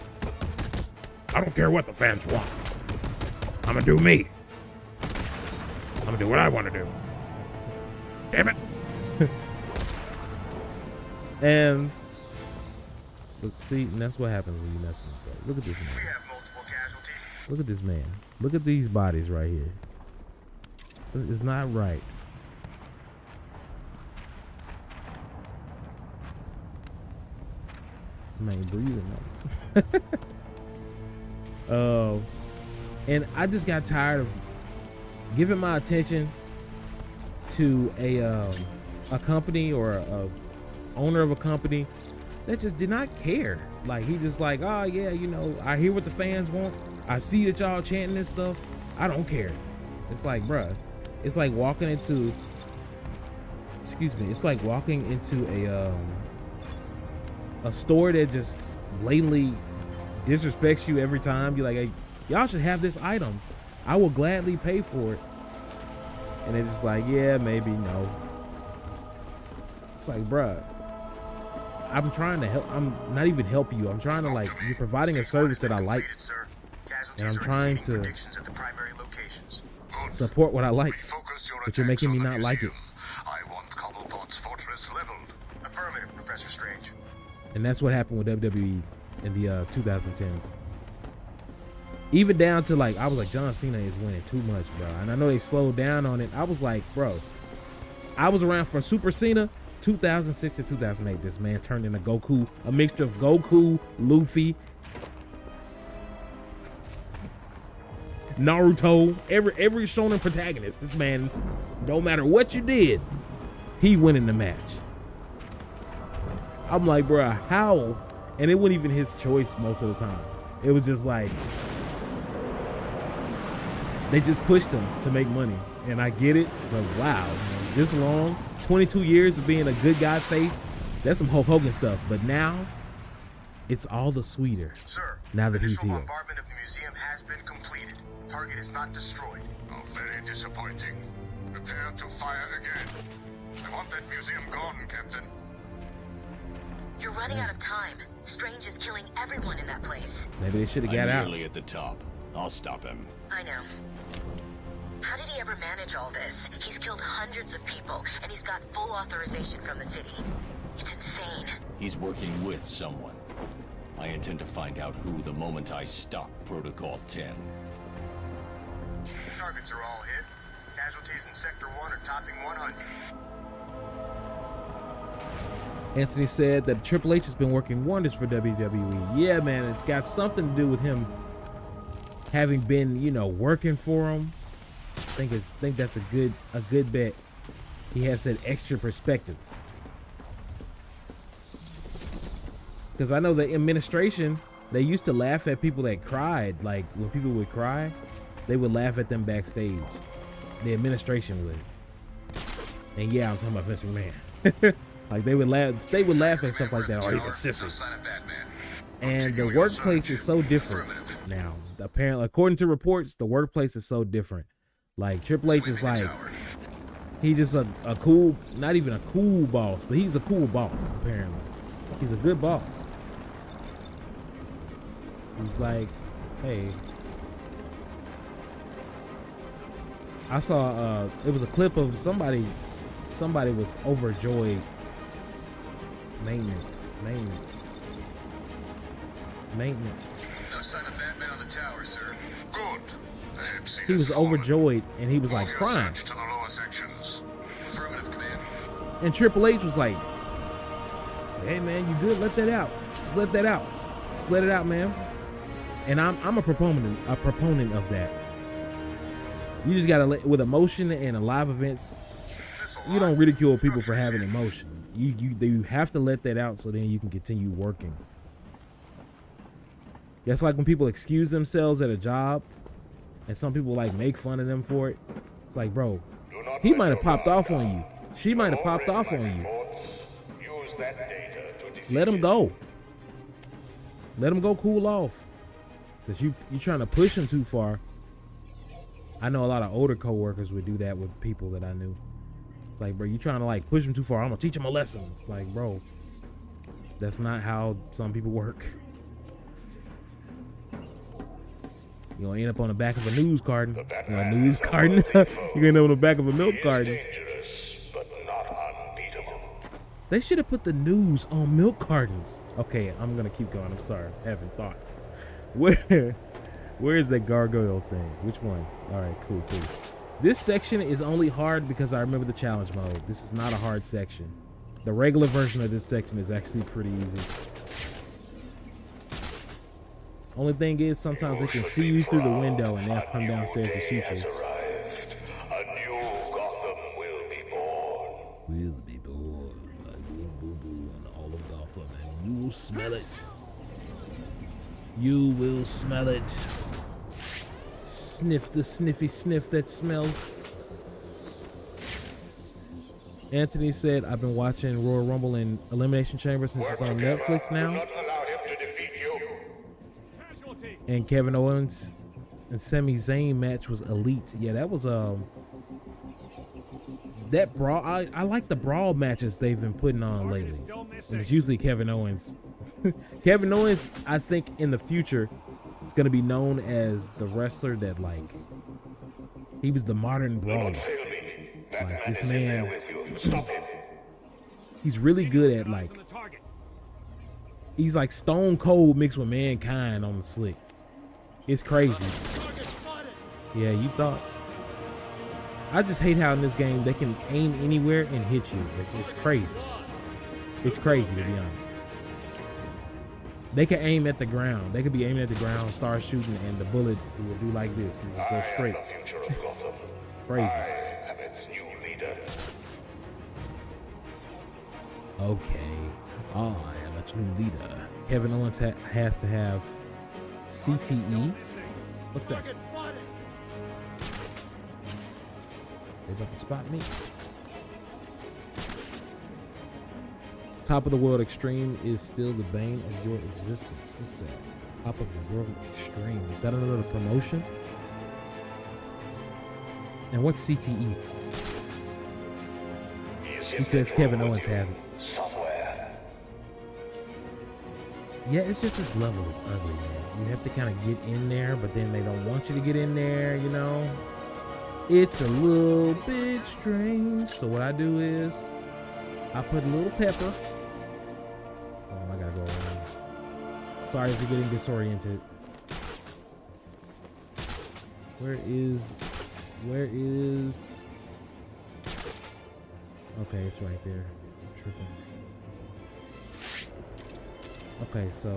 I don't care what the fans want. I'm gonna do me. I'm gonna do what I want to do. Damn it. And see, and that's what happens when you mess with them. Look at this man. We have multiple casualties. Look at this man. Look at these bodies right here. It's not right. Man, breathing. And I just got tired of giving my attention to a company or a owner of a company that just did not care. Like, he just like, oh yeah, you know, I hear what the fans want. I see that y'all chanting this stuff. I don't care. It's like, bruh, it's like walking into, it's like walking into a store that just blatantly disrespects you every time. You're like, hey, y'all should have this item. I will gladly pay for it. And they're just like, yeah, maybe, no. It's like, bruh, I'm trying to help. I'm not even help you. I'm trying to, like, you're providing a service that I like. And I'm trying to support what I like. But you're making me not like it. I want Cobblepot's fortress leveled. Affirmative, Professor Strange. And that's what happened with WWE in the 2010s. Even down to, like, I was like, John Cena is winning too much, bro. And I know they slowed down on it. I was like, bro, I was around for Super Cena 2006 to 2008. This man turned into Goku, a mixture of Goku, Luffy, Naruto, every shonen protagonist. This man, no matter what you did, he winning the match. I'm like, bro, how? And it wasn't even his choice most of the time. It was just like, they just pushed him to make money. And I get it, but wow, man, this long, 22 years of being a good guy face, that's some Hulk Hogan stuff. But now, it's all the sweeter. Sir, now that he's here. Bombardment of the museum has been completed. Target is not destroyed. Oh, very disappointing. Prepare to fire again. I want that museum gone, Captain. You're running out of time. Strange is killing everyone in that place. Maybe they should have got out. Nearly at the top. I'll stop him. I know. How did he ever manage all this? He's killed hundreds of people, and he's got full authorization from the city. It's insane. He's working with someone. I intend to find out who the moment I stop Protocol 10. Targets are all hit. Casualties in Sector 1 are topping 100. Anthony said that Triple H has been working wonders for WWE. Yeah, man, it's got something to do with him having been, you know, working for him. I think that's a good bet. He has that extra perspective. Because I know the administration, they used to laugh at people that cried. Like, when people would cry, they would laugh at them backstage. The administration would. And yeah, I'm talking about Vince McMahon. Like, they would laugh at stuff like that. Oh, he's a sissy. And the workplace is so different now. Apparently, according to reports, the workplace is so different. Like, Triple H is like, he's just a cool, not even a cool boss, but he's a cool boss, apparently. He's a good boss. He's like, hey. I saw, it was a clip of somebody was overjoyed. Maintenance. No sign of Batman on the tower, sir. Good. He was overjoyed and he was like crying. To the lower sections. Affirmative, command. And Triple H was like, hey man, you good? Let that out. Just let that out. Just let it out, man. And I'm a proponent of that. You just gotta let, with emotion and live events, you don't ridicule people for having emotion. You have to let that out so then you can continue working. That's like when people excuse themselves at a job and some people like make fun of them for it. It's like, bro, he might have popped off on you. She might have popped off on you. Let him go. Let him go cool off. Because you trying to push him too far. I know a lot of older coworkers would do that with people that I knew. It's like, bro, you trying to like push him too far. I'm gonna teach him a lesson. It's like, bro, that's not how some people work. You're gonna end up on the back of a news carton. A news carton? You're gonna end up on the back of a milk carton. They should have put the news on milk cartons. Okay, I'm gonna keep going. I'm sorry. I'm having thoughts. Where is that gargoyle thing? Which one? All right, cool. This section is only hard because I remember the challenge mode. This is not a hard section. The regular version of this section is actually pretty easy. Only thing is sometimes they can see you through the window and they'll come downstairs to shoot you. Will be born. Like boo boo on all of Gotham, and you will smell it. You will smell it. Sniff the sniffy sniff that smells. Anthony said, I've been watching Royal Rumble and Elimination Chamber since it's on Netflix now. And Kevin Owens and Sami Zayn match was elite. Yeah, that was that brawl. I like the brawl matches they've been putting on lately. And it's usually Kevin Owens. Kevin Owens, I think in the future, is going to be known as the wrestler that, like, he was the modern brawler. Like, this man, he's really good at, like, he's like Stone Cold mixed with Mankind on the slick. It's crazy. Yeah, you thought. I just hate how in this game they can aim anywhere and hit you. It's crazy. It's crazy, to be honest. They can aim at the ground. They could be aiming at the ground, start shooting, and the bullet will do like this and just go straight. Crazy. Okay. I am its new leader. Kevin Owens has to have CTE. What's that? They about to spot me. Top of the World Extreme is still the bane of your existence. What's that? Top of the World Extreme. Is that another promotion? And what's CTE? He says Kevin Owens has it. Yeah, it's just this level is ugly, man. You have to kind of get in there, but then they don't want you to get in there, you know? It's a little bit strange. So what I do is I put a little pepper. Oh, I gotta go around. Sorry if you're getting disoriented. Where is... Okay, it's right there. I'm tripping. Okay, so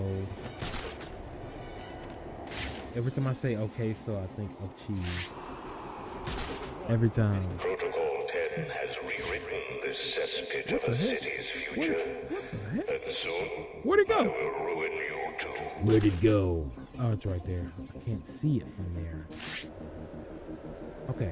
every time I say okay, so I think of cheese. Every time. Protocol 10 has rewritten this cesspit of a city's future. What the heck? And soon, Where'd it go? I will ruin you too. Where'd it go? Oh, it's right there. I can't see it from there. Okay.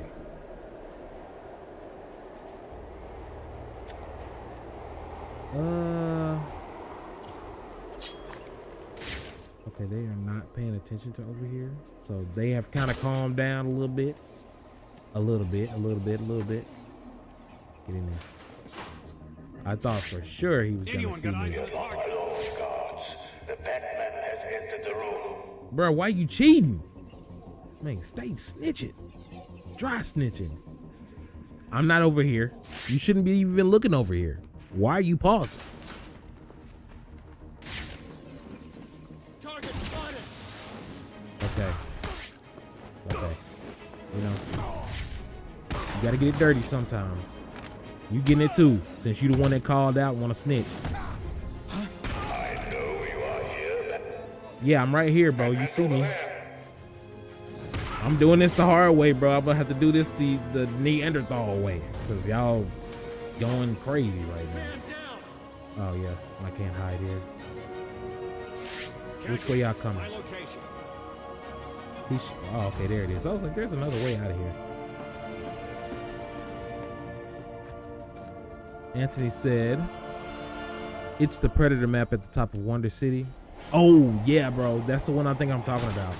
Okay, they are not paying attention to over here. So they have kind of calmed down a little bit. A little bit. Get in there. I thought for sure he was gonna see me. Bro, why you cheating? Man, stay snitching. Dry snitching. I'm not over here. You shouldn't be even looking over here. Why are you pausing? Target spotted. Okay. You know, you gotta get it dirty sometimes. You getting it too, since you the one that called out, want to snitch. I know you are here. Yeah, I'm right here, bro. You see me. I'm doing this the hard way, bro. I'm gonna have to do this the Neanderthal way, because y'all going crazy right now. Oh yeah, I can't hide here. Which way y'all coming? My location. Oh, okay, there it is. I was like, there's another way out of here. Anthony said, it's the Predator map at the top of Wonder City. Oh, yeah, bro. That's the one I think I'm talking about.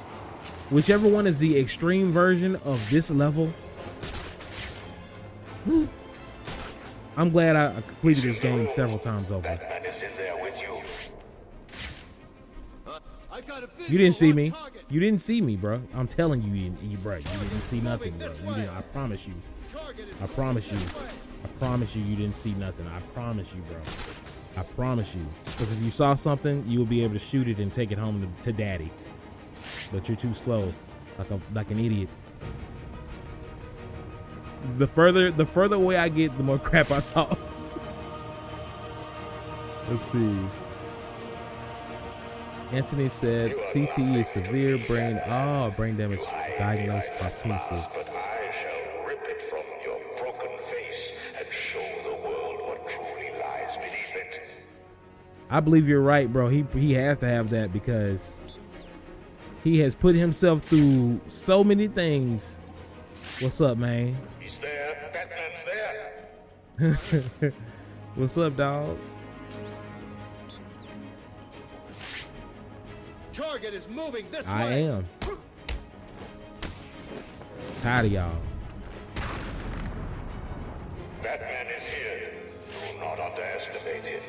Whichever one is the extreme version of this level. I'm glad I completed this game several times over. Batman is in there with you. You didn't see me. You didn't see me, bro. I'm telling you, you didn't see nothing, bro. You didn't, I promise you. I promise you. I promise you, you didn't see nothing. I promise you, bro. I promise you. Because if you saw something, you will be able to shoot it and take it home to daddy. But you're too slow, like an idiot. The further away I get, the more crap I talk. Let's see. Anthony said CTE is severe brain damage diagnosed posthumously. But I shall rip it from your broken face and show the world what truly lies beneath it. I believe you're right, bro. He has to have that because he has put himself through so many things. What's up, man? He's there. Batman's there. What's up, dog? Target is moving this way. I am. Tired of y'all. Batman is here. Do not underestimate him.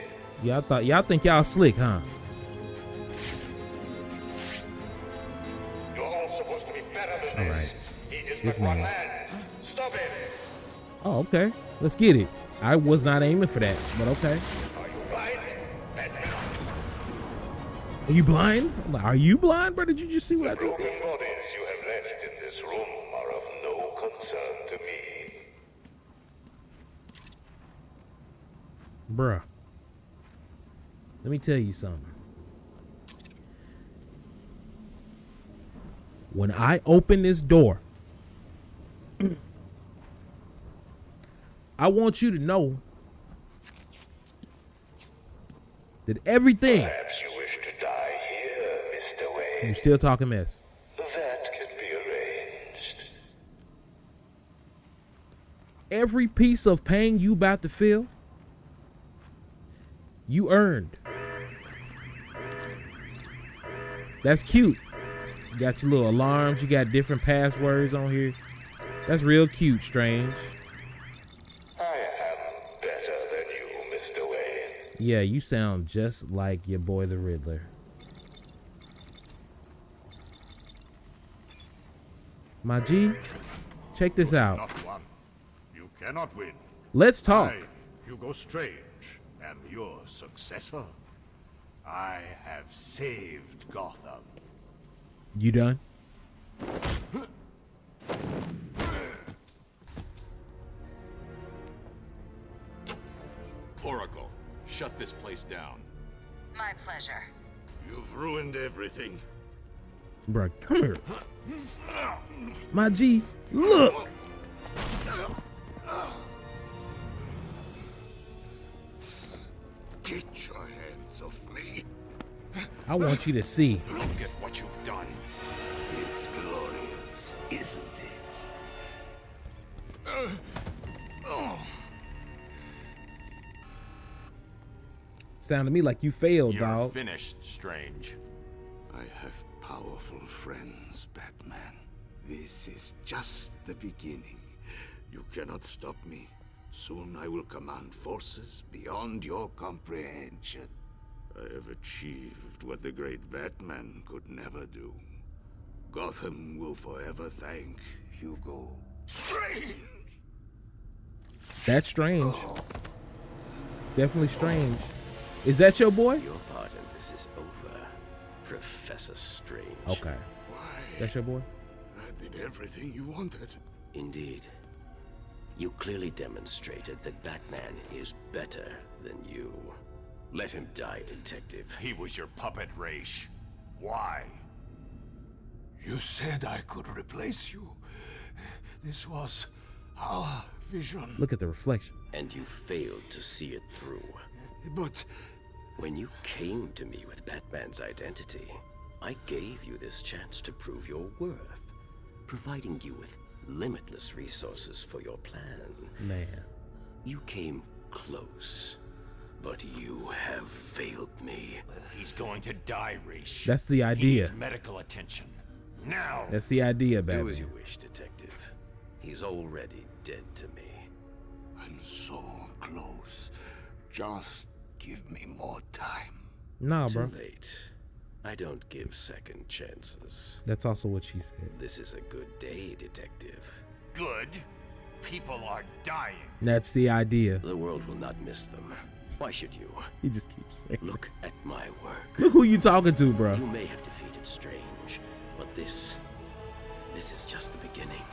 Y'all think y'all slick, huh? You're all supposed to be better than All right. He is This but one man. man. Stop it. Oh, okay. Let's get it. I was not aiming for that, but okay. Are you blind? Batman. Are you blind? I'm like, are you blind, bro? Did you just see what I did? Broken bodies you have left in this room are of no concern to me. Bruh. Let me tell you something. When I open this door, I want you to know that everything. Perhaps you wish to die here, Mr. Wayne. You still talking mess. That can be arranged. Every piece of pain you about to feel, you earned. That's cute. You got your little alarms. You got different passwords on here. That's real cute, Strange. I am better than you, Mr. Wayne. Yeah, you sound just like your boy the Riddler. My G, check this out. Not one. You cannot win. Let's talk. I, Hugo Strange, am your successor. I have saved Gotham. You done? Oracle, shut this place down. My pleasure. You've ruined everything. Bruh, come here. My G, look. Get your hands off me. I want you to see. Look at what you've done. It's glorious, isn't it? Sound to me like you failed, You're dog. finished, Strange. I have powerful friends, Batman. This is just the beginning. You cannot stop me. Soon I will command forces beyond your comprehension. I have achieved what the great Batman could never do. Gotham will forever thank Hugo Strange. That's strange. Definitely strange. Is that your boy? Your part in this is over, Professor Strange. Okay. Why? That's your boy? I did everything you wanted. Indeed. You clearly demonstrated that Batman is better than you. Let him die, Detective. He was your puppet, Raish. Why? You said I could replace you. This was our vision. Look at the reflection. And you failed to see it through. But... When you came to me with Batman's identity, I gave you this chance to prove your worth, providing you with limitless resources for your plan. Man. You came close, but you have failed me. He's going to die, Raish. That's the He idea. needs medical attention. Now! That's the idea, Do Batman. as you wish, Detective. He's already dead to me. I'm so close. Just give me more time. Nah, bro. Too late. I don't give second chances. That's also what she said. This is a good day, Detective. Good? People are dying. That's the idea. The world will not miss them. Why should you? He just keeps saying. Look at my work. Look who you talking to, bro. You may have defeated Strange, but this is just the beginning.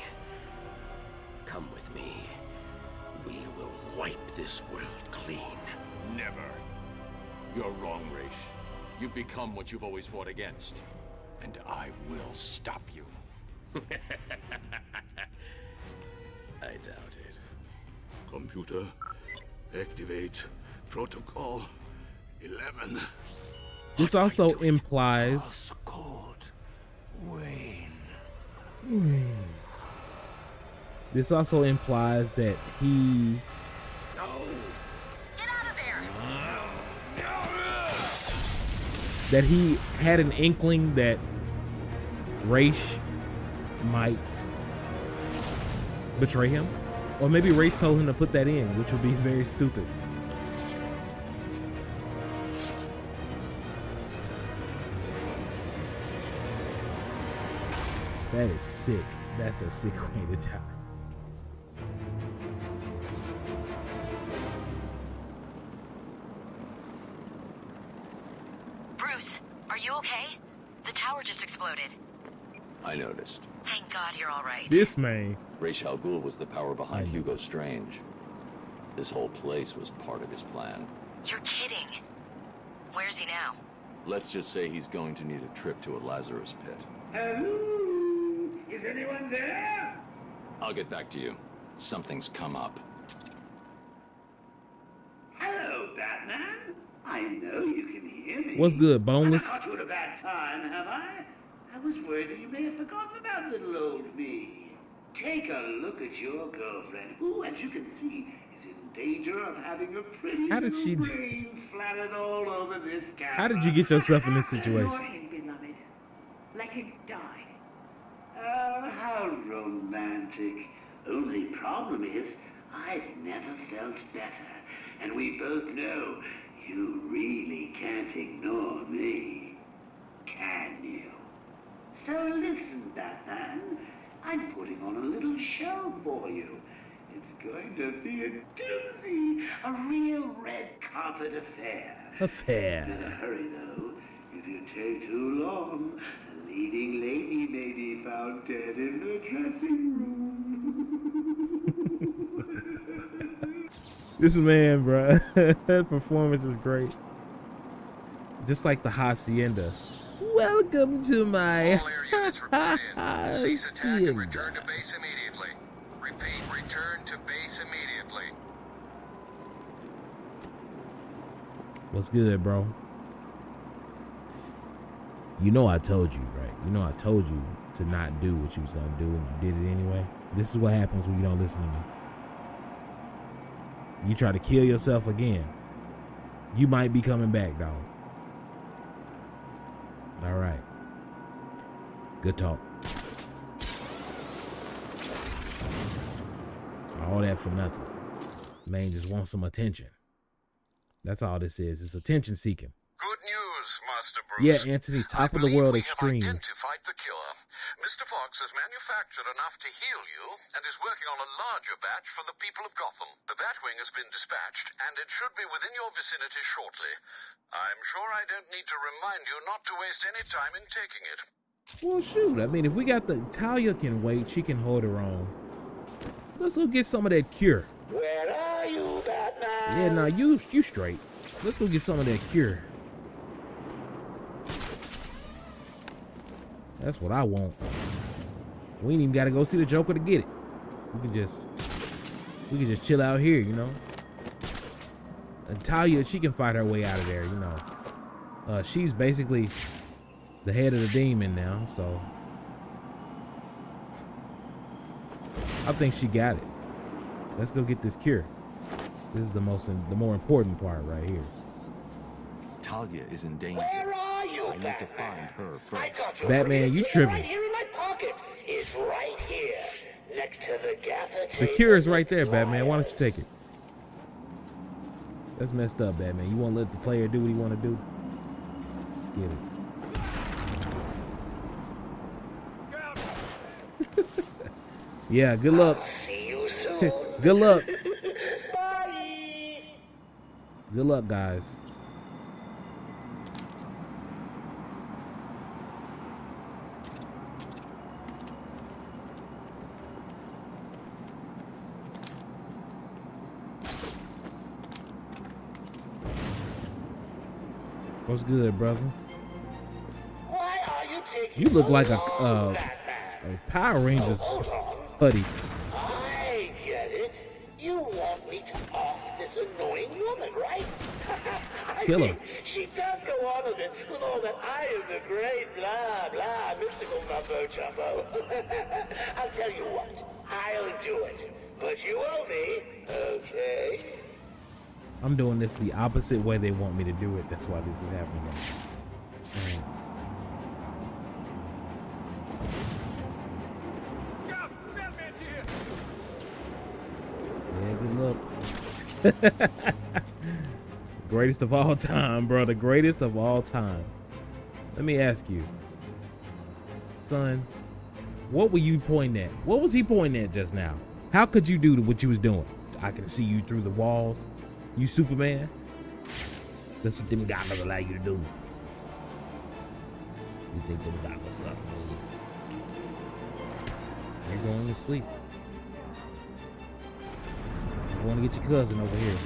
Come with me. We will wipe this world clean. Never. You're wrong, Raish. You've become what you've always fought against. And I will stop you. I doubt it. Computer, activate protocol 11. This also implies. Wayne. This also implies that he. That he had an inkling that Raish might betray him. Or maybe Raish told him to put that in, which would be very stupid. That is sick. That's a sick way to die. Bruce, are you okay? The tower just exploded. I noticed. Thank God you're all right. This man. Ra's al Ghul was the power behind Hugo Strange. This whole place was part of his plan. You're kidding. Where's he now? Let's just say he's going to need a trip to a Lazarus pit. Hello? Is anyone there? I'll get back to you. Something's come up. Hello, Batman. I know you can hear me. What's good, boneless? I caught you at a bad time, have I? I was worried that you may have forgotten about little old me. Take a look at your girlfriend, who, as you can see, is in danger of having a pretty How did she little brain splattered all over this camera. How did you get yourself in this Ignore situation? him, beloved. Let him die. Oh, how romantic. Only problem is, I've never felt better. And we both know you really can't ignore me. Can you? So listen, Batman. I'm putting on a little show for you. It's going to be a doozy, a real red carpet affair. Better hurry, though. If you take too long, the leading lady may be found dead in the dressing room. This man, bro. That performance is great. Just like the Hacienda. Welcome to my Cease attack and Hacienda. return to base immediately. Repeat, return to base immediately. What's good, bro? You know I told you, right? You know I told you to not do what you was gonna do, and you did it anyway. This is what happens when you don't listen to me. You try to kill yourself again. You might be coming back, dog. All right. Good talk. All that for nothing. Man just wants some attention. That's all this is. It's attention seeking. Good news, Master Bruce. Yeah, Anthony, top of the world extreme. Identified the cure. Mr. Fox has manufactured enough to heal you and is working on a larger batch for the people of Gotham. The Batwing has been dispatched, and it should be within your vicinity shortly. I'm sure I don't need to remind you not to waste any time in taking it. Well, shoot. I mean, if we got the Talia can wait, she can hold her own. Let's go get some of that cure. Where are you, Batman? Yeah, nah, you straight. Let's go get some of that cure. That's what I want. We ain't even gotta go see the Joker to get it. We can just chill out here, you know. Talia, she can fight her way out of there, you know. She's basically the head of the demon now, so I think she got it. Let's go get this cure. This is the more important part right here. Talia is in danger. Where are you, I need to find her first. Batman, you tripping. Right here in my pocket. It's right here, next to the gaffer The cure is right there, Batman. Why don't you take it? That's messed up, Batman. You want to let the player do what he want to do? Let's get it. Yeah, good luck. See you soon. Good luck. Bye. Good luck, guys. What's good, brother? Why are you taking You look like a Power Oh, Rangers buddy. I get it. You want me to off this annoying woman, right? Kill her. mean, she does go on a bit with all that I am the great blah blah mystical mumbo jumbo. I'll tell you what, I'll do it. But you owe me, okay? I'm doing this the opposite way they want me to do it. That's why this is happening. Yeah, good luck. Greatest of all time, bro. The greatest of all time. Let me ask you, son, what were you pointing at? What was he pointing at just now? How could you do what you was doing? I can see you through the walls. You Superman? That's what them goggles allow you to do. You think them goggles suck? You're going to sleep. You want to get your cousin over here.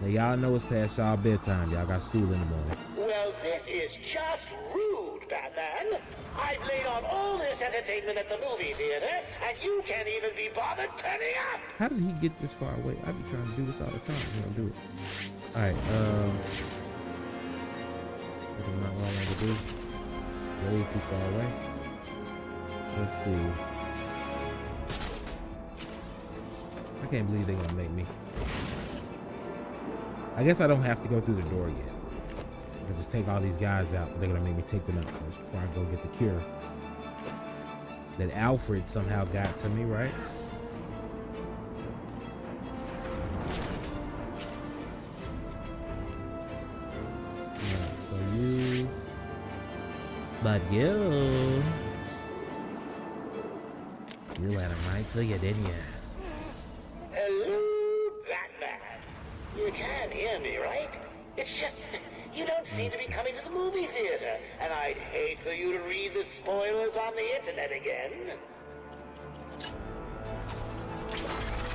Now y'all know it's past y'all bedtime. Y'all got school in the morning. Well, this is just rude, Batman. I've laid on all this entertainment at the movie theater, and you can't even be bothered turning up. How did he get this far away? I be trying to do this all the time. He don't do it. All right. What am I going to do? Way too far away. Let's see. I can't believe they're gonna make me. I guess I don't have to go through the door yet. I just take all these guys out, but they're gonna make me take them out first before I go get the cure that Alfred somehow got to me, right? Alright, so you, but you let him right to you, didn't you? Hello, Batman. You can hear me, right? It's just, you don't seem to be coming to the movie theater, and I'd hate for you to read the spoilers on the internet again.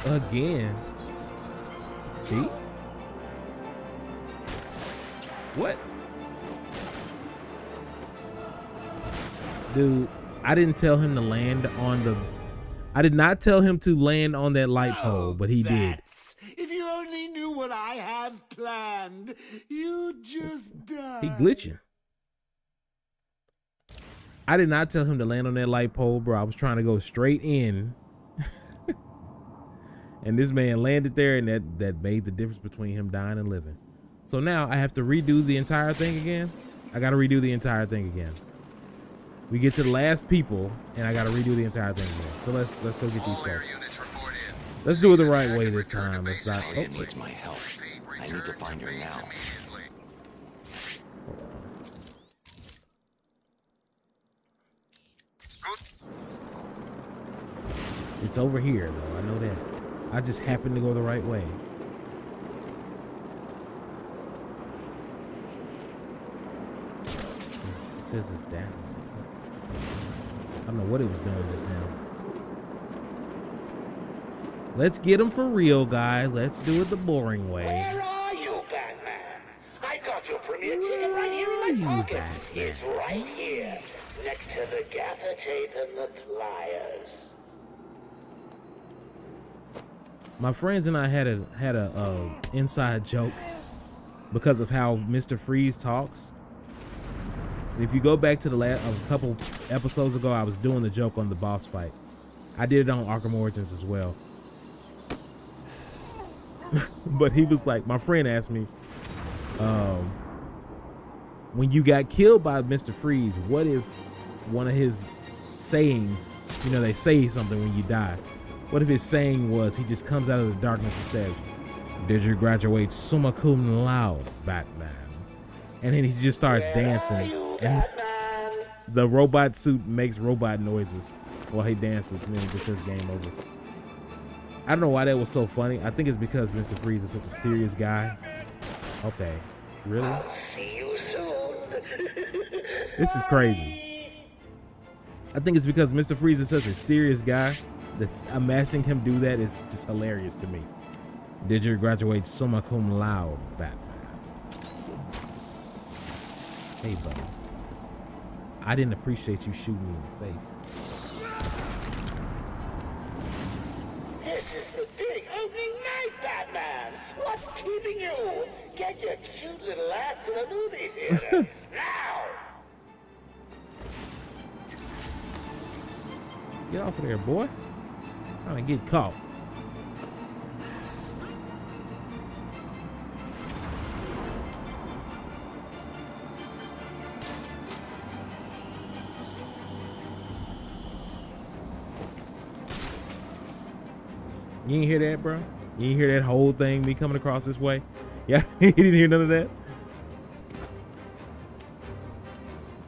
Again? See? What? Dude, I didn't tell him to land on the... I did not tell him to land on that light pole, but he did. If you only knew what I have planned, you'd just die. He glitching. I did not tell him to land on that light pole, bro. I was trying to go straight in. And this man landed there, and that made the difference between him dying and living. So now I have to redo the entire thing again. I got to redo the entire thing again. We get to the last people, and I got to redo the entire thing again. So let's go get these folks. Let's do it the right way this time. Let's not. Talia needs my help. I need to find her now. It's over here, though. I know that. I just happened to go the right way. It says it's down. I don't know what it was doing just now. Let's get them for real, guys. Let's do it the boring way. Where are you, Batman? I got your premiere ticket right here in my pocket. It's right here, next to the gaffer tape and the pliers. My friends and I had a inside joke because of how Mr. Freeze talks. If you go back to the a couple episodes ago, I was doing the joke on the boss fight. I did it on Arkham Origins as well. But he was like, my friend asked me, when you got killed by Mr. Freeze, what if one of his sayings, you know, they say something when you die. What if his saying was, he just comes out of the darkness and says, "Did you graduate summa cum laude, Batman?" And then he just starts dancing. And the robot suit makes robot noises while he dances, and then it just says game over. I don't know why that was so funny. I think it's because Mr. Freeze is such a serious guy. Okay, really? See you soon. This is crazy. I think it's because Mr. Freeze is such a serious guy that's imagining him do that is just hilarious to me. Did you graduate summa cum laude, Batman? Hey, buddy. I didn't appreciate you shooting me in the face. This is the big opening night, Batman. What's keeping you? Get your cute little ass to the movie theater now. Get off of there, boy. Trying to get caught. You didn't hear that, bro? You didn't hear that whole thing, me coming across this way? Yeah, you didn't hear none of that?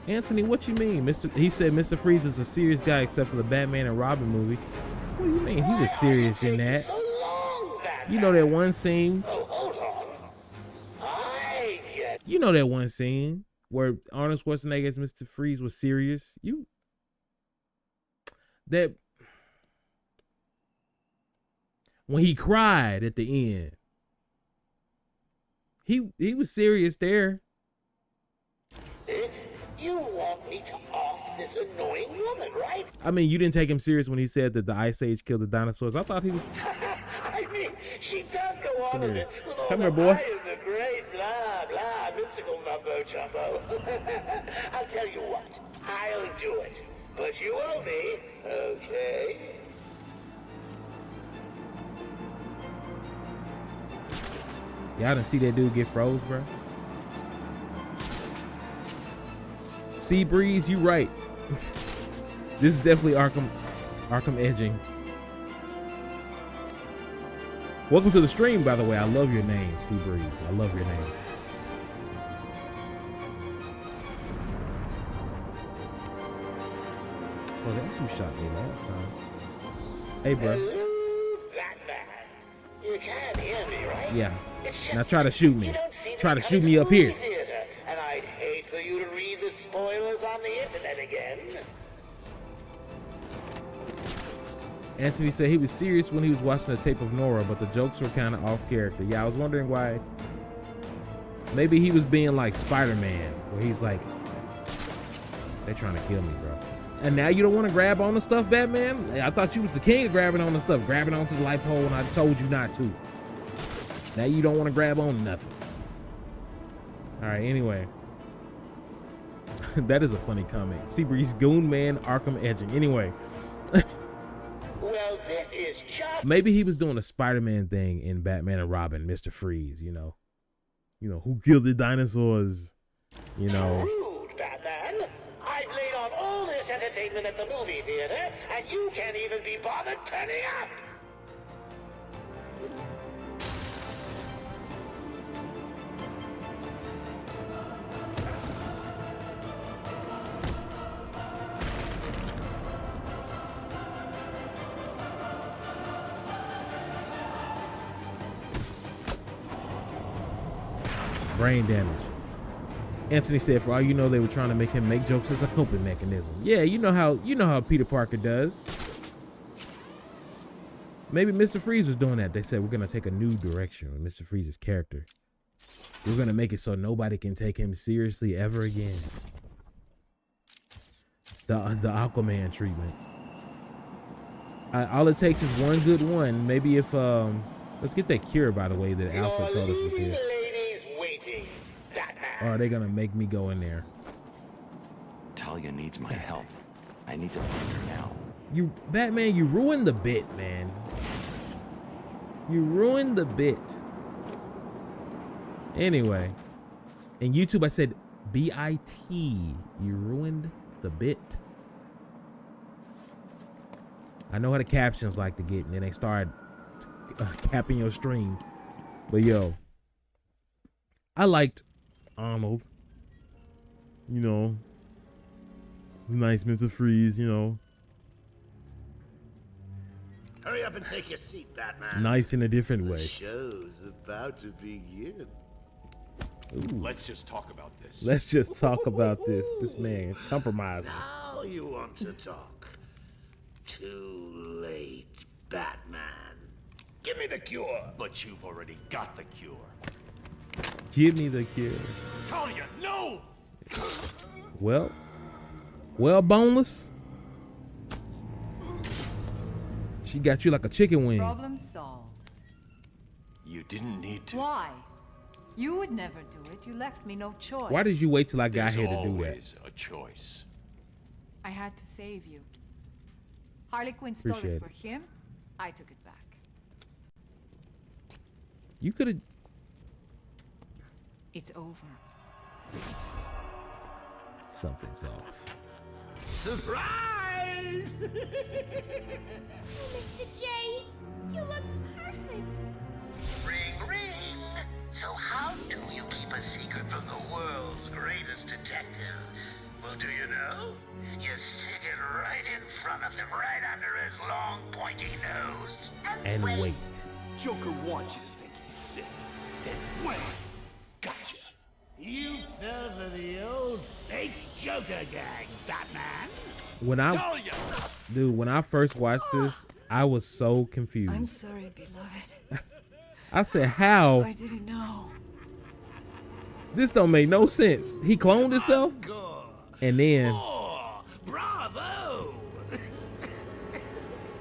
Anthony, what you mean? He said Mr. Freeze is a serious guy except for the Batman and Robin movie. What do you mean? He was serious in that. You know that one scene? You know that one scene where Arnold Schwarzenegger's Mr. Freeze was serious? When he cried at the end, he was serious there. You want me to off this annoying woman, right? I mean, you didn't take him serious when he said that the Ice Age killed the dinosaurs. I thought he was. I mean, she does go on with it with all Come the here, boy. I am the great blah blah mystical mumbo jumbo. I'll tell you what, I'll do it, but you owe me, okay? Y'all didn't see that dude get froze, bro. Sea Breeze, you right. This is definitely Arkham edging. Welcome to the stream, by the way. I love your name, Sea Breeze. I love your name. So that's who shot me last time. Hey, bro. You can't hear me, right? Yeah. Now try to shoot me. Try to shoot me up here. And I'd hate for you to read the spoilers on the internet again. Anthony said he was serious when he was watching the tape of Nora, but the jokes were kind of off character. Yeah, I was wondering why. Maybe he was being like Spider-Man, where he's like, they're trying to kill me, bro. And now you don't want to grab on the stuff, Batman? I thought you was the king of grabbing on the stuff, grabbing onto the light pole, and I told you not to. Now you don't want to grab on nothing. All right, anyway. That is a funny comment. Seabreeze, Goon Man, Arkham edging. Anyway. Well, this is just... Maybe he was doing a Spider-Man thing in Batman and Robin, Mr. Freeze, you know. You know, who killed the dinosaurs? You know. Rude, Batman. I've laid on all this entertainment at the movie theater, and you can't even be bothered turning up. Brain damage. Anthony said, for all you know, they were trying to make him make jokes as a coping mechanism. Yeah, you know how Peter Parker does. Maybe Mr. Freeze was doing that. They said, we're gonna take a new direction with Mr. Freeze's character. We're gonna make it so nobody can take him seriously ever again. The Aquaman treatment. All it takes is one good one. Maybe if let's get that cure, by the way, that Alfred told us was here. Or are they gonna make me go in there? Talia needs my help. I need to find her now. You, Batman, you ruined the bit, man. You ruined the bit. Anyway, in YouTube I said B-I-T. You ruined the bit. I know how the captions like to get, and then they start capping your stream. But yo, I liked Arnold. You know, nice Mr. Freeze, you know. Hurry up and take your seat, Batman. Nice in a different way. The show's about to begin. Ooh. Let's just talk about this. Let's just talk about this. This man compromising. Now you want to talk. Too late, Batman. Give me the cure. But you've already got the cure. Give me the cure. Talia, no! Well, boneless. She got you like a chicken wing. Problem solved. You didn't need to. Why? You would never do it. You left me no choice. Why did you wait till I got here to do that? There's always a choice. I had to save you. Harley Quinn stole Appreciate it for him. I took it back. You could have. It's over. Something's off. Surprise! Mr. J, you look perfect. Ring, ring. So how do you keep a secret from the world's greatest detective? Well, do you know? You stick it right in front of him, right under his long, pointy nose. And wait. Joker wants you to think he's sick. Then wham! Gotcha. You fell for the old fake Joker gang, Batman. When I first watched this, I was so confused. I'm sorry, beloved. I said, how? I didn't know. This don't make no sense. He cloned himself? And then... Bravo!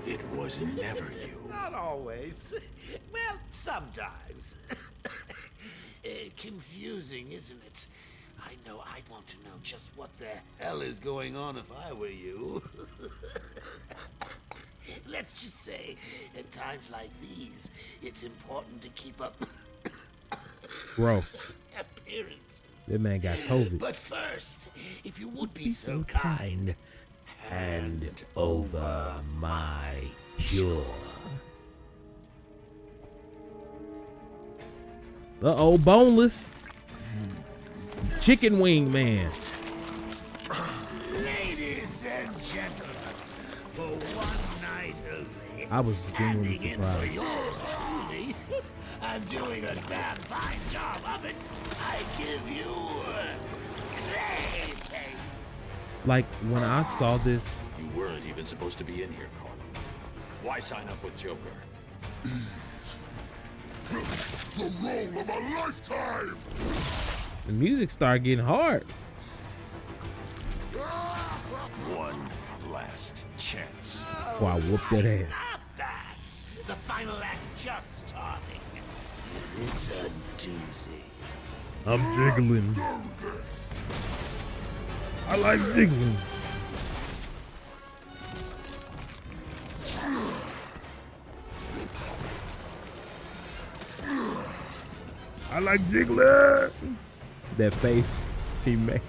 It was never you. Not always. Well, sometimes. Confusing, isn't it? I know I'd want to know just what the hell is going on if I were you. Let's just say, at times like these, it's important to keep up Gross. appearances. That man got COVID. But first, if you would be so kind, hand over my cure. Uh-oh, boneless. Chicken wing man. Ladies and gentlemen, for one night only, I was genuinely surprised. Truly, I'm doing a damn fine job of it. I give you Clayface. Like, when I saw this... You weren't even supposed to be in here, Carl. Why sign up with Joker? The role of a lifetime! The music started getting hard. One last chance. Before I whoop that ass. That's the final act just starting. It's a doozy. I'm jiggling. I like jiggling. I like jiggling. That face he made.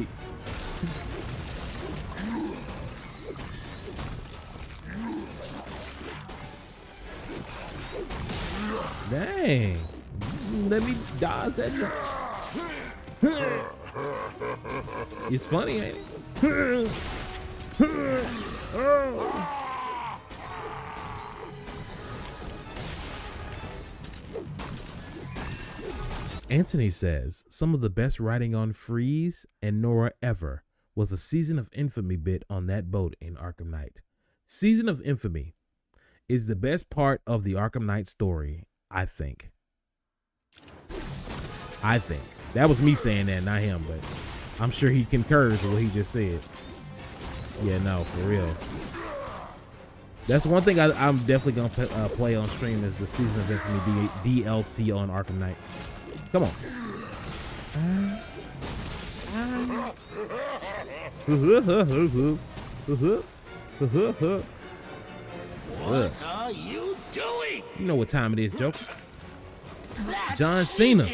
Dang. Let me dodge that jump. It's funny, ain't it? Oh. Anthony says some of the best writing on Freeze and Nora ever was a Season of Infamy bit on that boat in Arkham Knight. Season of Infamy is the best part of the Arkham Knight story, I think. That was me saying that, not him, but I'm sure he concurs with what he just said. Yeah, no, for real. That's one thing I'm definitely gonna play on stream is the Season of Infamy DLC on Arkham Knight. Come on. What are you doing? You know what time it is, Joker. John Cena.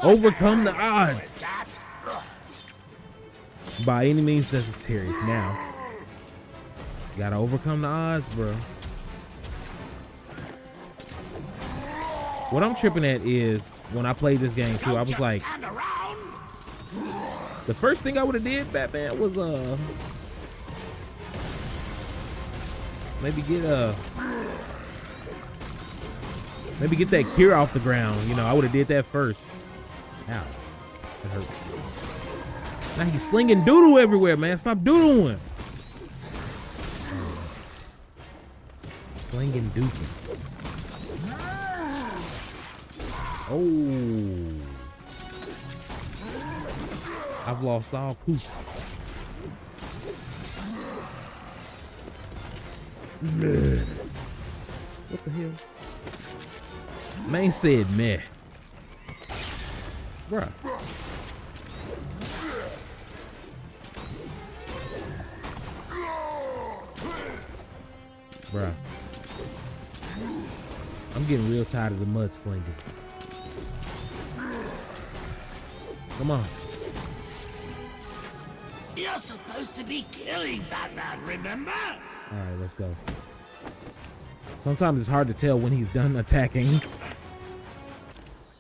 Overcome the odds. By any means necessary. Now. You gotta overcome the odds, bro. What I'm tripping at is when I played this game too, I was like, the first thing I would have did, Batman, was maybe get that cure off the ground. You know, I would have did that first. Ow, that hurts. Now he's slinging doodle everywhere, man. Stop doodling. Slinging doodle. Oh, I've lost all poop. What the hell? Man said meh. Bruh. Bruh. I'm getting real tired of the mudslinging. Come on. You're supposed to be killing Batman, remember? All right, let's go. Sometimes it's hard to tell when he's done attacking.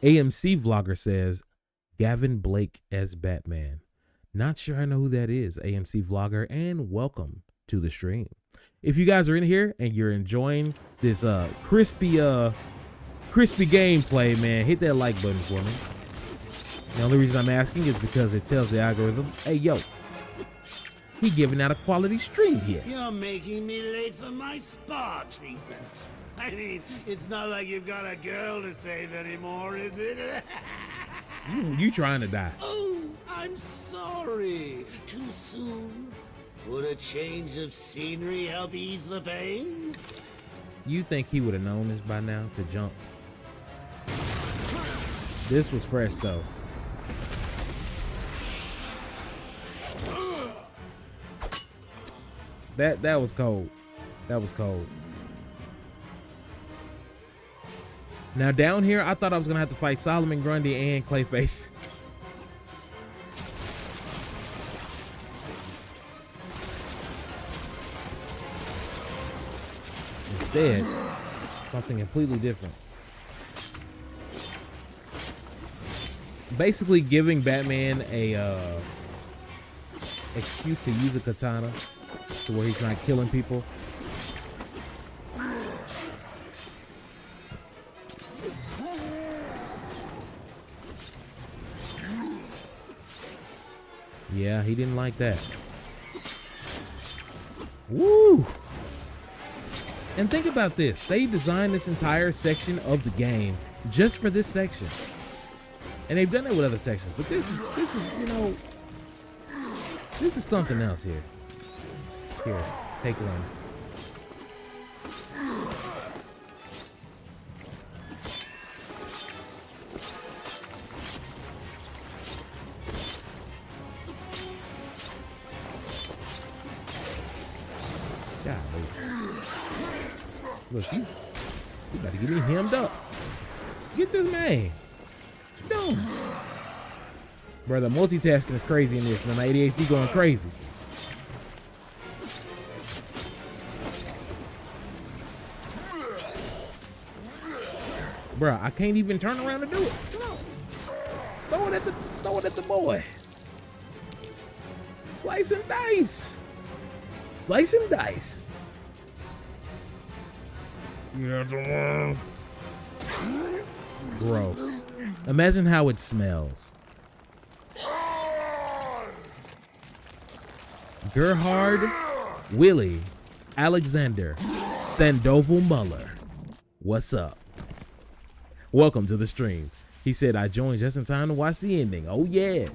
AMC Vlogger says, Gavin Blake as Batman. Not sure I know who that is, AMC Vlogger, and welcome to the stream. If you guys are in here and you're enjoying this crispy gameplay, man, hit that like button for me. The only reason I'm asking is because it tells the algorithm, hey, yo, he giving out a quality stream here. You're making me late for my spa treatment. I mean, it's not like you've got a girl to save anymore, is it? You trying to die. Oh, I'm sorry. Too soon? Would a change of scenery help ease the pain? You think he would have known this by now to jump? This was fresh though. That was cold. That was cold. Now down here, I thought I was gonna have to fight Solomon Grundy and Clayface. Instead, something completely different. Basically giving Batman a excuse to use a katana to where he's not killing people. Yeah, he didn't like that. Woo! And think about this. They designed this entire section of the game just for this section. And they've done it with other sections, but this is, you know, this is something else here. Here, take one. Look, you about to get me hemmed up. Get this man. What you doing? Brother, multitasking is crazy in this, man. My ADHD going crazy. Bruh, I can't even turn around to do it. Come on. Throw it at the boy. Slice and dice. Slice and dice. Gross. Imagine how it smells. Gerhard Willie Alexander Sandoval Muller. What's up? Welcome to the stream. He said I joined just in time to watch the ending. Oh yeah.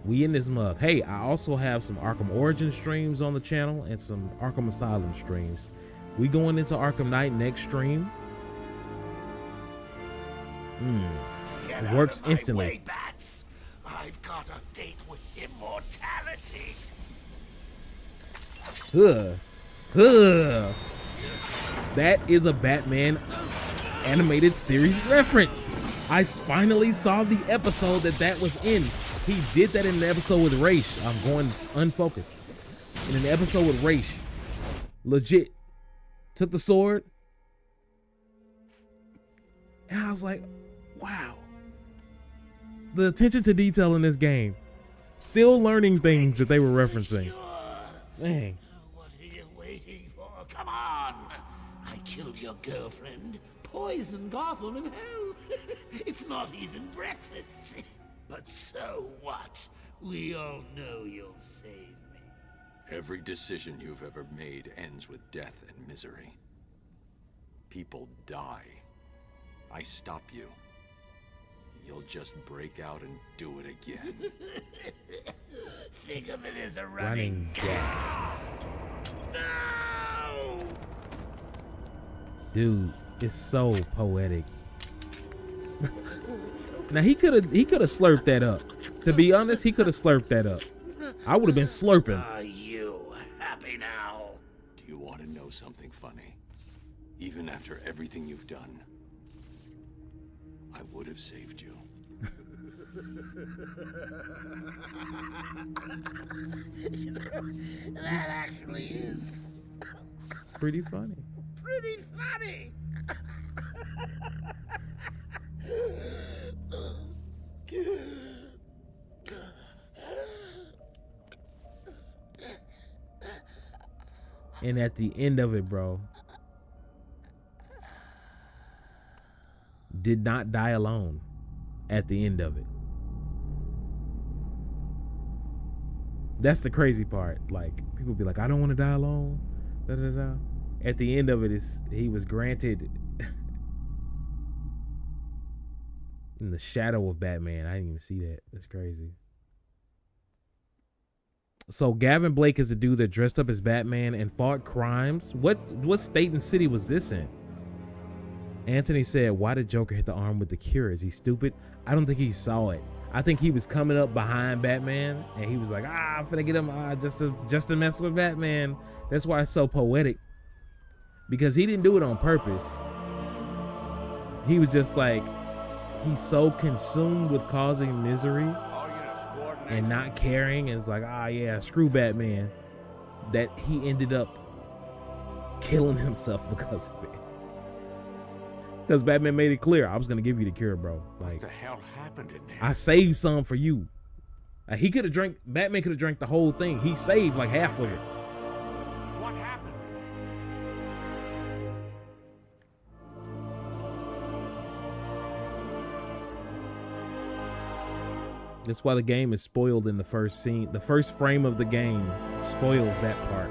We in this mug. Hey, I also have some Arkham Origin streams on the channel and some Arkham Asylum streams. We going into Arkham Knight next stream. It works instantly. Way, Bats. I've got a date with immortality. That is a Batman animated series reference. I finally saw the episode that was in. He did that in the episode with Raish. I'm going unfocused. In an episode with Raish, legit took the sword, and I was like, wow. The attention to detail in this game. Still learning things that they were referencing. Dang. What are you waiting for? Come on! I killed your girlfriend, poisoned Gotham and hell. It's not even breakfast. But so what? We all know you'll save me. Every decision you've ever made ends with death and misery. People die. I stop you. You'll just break out and do it again. Think of it as a running gag. No! Dude, it's so poetic. Now he could have slurped that up. To be honest, he could have slurped that up. I would have been slurping. Are you happy now? Do you want to know something funny? Even after everything you've done, I would have saved you. You know, that actually is pretty funny. Pretty funny. And at the end of it, bro, did not die alone at the end of it. That's the crazy part. Like, people be like, I don't want to die alone. Da, da, da. At the end of it, he was granted in the shadow of Batman. I didn't even see that. That's crazy. So Gavin Blake is the dude that dressed up as Batman and fought crimes. What state and city was this in? Anthony said, why did Joker hit the arm with the cure? Is he stupid? I don't think he saw it. I think he was coming up behind Batman and he was like, I'm finna get him just to mess with Batman. That's why it's so poetic, because he didn't do it on purpose. He was just like, he's so consumed with causing misery and not caring, and it's like, yeah, screw Batman, that he ended up killing himself because of it. Because Batman made it clear, I was gonna give you the cure, bro. Like, what the hell happened in there? I saved some for you. Like, Batman could have drank the whole thing. He saved like half of it. What happened? That's why the game is spoiled in the first scene. The first frame of the game spoils that part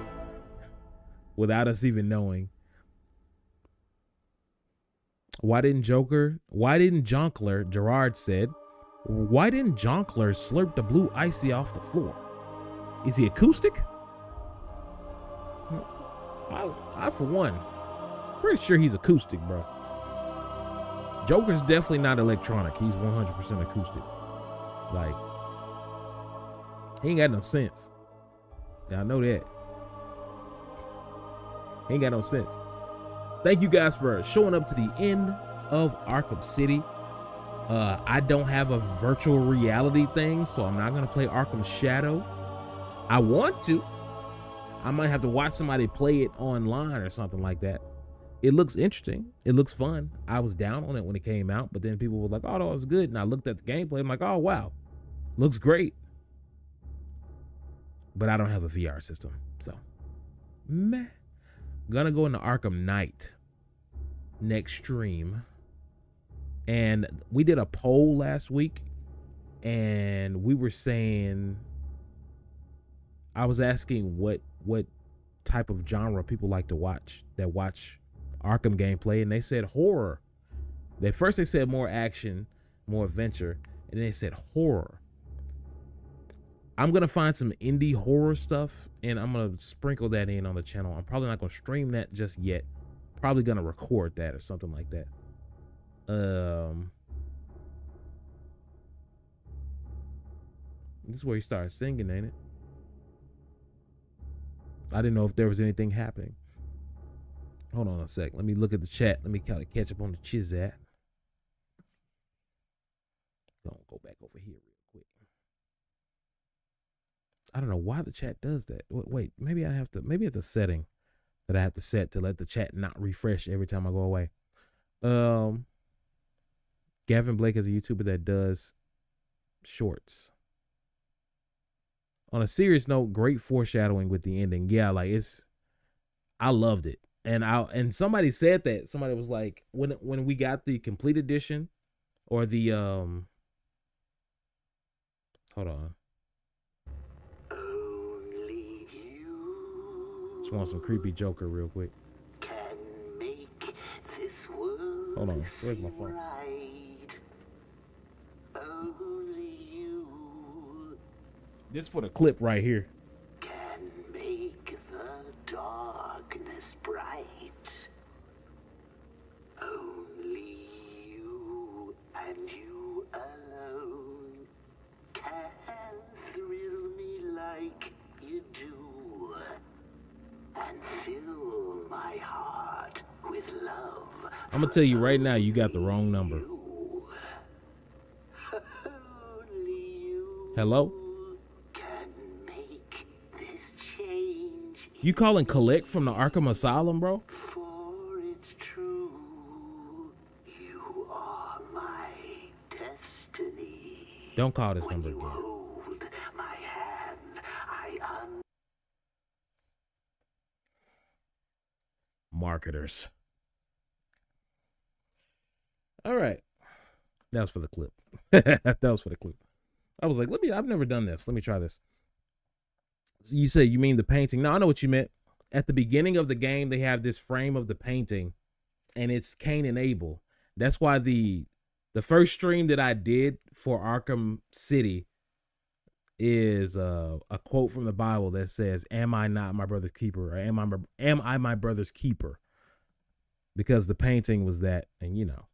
without us even knowing. Why didn't Jonkler, Gerard said, why didn't Jonkler slurp the blue icy off the floor? Is he acoustic? I for one, pretty sure he's acoustic, bro. Joker's definitely not electronic. He's 100% acoustic. Like, he ain't got no sense. Y'all know that. He ain't got no sense. Thank you guys for showing up to the end of Arkham City. I don't have a virtual reality thing, so I'm not gonna play Arkham Shadow. I want to. I might have to watch somebody play it online or something like that. It looks interesting. It looks fun. I was down on it when it came out, but then people were like, oh, that was good. And I looked at the gameplay. I'm like, oh, wow. Looks great. But I don't have a VR system, so meh. Gonna go into Arkham Knight next stream. And we did a poll last week, and we were saying, I was asking what type of genre people like to watch that watch Arkham gameplay, and they said horror. They said more action, more adventure, and then they said horror. I'm gonna find some indie horror stuff and I'm gonna sprinkle that in on the channel. I'm probably not gonna stream that just yet. Probably gonna record that or something like that. This is where he started singing, ain't it? I didn't know if there was anything happening. Hold on a sec. Let me look at the chat. Let me kind of catch up on the chizat. Gonna go back over here real quick. I don't know why the chat does that. Wait, maybe I have to, maybe it's a setting that I have to set to let the chat not refresh every time I go away. Gavin Blake is a YouTuber that does shorts. On a serious note, great foreshadowing with the ending. Yeah, like I loved it. And somebody said that. Somebody was like, when we got the complete edition or the hold on. Only you Just want some creepy Joker real quick. can make this world Hold on, where's my phone? right. Only you This is for the clip right here. can make the darkness bright. Only you and you alone can thrill me like you do and fill my heart with love. I'm gonna tell you right now, you got the wrong number. Hello? Can make this change. You calling collect from the Arkham Asylum, bro? For it's true, you are my destiny. Don't call this number again. Hold my hand, Marketers. All right. That was for the clip. That was for the clip. I was like, I've never done this. Let me try this. So you say, you mean the painting? No, I know what you meant. At the beginning of the game, they have this frame of the painting and it's Cain and Abel. That's why the first stream that I did for Arkham City is a quote from the Bible that says, "Am I not my brother's keeper?" Or am I my brother's keeper? Because the painting was that, and you know,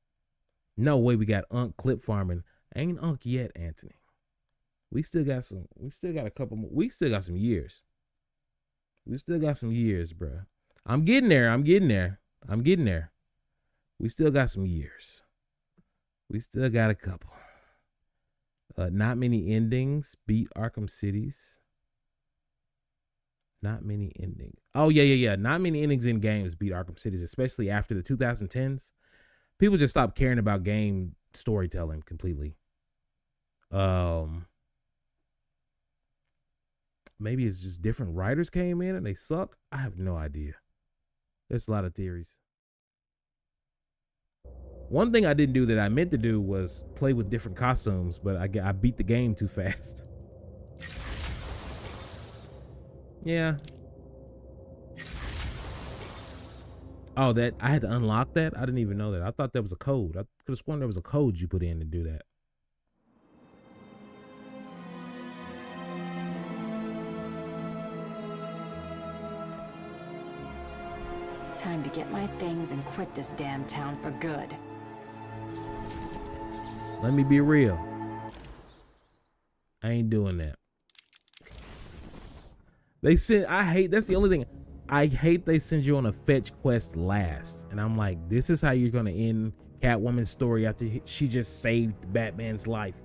no way we got Unk clip farming. Ain't Unk yet, Anthony. We still got some years. We still got some years, bro. I'm getting there. We still got some years. We still got a couple. Not many endings beat Arkham Cities. Not many endings. Oh, yeah. Not many endings in games beat Arkham Cities, especially after the 2010s. People just stopped caring about game storytelling completely. Maybe it's just different writers came in and they suck. I have no idea. There's a lot of theories. One thing I didn't do that I meant to do was play with different costumes, but I beat the game too fast. Yeah. Oh, that I had to unlock that? I didn't even know that. I thought that was a code. I could have sworn there was a code you put in to do that. Time to get my things and quit this damn town for good. Let me be real. I ain't doing that. That's the only thing. I hate they send you on a fetch quest last. And I'm like, this is how you're going to end Catwoman's story after she just saved Batman's life.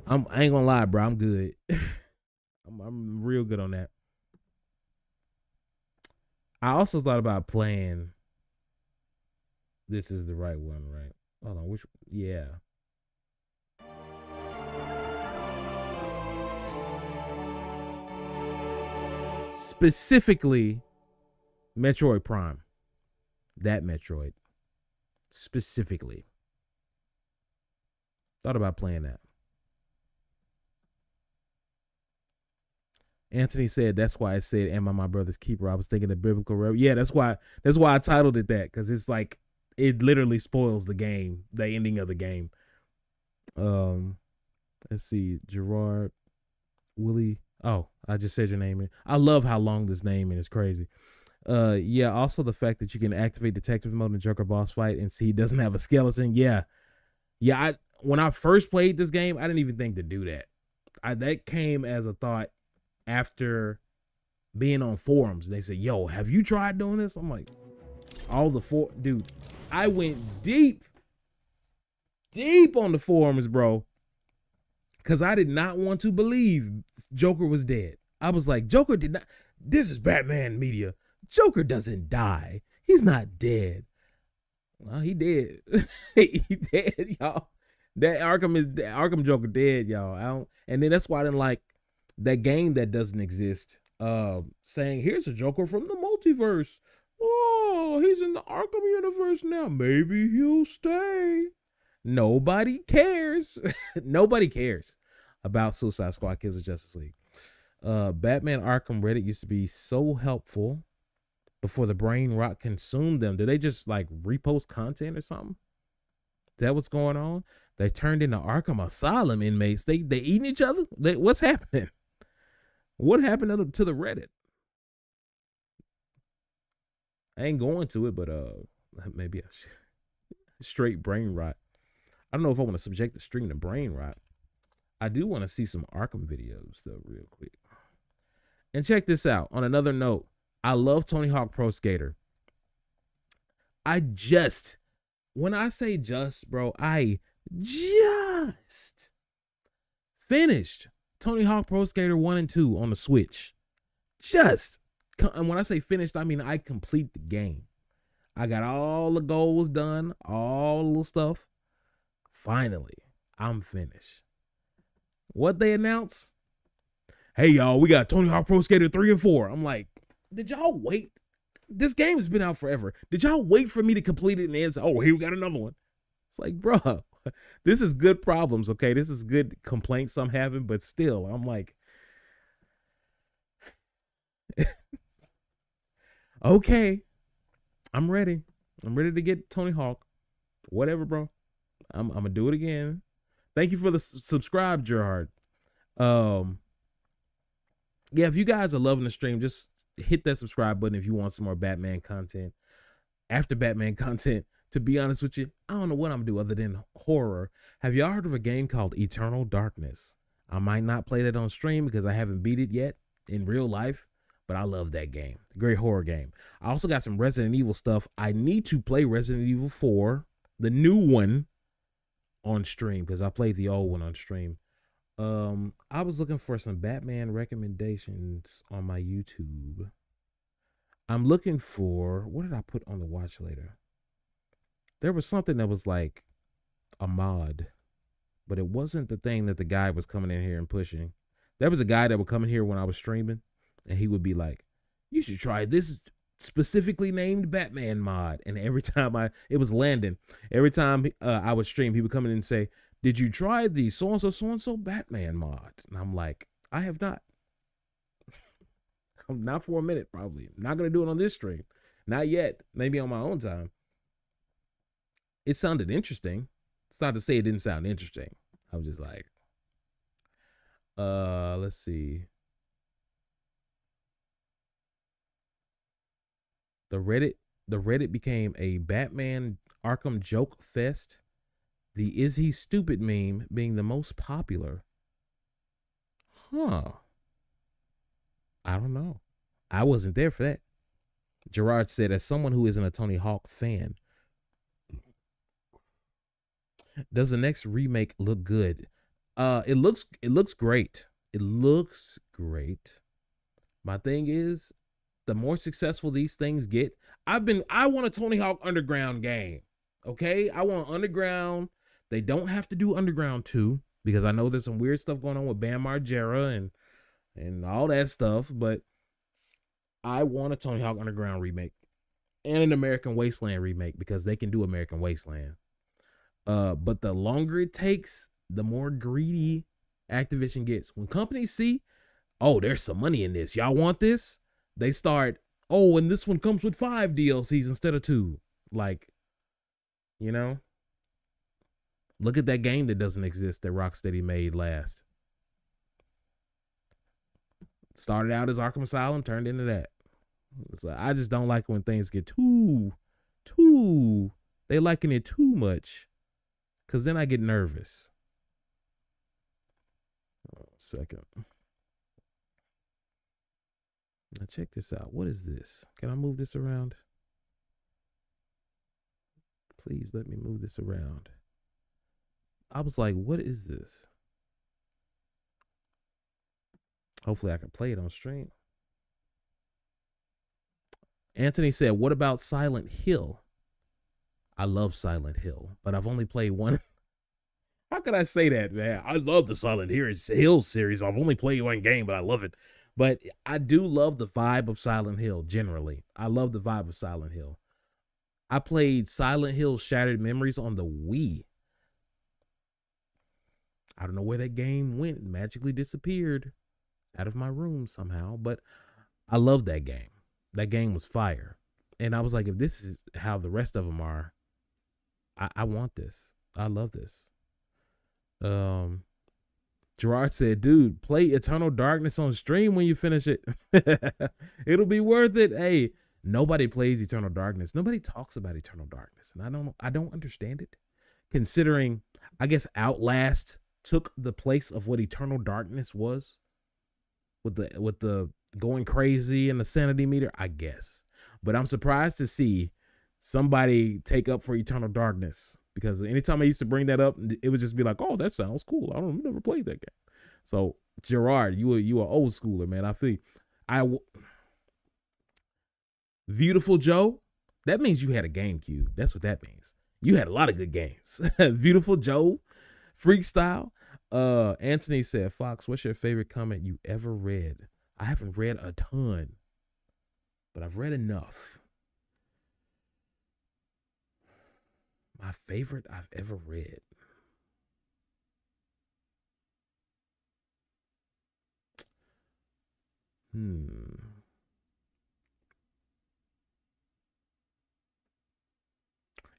I ain't going to lie, bro. I'm good. I'm real good on that. I also thought about playing. This is the right one, right? Hold on, yeah. Specifically, Metroid Prime. That Metroid. Specifically. Thought about playing that. Anthony said, that's why I said, "Am I my brother's keeper?" I was thinking the biblical. Yeah, that's why I titled it that, because it's like, it literally spoils the game, the ending of the game. Let's see, Gerard. Willie. Oh, I just said your name. I love how long this name is. It's crazy. Yeah. Also, the fact that you can activate detective mode in Joker boss fight and see he doesn't have a skeleton. Yeah. When I first played this game, I didn't even think to do that. That came as a thought after being on forums. They said, "Yo, have you tried doing this?" I'm like, dude. I went deep on the forums, bro, because I did not want to believe Joker was dead. I was like, Joker did not. This is Batman media. Joker doesn't die. He's not dead. Well, he did. He dead, y'all. That Arkham Joker dead, y'all. And then that's why I didn't like that game that doesn't exist. Saying here's a Joker from the multiverse. Oh, he's in the Arkham universe now. Maybe he'll stay. Nobody cares. Nobody cares about Suicide Squad Kills the Justice League. Batman Arkham Reddit used to be so helpful before the brain rot consumed them. Did they just like repost content or something? Is that what's going on? They turned into Arkham Asylum inmates. They eating each other? What's happening? What happened to the Reddit? I ain't going to it, but maybe a straight brain rot. I don't know if I want to subject the stream to brain rot. I do want to see some Arkham videos though, real quick. And check this out. On another note, I love Tony Hawk Pro Skater. When I say just, bro, I just finished Tony Hawk Pro Skater 1 and 2 on the Switch. And when I say finished, I mean I complete the game. I got all the goals done, all the little stuff. Finally, I'm finished. What they announced? Hey, y'all, we got Tony Hawk Pro Skater 3 and 4. I'm like, did y'all wait? This game has been out forever. Did y'all wait for me to complete it and then say, oh, here we got another one? It's like, bro, this is good problems, okay? This is good complaints I'm having, but still, I'm like, okay, I'm ready. I'm ready to get Tony Hawk. Whatever, bro. I'm gonna do it again. Thank you for the subscribe, Gerard. Yeah, if you guys are loving the stream, just hit that subscribe button if you want some more Batman content. After Batman content, to be honest with you, I don't know what I'm gonna do other than horror. Have y'all heard of a game called Eternal Darkness? I might not play that on stream because I haven't beat it yet in real life, but I love that game. Great horror game. I also got some Resident Evil stuff. I need to play Resident Evil 4, the new one, on stream because I played the old one on stream. I was looking for some Batman recommendations on my YouTube. I'm looking for, what did I put on the watch later? There was something that was like a mod, but it wasn't the thing that the guy was coming in here and pushing. There was a guy that would come in here when I was streaming and he would be like, you should try this specifically named Batman mod. And every time it was Landon. Every time I would stream, he would come in and say, did you try the so-and-so Batman mod? And I'm like, I have not. Not for a minute, probably. Not going to do it on this stream. Not yet. Maybe on my own time. It sounded interesting. It's not to say it didn't sound interesting. I was just like, let's see. The Reddit became a Batman Arkham joke fest. The "Is he stupid" meme being the most popular. Huh. I don't know. I wasn't there for that. Gerard said, as someone who isn't a Tony Hawk fan, does the next remake look good? It looks great. It looks great. My thing is, the more successful these things get, I want a Tony Hawk Underground game. Okay? I want Underground. They don't have to do Underground 2 because I know there's some weird stuff going on with Bam Margera and all that stuff, but I want a Tony Hawk Underground remake and an American Wasteland remake because they can do American Wasteland. But the longer it takes, the more greedy Activision gets. When companies see, oh, there's some money in this. Y'all want this? They start, oh, and this one comes with 5 DLCs instead of 2. Like, you know? Look at that game that doesn't exist that Rocksteady made last. Started out as Arkham Asylum, turned into that. So I just don't like when things get too, they liking it too much. Because then I get nervous. Second. Now check this out. What is this? Can I move this around? Please let me move this around. I was like, what is this? Hopefully I can play it on stream. Anthony said, what about Silent Hill? I love Silent Hill, but I've only played one. How could I say that, man? I love the Silent Hill series. I've only played one game, but I love it. But I do love the vibe of Silent Hill, generally. I love the vibe of Silent Hill. I played Silent Hill Shattered Memories on the Wii. I don't know where that game went. It magically disappeared out of my room somehow, but I love that game. That game was fire. And I was like, if this is how the rest of them are, I want this. I love this. Gerard said, dude, play Eternal Darkness on stream when you finish it. It'll be worth it. Hey, nobody plays Eternal Darkness. Nobody talks about Eternal Darkness. And I don't understand it. Considering, I guess Outlast took the place of what Eternal Darkness was with the going crazy and the sanity meter, I guess. But I'm surprised to see somebody take up for Eternal Darkness, because anytime I used to bring that up, it would just be like, oh, that sounds cool. I never played that game. So Gerard, you are old schooler, man. I feel Beautiful Joe. That means you had a GameCube. That's what that means. You had a lot of good games. Beautiful Joe, Freak Style. Anthony said, Fox, what's your favorite comic you ever read? I haven't read a ton, but I've read enough. My favorite I've ever read.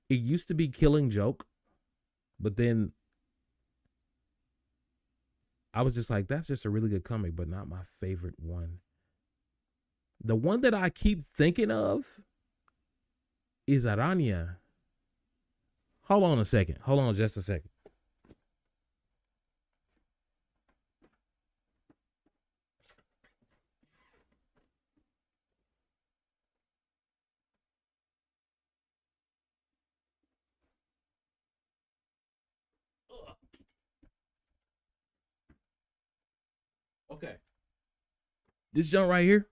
It used to be Killing Joke, but then I was just like, that's just a really good comic, but not my favorite one. The one that I keep thinking of is Araña. Hold on a second. Hold on just a second. Okay. This junk right here.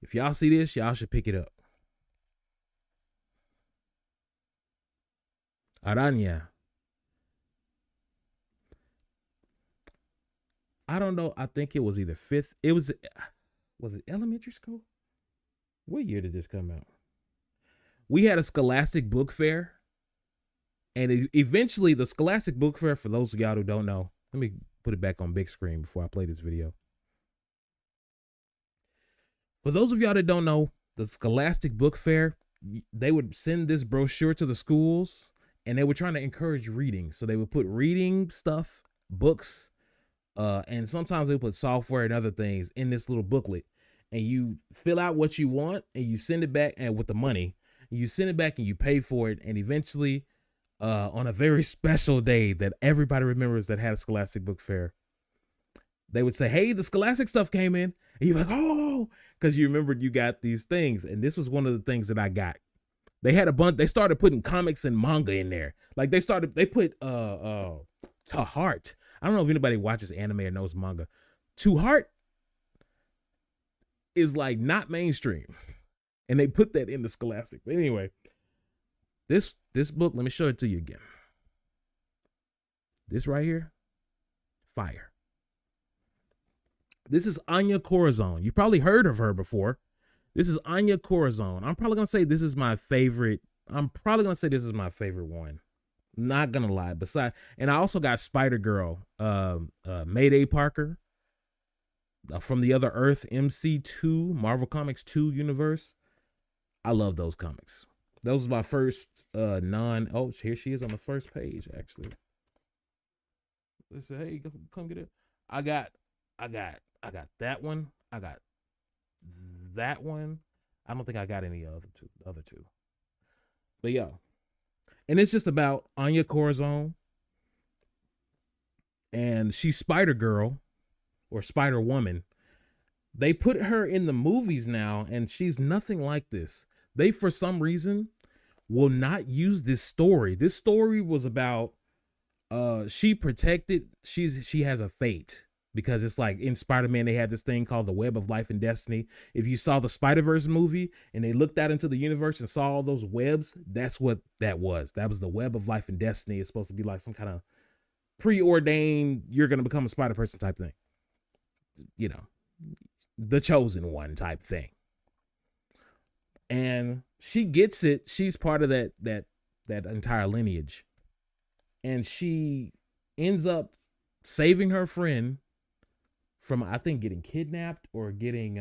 If y'all see this, y'all should pick it up. Araña. I don't know. I think it was either fifth. Was it elementary school? What year did this come out? We had a Scholastic Book Fair. And eventually the Scholastic Book Fair, for those of y'all who don't know, let me put it back on big screen before I play this video. For those of y'all that don't know, the Scholastic Book Fair, they would send this brochure to the schools, and they were trying to encourage reading. So they would put reading stuff, books, and sometimes they would put software and other things in this little booklet. And you fill out what you want, and you send it back, and with the money, you send it back and you pay for it. And eventually, on a very special day that everybody remembers that had a Scholastic Book Fair, they would say, hey, the Scholastic stuff came in. And you're like, oh, because you remembered you got these things. And this was one of the things that I got. They had a bunch. They started putting comics and manga in there. Like they put To Heart. I don't know if anybody watches anime or knows manga. To Heart is like not mainstream. And they put that in the Scholastic. But anyway, this book, let me show it to you again. This right here, fire. This is Anya Corazon. You've probably heard of her before. This is Anya Corazon. I'm probably going to say this is my favorite. I'm probably going to say this is my favorite one. Not going to lie. And I also got Spider-Girl, Mayday Parker, from the Other Earth, MC2, Marvel Comics 2 universe. I love those comics. That was my first oh, here she is on the first page, actually. Let's say, hey, come get it. I got I got that one. I got that one. I don't think I got any other two. But yeah. And it's just about Anya Corazon. And she's Spider-Girl or Spider-Woman. They put her in the movies now, and she's nothing like this. They, for some reason, will not use this story. This story was about she has a fate. Because it's like in Spider-Man, they had this thing called the Web of Life and Destiny. If you saw the Spider-Verse movie and they looked out into the universe and saw all those webs, that's what that was. That was the Web of Life and Destiny. It's supposed to be like some kind of preordained, you're going to become a Spider-Person type thing. You know, the chosen one type thing. And she gets it. She's part of that entire lineage. And she ends up saving her friend from, I think, getting kidnapped or getting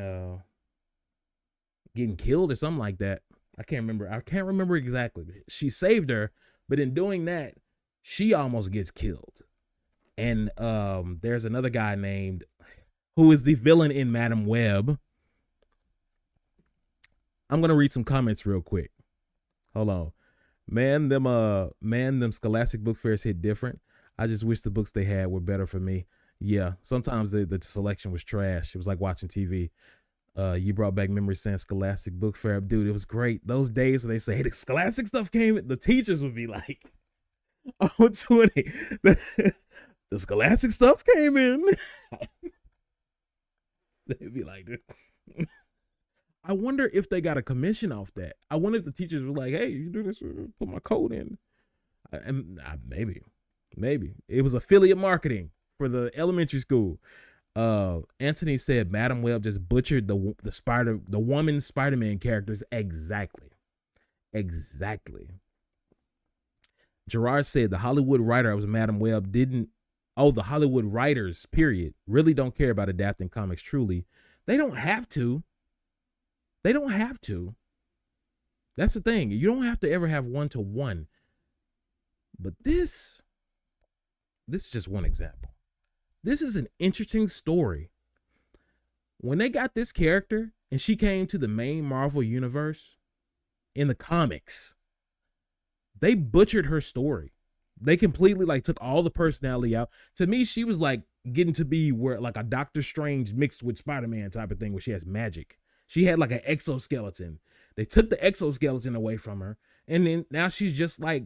killed or something like that. I can't remember exactly. She saved her, but in doing that, she almost gets killed. And there's another guy named, who is the villain in Madam Web. I'm gonna read some comments real quick. Hold on. Man, them Scholastic book fairs hit different. I just wish the books they had were better for me. Yeah, sometimes the selection was trash. It was like watching TV. You brought back memories saying Scholastic book fair. Dude, it was great. Those days when they say, hey, the Scholastic stuff came in, the teachers would be like, oh, 20. The Scholastic stuff came in. They'd be like, dude. I wonder if they got a commission off that. I wonder if the teachers were like, hey, you do this, put my code in. Maybe. It was affiliate marketing for the elementary school. Anthony said Madam Web just butchered the woman Spider-Man characters exactly. Gerard said the Hollywood writer of Madam Web the Hollywood writers, period, really don't care about adapting comics truly. They don't have to. That's the thing. You don't have to ever have one-to-one. But this is just one example. This is an interesting story. When they got this character and she came to the main Marvel universe in the comics, they butchered her story. They completely took all the personality out. To me, she was like getting to be like a Doctor Strange mixed with Spider-Man type of thing where she has magic. She had like an exoskeleton. They took the exoskeleton away from her. And then now she's just like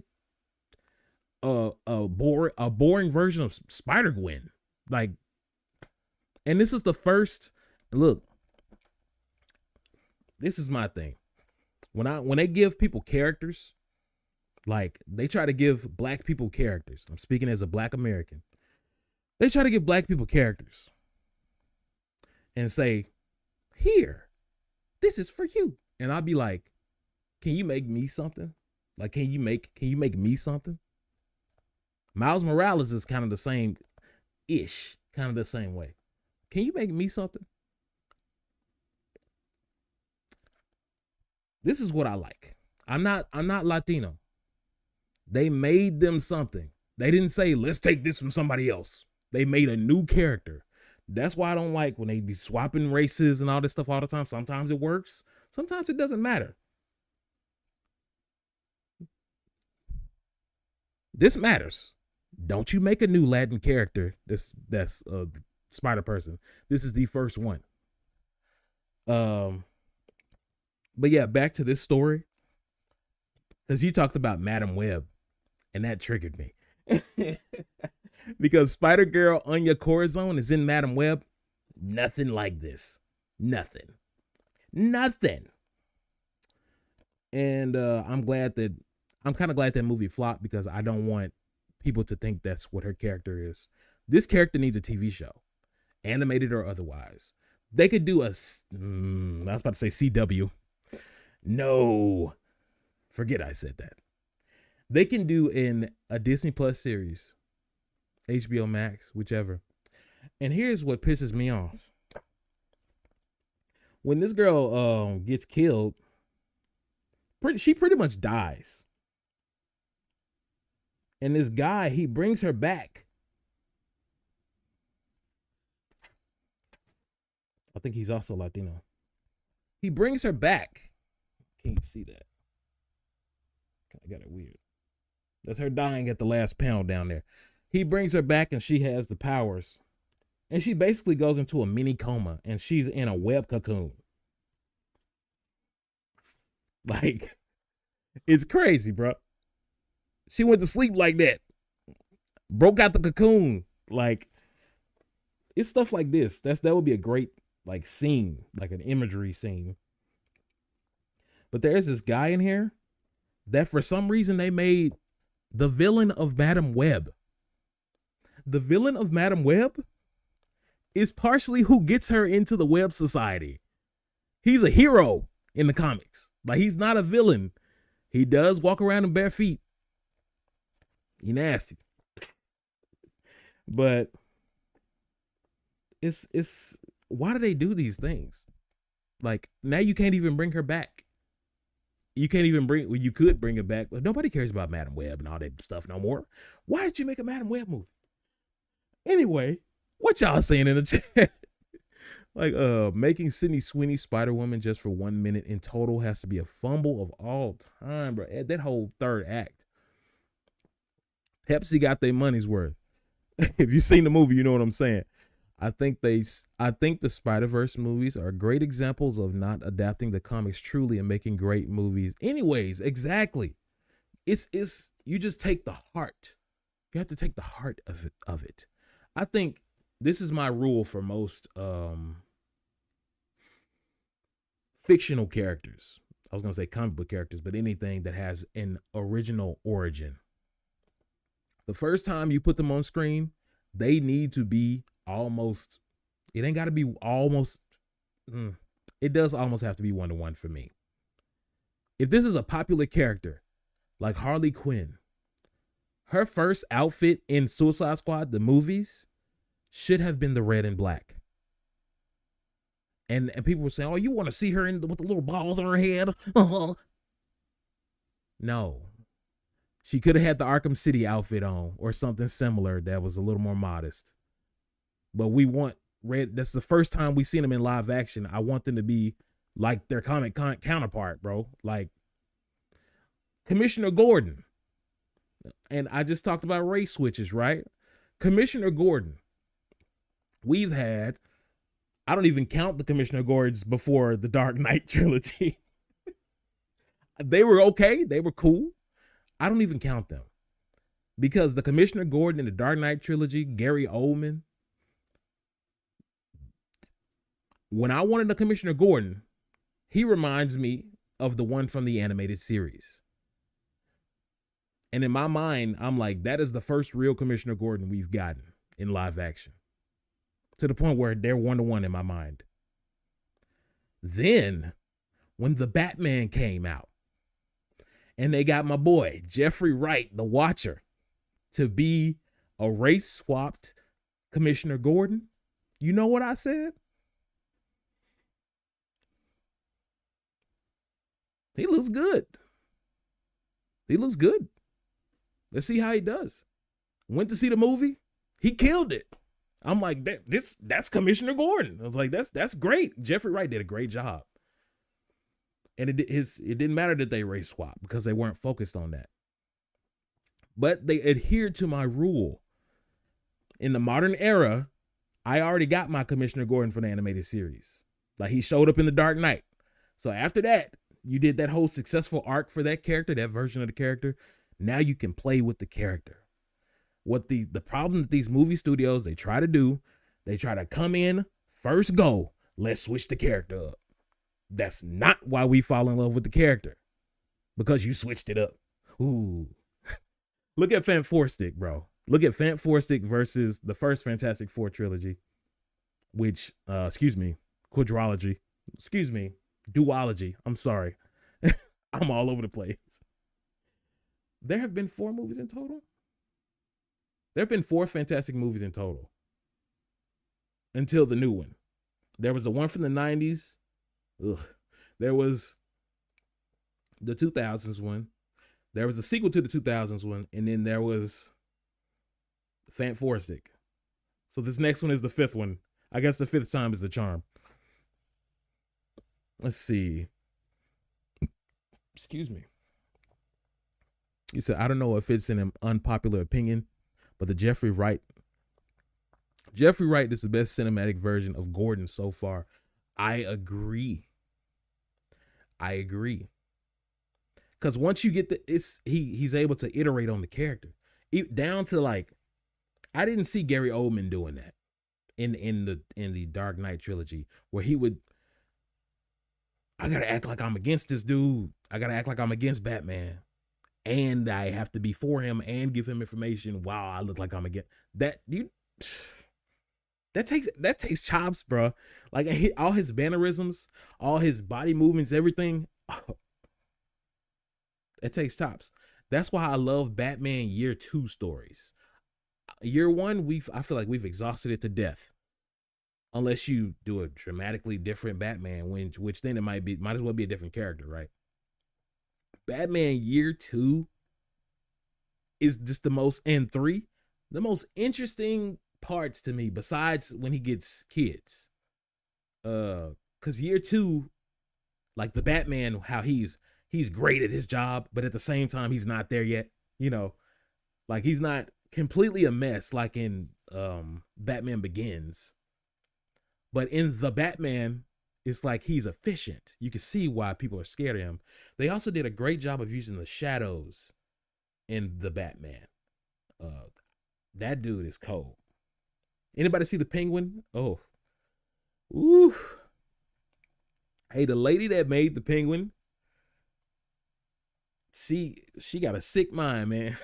a boring version of Spider-Gwen. And this is the first look. This is my thing. When they give people characters, like they try to give black people characters. I'm speaking as a black American. They try to give black people characters and say, here, this is for you. And I'll be like, can you make me something? Like, can you make me something? Miles Morales is kind of the same-ish, kind of the same way. Can you make me something? This is what I like. I'm not Latino. They made them something. They didn't say, let's take this from somebody else. They made a new character. That's why I don't like when they be swapping races and all this stuff all the time. Sometimes it works. Sometimes it doesn't matter. This matters. Don't you make a new Latin character that's Spider-Person. This is the first one. But yeah, back to this story. Because you talked about Madam Web, and that triggered me. Because Spider-Girl Anya Corazon is in Madam Web. Nothing like this. Nothing. And I'm kind of glad that movie flopped because I don't want people to think that's what her character is. This character needs a TV show, animated or otherwise. They could do I was about to say CW. No, forget I said that. They can do a Disney Plus series, HBO Max, whichever. And here's what pisses me off. When this girl gets killed, she pretty much dies. And this guy, he brings her back. I think he's also Latino. He brings her back. Can you see that? I got it weird. That's her dying at the last panel down there. He brings her back and she has the powers. And she basically goes into a mini coma and she's in a web cocoon. Like, it's crazy, bro. She went to sleep like that. Broke out the cocoon. Like, it's stuff like this. That would be a great like scene, like an imagery scene. But there's this guy in here that for some reason they made the villain of Madam Web. The villain of Madam Web is partially who gets her into the Web Society. He's a hero in the comics. Like, he's not a villain. He does walk around in bare feet. He nasty. But it's why do they do these things? Like, now you can't even bring her back. You can't even well, you could bring her back, but nobody cares about Madam Web and all that stuff no more. Why did you make a Madam Web movie? Anyway, what y'all saying in the chat? Like, making Sydney Sweeney Spider-Woman just for 1 minute in total has to be a fumble of all time, bro. That whole third act. Pepsi got their money's worth. If you've seen the movie, you know what I'm saying. I think the Spider-Verse movies are great examples of not adapting the comics truly and making great movies. Anyways, exactly. It's you just take the heart. You have to take the heart of it. I think this is my rule for most fictional characters. I was going to say comic book characters, but anything that has an original origin. The first time you put them on screen, they need to be almost, it ain't got to be almost, it does almost have to be 1-to-1 for me. If this is a popular character like Harley Quinn, her first outfit in Suicide Squad, the movies, should have been the red and black. And people were saying, oh, you want to see her with the little balls on her head? No. She could have had the Arkham City outfit on or something similar that was a little more modest. But we want red. That's the first time we seen them in live action. I want them to be like their comic counterpart, bro. Like Commissioner Gordon. And I just talked about race switches, right? Commissioner Gordon. We've had, I don't even count the Commissioner Gordons before the Dark Knight trilogy. They were okay. They were cool. I don't even count them because the Commissioner Gordon in the Dark Knight trilogy, Gary Oldman. When I wanted a Commissioner Gordon, he reminds me of the one from the animated series. And in my mind, I'm like, that is the first real Commissioner Gordon we've gotten in live action. To the point where they're 1-to-1 in my mind. Then, when the Batman came out, and they got my boy, Jeffrey Wright, the Watcher, to be a race-swapped Commissioner Gordon, you know what I said? He looks good. He looks good. Let's see how he does. Went to see the movie. He killed it. I'm like, that's Commissioner Gordon. I was like, that's great. Jeffrey Wright did a great job. And it didn't matter that they race swap because they weren't focused on that. But they adhered to my rule. In the modern era, I already got my Commissioner Gordon for the animated series. Like, he showed up in The Dark Knight. So after that, you did that whole successful arc for that character, that version of the character. Now you can play with the character. What the problem that these movie studios, they try to do, they try to come in, first go, let's switch the character up. That's not why we fall in love with the character. Because you switched it up. Ooh. Look at Fant Four Stick, bro. Look at Fant Four Stick versus the first Fantastic Four trilogy. Which, quadrology. Duology. I'm sorry. I'm all over the place. There have been 4 movies in total. There have been 4 fantastic movies in total. Until the new one. There was the one from the 90s. Ugh. There was the 2000s one. There was a sequel to the 2000s one. And then there was Fant Four Stick. So this next one is the 5th one. I guess the 5th time is the charm. Let's see. Excuse me. He said, I don't know if it's an unpopular opinion, but the Jeffrey Wright is the best cinematic version of Gordon so far. I agree. Because once you get he's able to iterate on the character. Down to like, I didn't see Gary Oldman doing that in the Dark Knight trilogy, where he would, I gotta act like I'm against this dude. I gotta act like I'm against Batman. And I have to be for him and give him information while I look like I'm against that. That takes chops, bro. Like all his mannerisms, all his body movements, everything. It takes chops. That's why I love Batman Year 2 stories. Year 1, I feel like we've exhausted it to death. Unless you do a dramatically different Batman, which then it might as well be a different character, right? Batman Year 2 is just the most interesting parts to me, besides when he gets kids. Cause Year 2, like the Batman, how he's great at his job, but at the same time he's not there yet. You know, like he's not completely a mess like in Batman Begins. But in the Batman, it's like he's efficient. You can see why people are scared of him. They also did a great job of using the shadows in the Batman. That dude is cold. Anybody see the Penguin? Oh. Ooh. Hey, the lady that made the Penguin, she got a sick mind, man.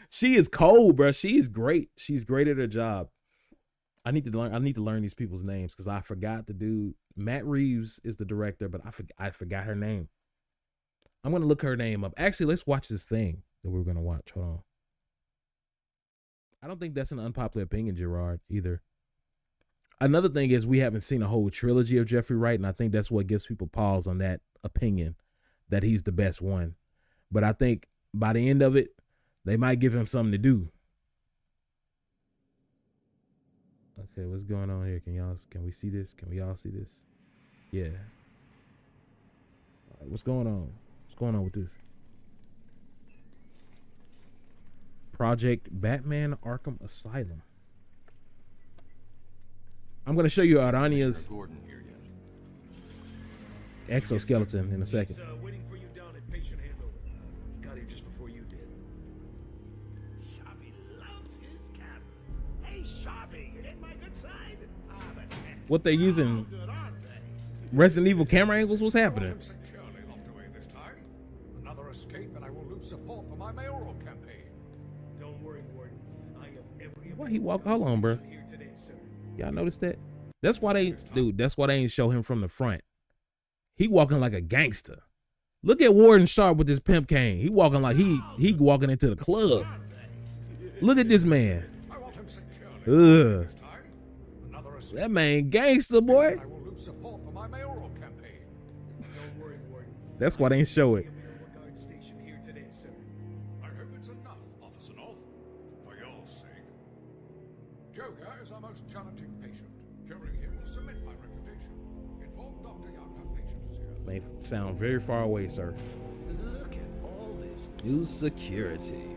She is cold, bro. She's great. She's great at her job. I need to learn these people's names because I forgot the dude. Matt Reeves is the director, but I forgot her name. I'm gonna look her name up. Actually, let's watch this thing that we're gonna watch. Hold on. I don't think that's an unpopular opinion, Gerard, either. Another thing is we haven't seen a whole trilogy of Jeffrey Wright, and I think that's what gives people pause on that opinion, that he's the best one. But I think by the end of it, they might give him something to do. Okay, what's going on here? Can we see this? Can we all see this? Yeah. All right, what's going on? What's going on with this? Project Batman Arkham Asylum. I'm going to show you Arania's exoskeleton in a second. Waiting for you down at patient handover. He got here just before you did. Sharpie loves his cat. Hey, Sharpie, you hit my good side? What they using? Resident Evil camera angles? What's happening? Another escape and I will lose support for my mayoral campaign. Don't worry, Warden. I have every Why he walk? Hold on, bro. Y'all notice that? That's why they ain't show him from the front. He walking like a gangster. Look at Warden Sharp with his pimp cane. He walking like he walking into the club. Look at this man. Ugh. That man gangster, boy. That's why they ain't show it. I hope it's enough, Officer North. For your sake. Joker is our most challenging patient. Curing him will cement my reputation. Inform Dr. Young our patient is here. May sound very far away, sir. Look at all this. New security.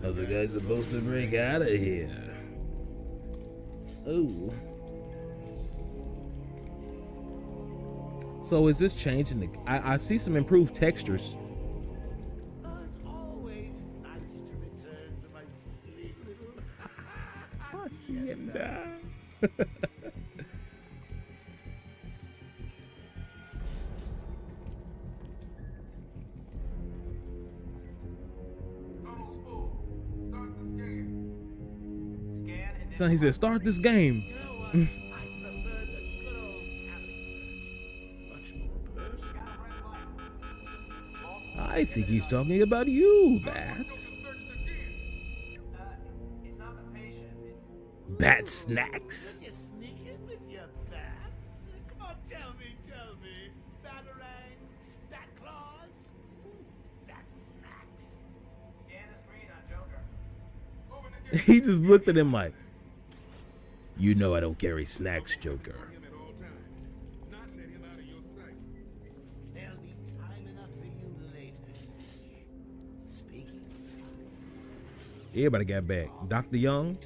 How's the guy supposed to break out of here? Ooh. So is this changing the... I see some improved textures. It's always nice to return to my sweet little Hacienda. So he said, start this game. I think he's talking about you, Bat. Bat snacks. Just sneak in with your bats. Come on, tell me. Batarangs, bat claws, bat snacks. Scan the screen on Joker. He just looked at him like, you know I don't carry snacks, Joker. Everybody got back. Dr. Young.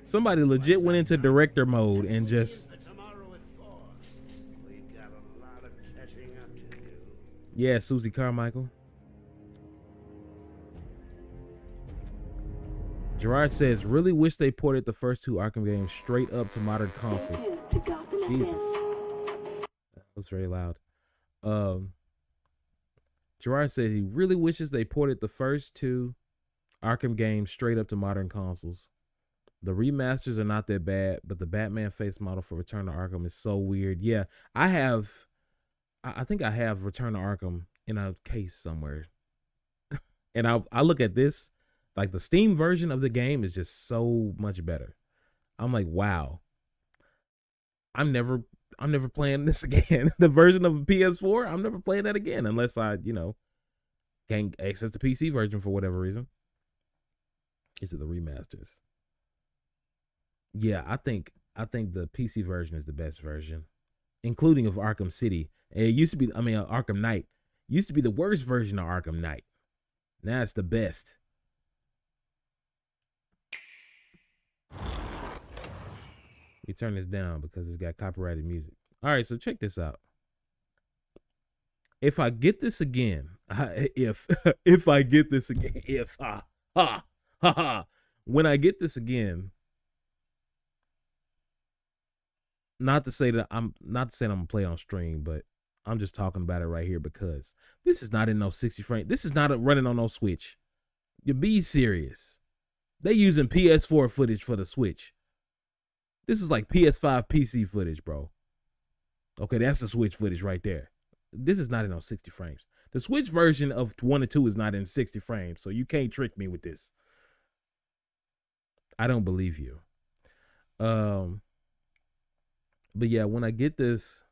Somebody legit went into director mode and just. Yeah, Susie Carmichael. Gerard says, really wish they ported the first 2 Arkham games straight up to modern consoles. Jesus. That was very loud. Gerard said he really wishes they ported the first 2 Arkham games straight up to modern consoles. The remasters are not that bad, but the Batman face model for Return to Arkham is so weird. Yeah, I think I have Return to Arkham in a case somewhere. And I look at this, like the Steam version of the game is just so much better. I'm like, wow. I'm never playing this again. The version of a PS4, I'm never playing that again unless I, can't access the PC version for whatever reason. Is it the remasters? Yeah, I think the PC version is the best version, including of Arkham City. And it used to be, Arkham Knight used to be the worst version of Arkham Knight. Now it's the best. You turn this down because it's got copyrighted music. All right, so check this out. If I get this again, if I get this again, when I get this again, not to say that I'm gonna play on stream, but I'm just talking about it right here because this is not in no 60 frame. This is not running on no Switch. You be serious. They using PS4 footage for the Switch. This is like PS5 PC footage, bro. Okay, that's the Switch footage right there. This is not in no 60 frames. The Switch version of 1 and 2 is not in 60 frames, so you can't trick me with this. I don't believe you. But yeah, when I get this,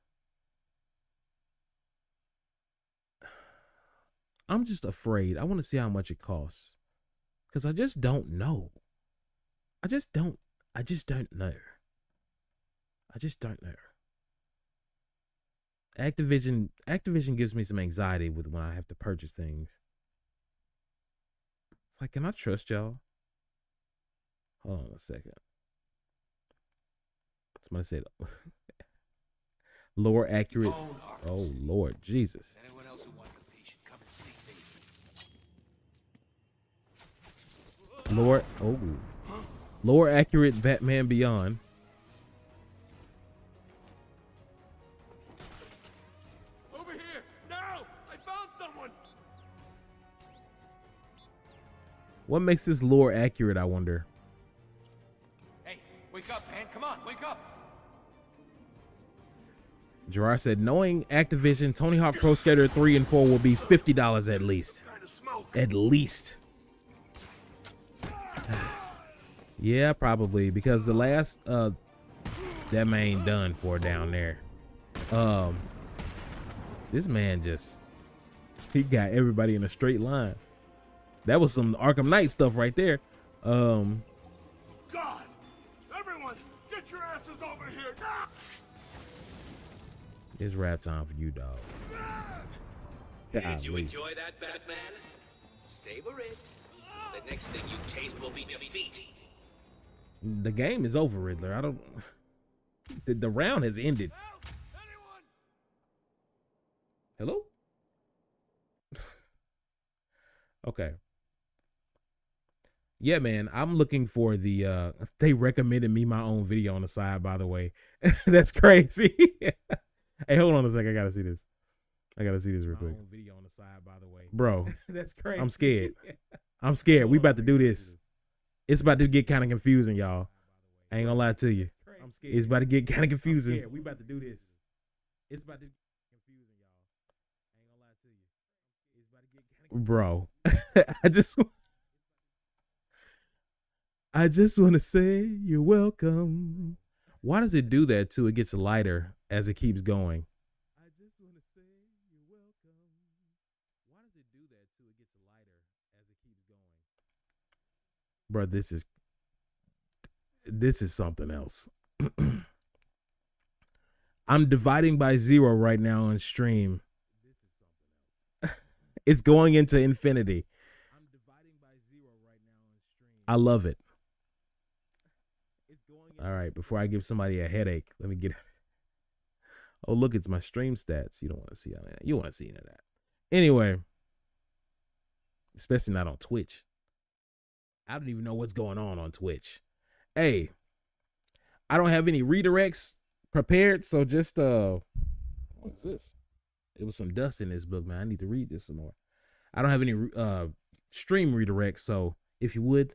I'm just afraid. I want to see how much it costs. Because I just don't know. I just don't know. I just don't know. Activision gives me some anxiety with when I have to purchase things. It's like, can I trust y'all? Hold on a second. Somebody said lower accurate. Oh Lord Jesus. Anyone else who wants a patient, come and see me. Lower accurate Batman Beyond. Over here! Now! I found someone! What makes this lore accurate, I wonder? Hey, wake up, man. Come on, wake up! Gerard said, knowing Activision, Tony Hawk Pro Skater 3 and 4 will be $50 at least. At least. Yeah, probably, because the last that man done for down there. This man he got everybody in a straight line. That was some Arkham Knight stuff right there. God! Everyone, get your asses over here now! It's rap time for you, dog. Did you enjoy that, Batman? Savor it. The next thing you taste will be defeat. The game is over, Riddler. I don't. The round has ended. Hello? Okay. Yeah, man. I'm looking for the. They recommended me my own video on the side, by the way. That's crazy. Hey, hold on a second. I gotta see this. Real quick. Video on the side, by the way. Bro, that's crazy. I'm scared. We about to do this. It's about to get kind of confusing, y'all. I ain't gonna lie to you. It's about to get kind of confusing. We about to do this. It's about to get confusing, y'all. I ain't gonna lie to you. It's about to get kind of bro. I just want to say you're welcome. Why does it do that too? It gets lighter as it keeps going. I just want to say you're welcome. Why does it do that too? It gets lighter as it keeps going. Bro, this is something else. I'm dividing by 0 right now on stream. It's going into infinity. I love it. All right, before I give somebody a headache, let me get. Oh, look, it's my stream stats. You don't want to see that. You want to see any of that. Anyway, especially not on Twitch. I don't even know what's going on Twitch. Hey, I don't have any redirects prepared, so just what is this? It was some dust in this book, man. I need to read this some more. I don't have any stream redirects, so if you would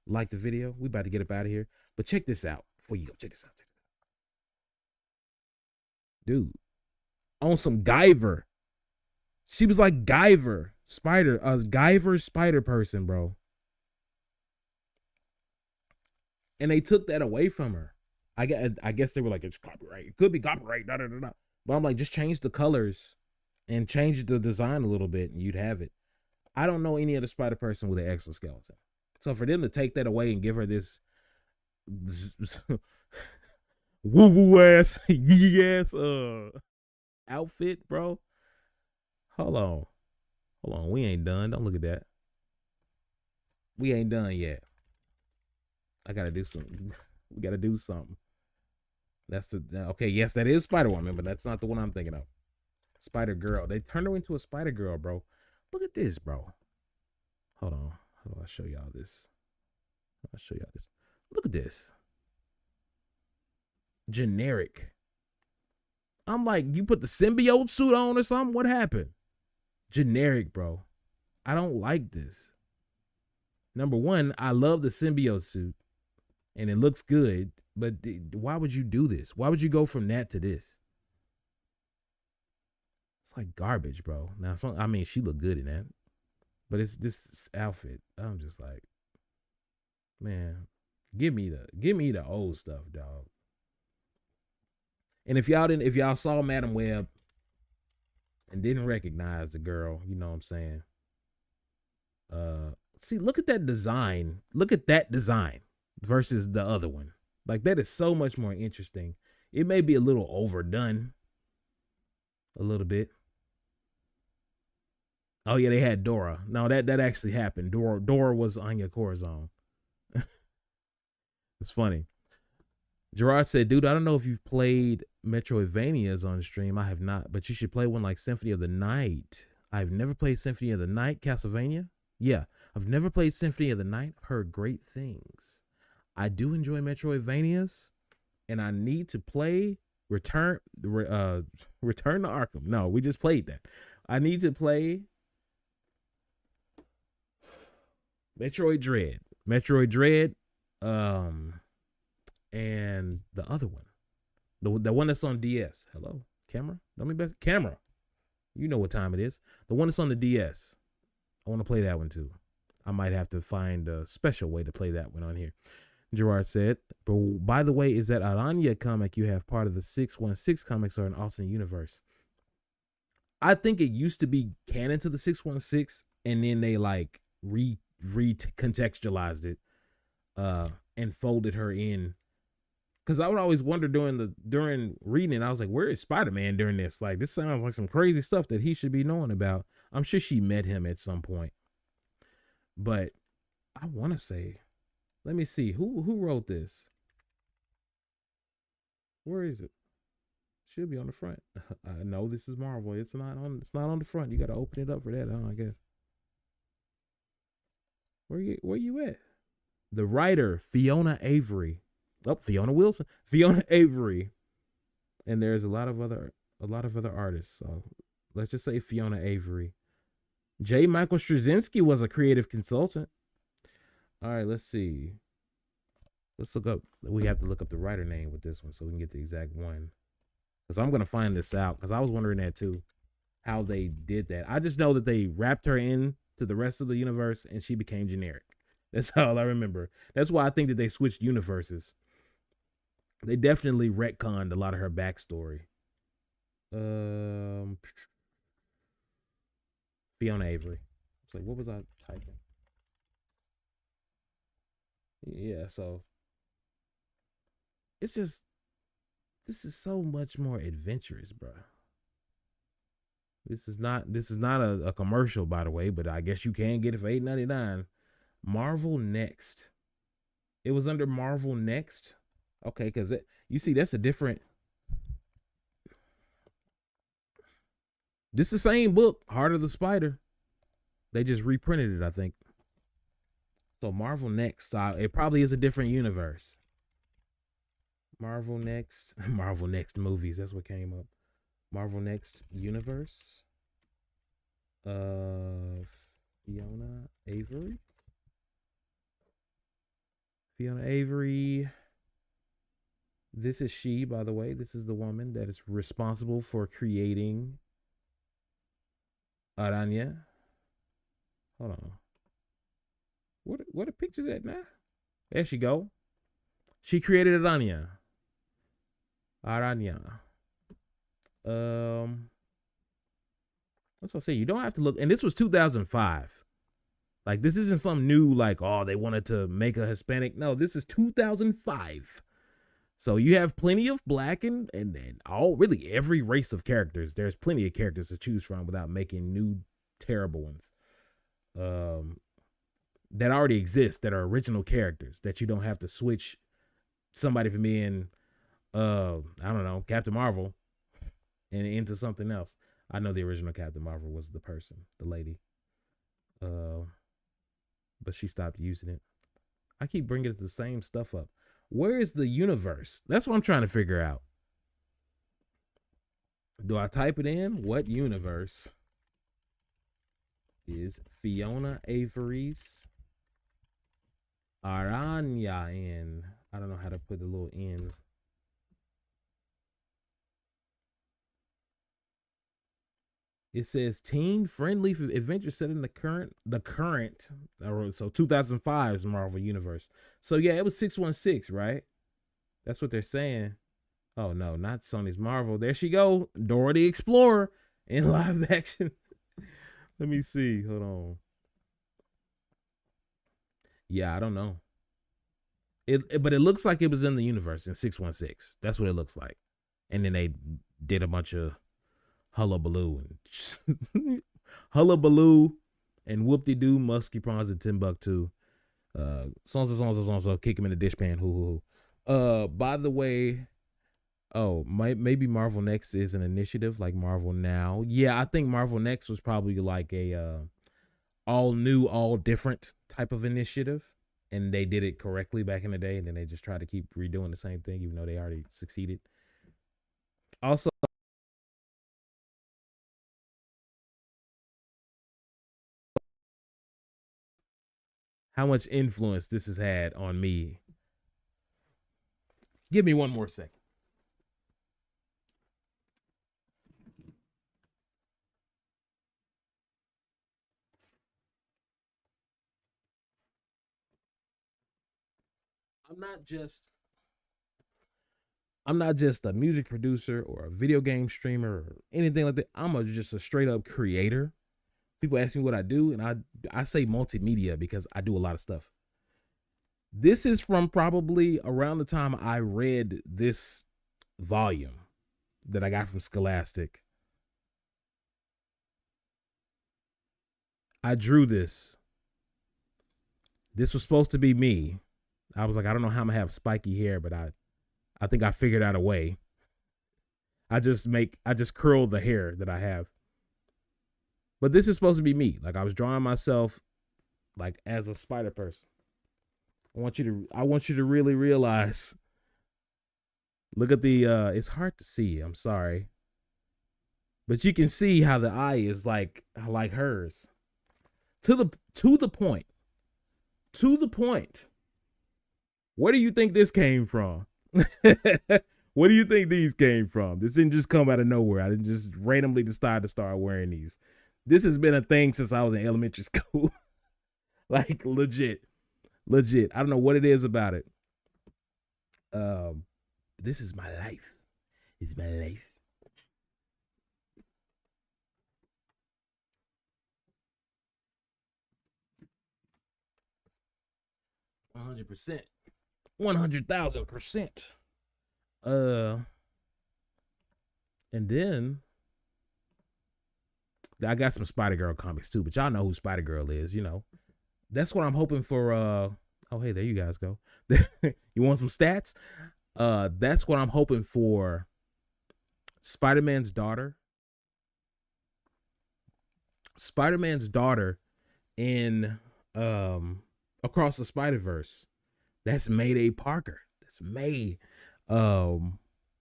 like the video, we about to get up out of here. But check this out before you go. Check this out. Dude, on some Guyver. She was like Guyver, Guyver spider person, bro. And they took that away from her. I guess they were like, it's copyright. It could be copyright. Da, da, da, da. But I'm like, just change the colors and change the design a little bit and you'd have it. I don't know any other spider person with an exoskeleton. So for them to take that away and give her this woo-woo ass, yes, outfit, bro. Hold on. We ain't done. Don't look at that. We ain't done yet. I gotta do something. We gotta do something. That's the okay. Yes, that is Spider-Woman, but that's not the one I'm thinking of. Spider-Girl. They turned her into a Spider-Girl, bro. Look at this, bro. Hold on. How do I show y'all this? Look at this. Generic. I'm like, you put the symbiote suit on or something? What happened? Generic, bro. I don't like this. Number one, I love the symbiote suit. And it looks good. But why would you do this? Why would you go from that to this? It's like garbage, bro. Now, I mean, she looked good in that. But it's this outfit. I'm just like, man, give me the old stuff, dog. And if y'all saw Madam Web and didn't recognize the girl, you know what I'm saying? See, look at that design. Look at that design versus the other one. Like, that is so much more interesting. It may be a little overdone. A little bit. Oh, yeah, they had Dora. No, that actually happened. Dora was Anya Corazon. It's funny. Gerard said, dude, I don't know if you've played Metroidvanias on stream. I have not, but you should play one like Symphony of the Night. I've never played Symphony of the Night, Castlevania. Yeah, I've never played Symphony of the Night. I've heard great things. I do enjoy Metroidvanias, and I need to play Return to Arkham. No, we just played that. I need to play Metroid Dread, and the other one, the one that's on DS. Hello, camera. Let me best camera. You know what time it is. The one that's on the DS. I want to play that one too. I might have to find a special way to play that one on here. Gerard said, but by the way, is that Aranya comic you have part of the 616 comics or an alternate universe? I think it used to be canon to the 616, and then they like recontextualized it and folded her in. Because I would always wonder during reading it, I was like, where is Spider-Man during this? Like, this sounds like some crazy stuff that he should be knowing about. I'm sure she met him at some point. But I want to say, let me see. Who wrote this? Where is it? Should be on the front. I know this is Marvel. It's not on the front. You got to open it up for that, huh, I guess. Where you at? The writer, Fiona Avery. Oh, Fiona Wilson. Fiona Avery. And there's a lot of other artists. So let's just say Fiona Avery. J. Michael Straczynski was a creative consultant. All right, let's see. Let's look up. We have to look up the writer name with this one so we can get the exact one. Because I'm going to find this out. Because I was wondering that too. How they did that. I just know that they wrapped her in to the rest of the universe and she became generic. That's all I remember. That's why I think that they switched universes. They definitely retconned a lot of her backstory. Fiona Avery. It's like, what was I typing? Yeah, so it's just, this is so much more adventurous, bro. This is not a commercial, by the way, but I guess you can get it for $8.99. Marvel Next. It was under Marvel Next. Okay, because you see, that's a different. This is the same book, Heart of the Spider. They just reprinted it, I think. So Marvel Next, it probably is a different universe. Marvel Next movies. That's what came up. Marvel Next universe. Fiona Avery. Fiona Avery. This is she, by the way. This is the woman that is responsible for creating Aranya. Hold on. What are pictures at now? There she go. She created Aranya. That's what I say. You don't have to look. And this was 2005. Like, this isn't some new, like, oh, they wanted to make a Hispanic. No, this is 2005. So you have plenty of black and all, really every race of characters. There's plenty of characters to choose from without making new terrible ones. That already exist, that are original characters, that you don't have to switch somebody from being, I don't know, Captain Marvel and into something else. I know the original Captain Marvel was the person, the lady. But she stopped using it. I keep bringing the same stuff up. Where is the universe? That's what I'm trying to figure out. Do I type it in? What universe is Fiona Avery's Aranya in? I don't know how to put the little N. It says teen friendly adventure set in the current, so 2005's Marvel Universe. So yeah, it was 616, right? That's what they're saying. Oh no, not Sony's Marvel. There she go, Dora the Explorer in live action. Let me see. Hold on. Yeah, I don't know. But it looks like it was in the universe in 616. That's what it looks like. And then they did a bunch of hullabaloo and hullabaloo and whoop-de-doo, musky prawns and Timbuktu. So kick him in the dishpan. Hoo. By the way, maybe Marvel Next is an initiative like Marvel Now. Yeah, I think Marvel Next was probably like a all new, all different type of initiative. And they did it correctly back in the day, and then they just tried to keep redoing the same thing, even though they already succeeded. Also, how much influence this has had on me. Give me one more second. I'm not just a music producer or a video game streamer or anything like that. I'm just a straight up creator. People ask me what I do, and I say multimedia because I do a lot of stuff. This is from probably around the time I read this volume that I got from Scholastic. I drew this. This was supposed to be me. I was like, I don't know how I'm gonna have spiky hair, but I think I figured out a way. I just curled the hair that I have. But this is supposed to be me. Like, I was drawing myself like as a spider person. I want you to really realize. Look at the it's hard to see, I'm sorry. But you can see how the eye is like hers. To the point. To the point. Where do you think this came from? Where do you think these came from? This didn't just come out of nowhere. I didn't just randomly decide to start wearing these. This has been a thing since I was in elementary school. Like, legit. I don't know what it is about it. This is my life. It's my life. %. 100,000%. And then I got some Spider-Girl comics too, but y'all know who Spider-Girl is, you know. That's what I'm hoping for. Oh, hey, there you guys go. You want some stats? That's what I'm hoping for. Spider-Man's daughter. Spider-Man's daughter in Across the Spider-Verse. That's Mayday Parker. That's May.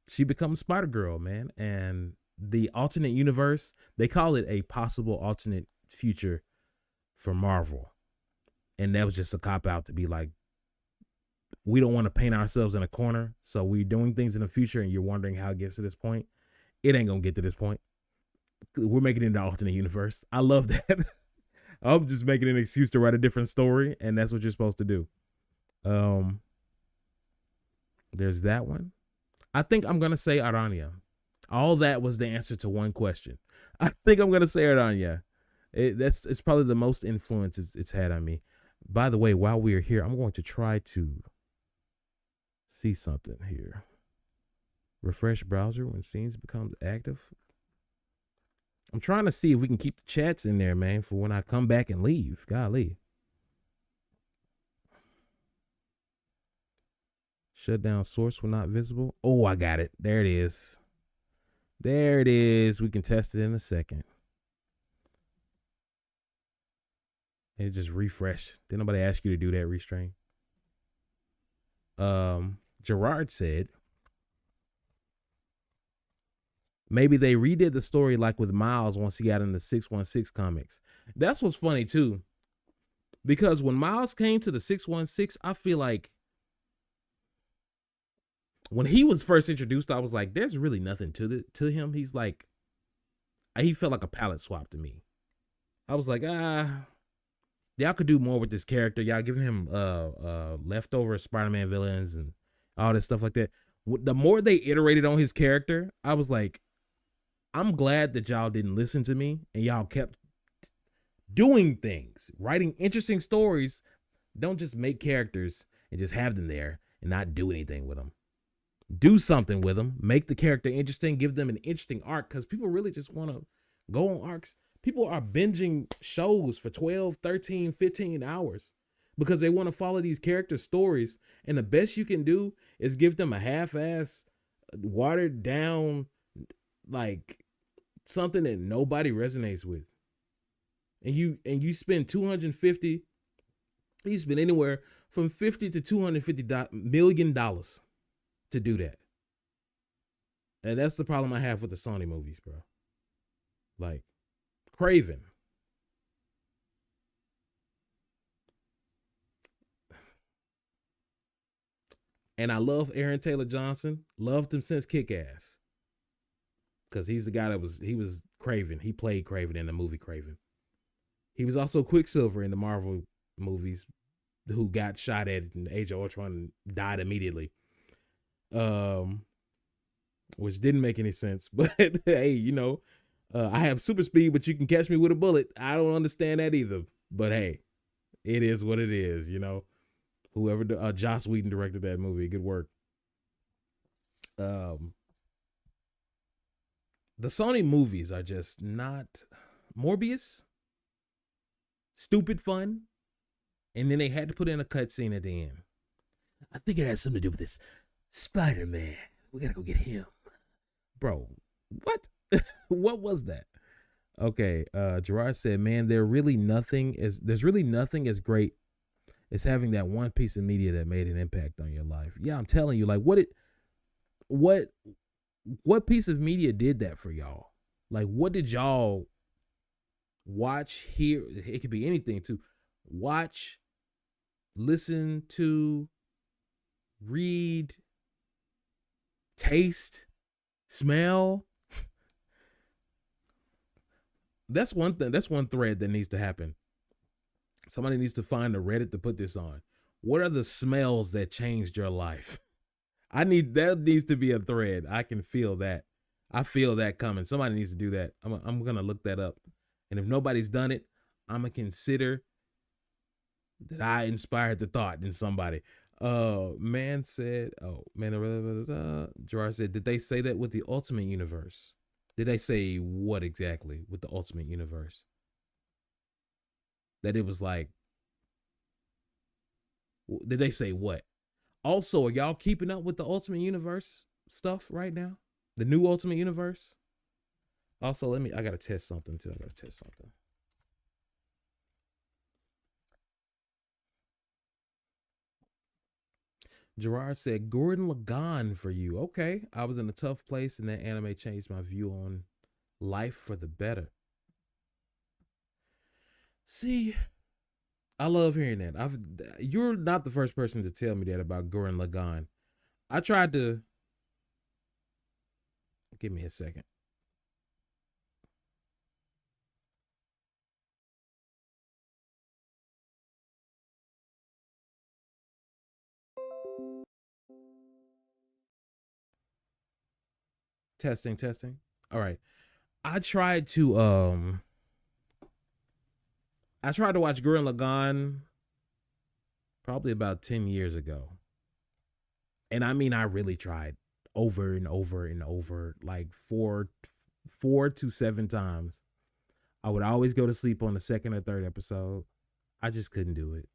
She becomes Spider-Girl, man. And the alternate universe, they call it a possible alternate future for Marvel. And that was just a cop-out to be like, we don't want to paint ourselves in a corner, so we're doing things in the future, and you're wondering how it gets to this point. It ain't going to get to this point. We're making it an alternate universe. I love that. I'm just making an excuse to write a different story, and that's what you're supposed to do. There's that one. I think I'm going to say Aranya. All that was the answer to one question. I think I'm going to say Aranya. It's probably the most influence it's had on me. By the way, while we are here, I'm going to try to see something here. Refresh browser when scenes becomes active. I'm trying to see if we can keep the chats in there, man, for when I come back and leave. Golly. Shutdown source when not visible. Oh, I got it. There it is. There it is. We can test it in a second. It just refreshed. Did nobody ask you to do that, Restrain? Gerard said, maybe they redid the story like with Miles once he got in the 616 comics. That's what's funny, too. Because when Miles came to the 616, I feel like when he was first introduced, I was like, there's really nothing to him. He's like, he felt like a palette swap to me. I was like, y'all could do more with this character. Y'all giving him leftover Spider-Man villains and all this stuff like that. The more they iterated on his character, I was like, I'm glad that y'all didn't listen to me and y'all kept doing things, writing interesting stories. Don't just make characters and just have them there and not do anything with them. Do something with them. Make the character interesting. Give them an interesting arc, because people really just want to go on arcs. People are binging shows for 12, 13, 15 hours because they want to follow these character stories. And the best you can do is give them a half-ass, watered down, like something that nobody resonates with. And you spend $250, you spend anywhere from $50 to $250 million to do that. And that's the problem I have with the Sony movies, bro. Like, Craven. And I love Aaron Taylor Johnson. Loved him since Kick-Ass. Because he's the guy he was Craven. He played Craven in the movie Craven. He was also Quicksilver in the Marvel movies, who got shot at in Age of Ultron and died immediately. Which didn't make any sense. But hey, you know, I have super speed, but you can catch me with a bullet. I don't understand that either. But hey, it is what it is, you know. Whoever Joss Whedon directed that movie, good work. The Sony movies are just not Morbius. Stupid fun. And then they had to put in a cutscene at the end. I think it has something to do with this Spider-Man. We gotta go get him. Bro, what? What was that? Okay, Gerard said, man, there's really nothing as great as having that one piece of media that made an impact on your life. Yeah, I'm telling you, like, what piece of media did that for y'all? Like, what did y'all watch, hear? It could be anything, to watch, listen to, read, taste, smell. That's one thing. That's one thread that needs to happen. Somebody needs to find a Reddit to put this on. What are the smells that changed your life? That needs to be a thread. I can feel that. I feel that coming. Somebody needs to do that. I'm going to look that up. And if nobody's done it, I'm going to consider that I inspired the thought in somebody. Man said, Gerard said, did they say that with the Ultimate Universe? Did they say what exactly with the Ultimate Universe? That it was like, did they say what? Also, are y'all keeping up with the Ultimate Universe stuff right now? The new Ultimate Universe? Also, I gotta test something too. Gerard said, Gordon Lagann for you. Okay. I was in a tough place and that anime changed my view on life for the better. See, I love hearing that. You're not the first person to tell me that about Gurren Lagann. I tried to. Give me a second. Testing. All right. I tried to watch Gurren Lagann probably about 10 years ago. And I mean, I really tried over and over and over, like 4 to 7 times. I would always go to sleep on the second or third episode. I just couldn't do it.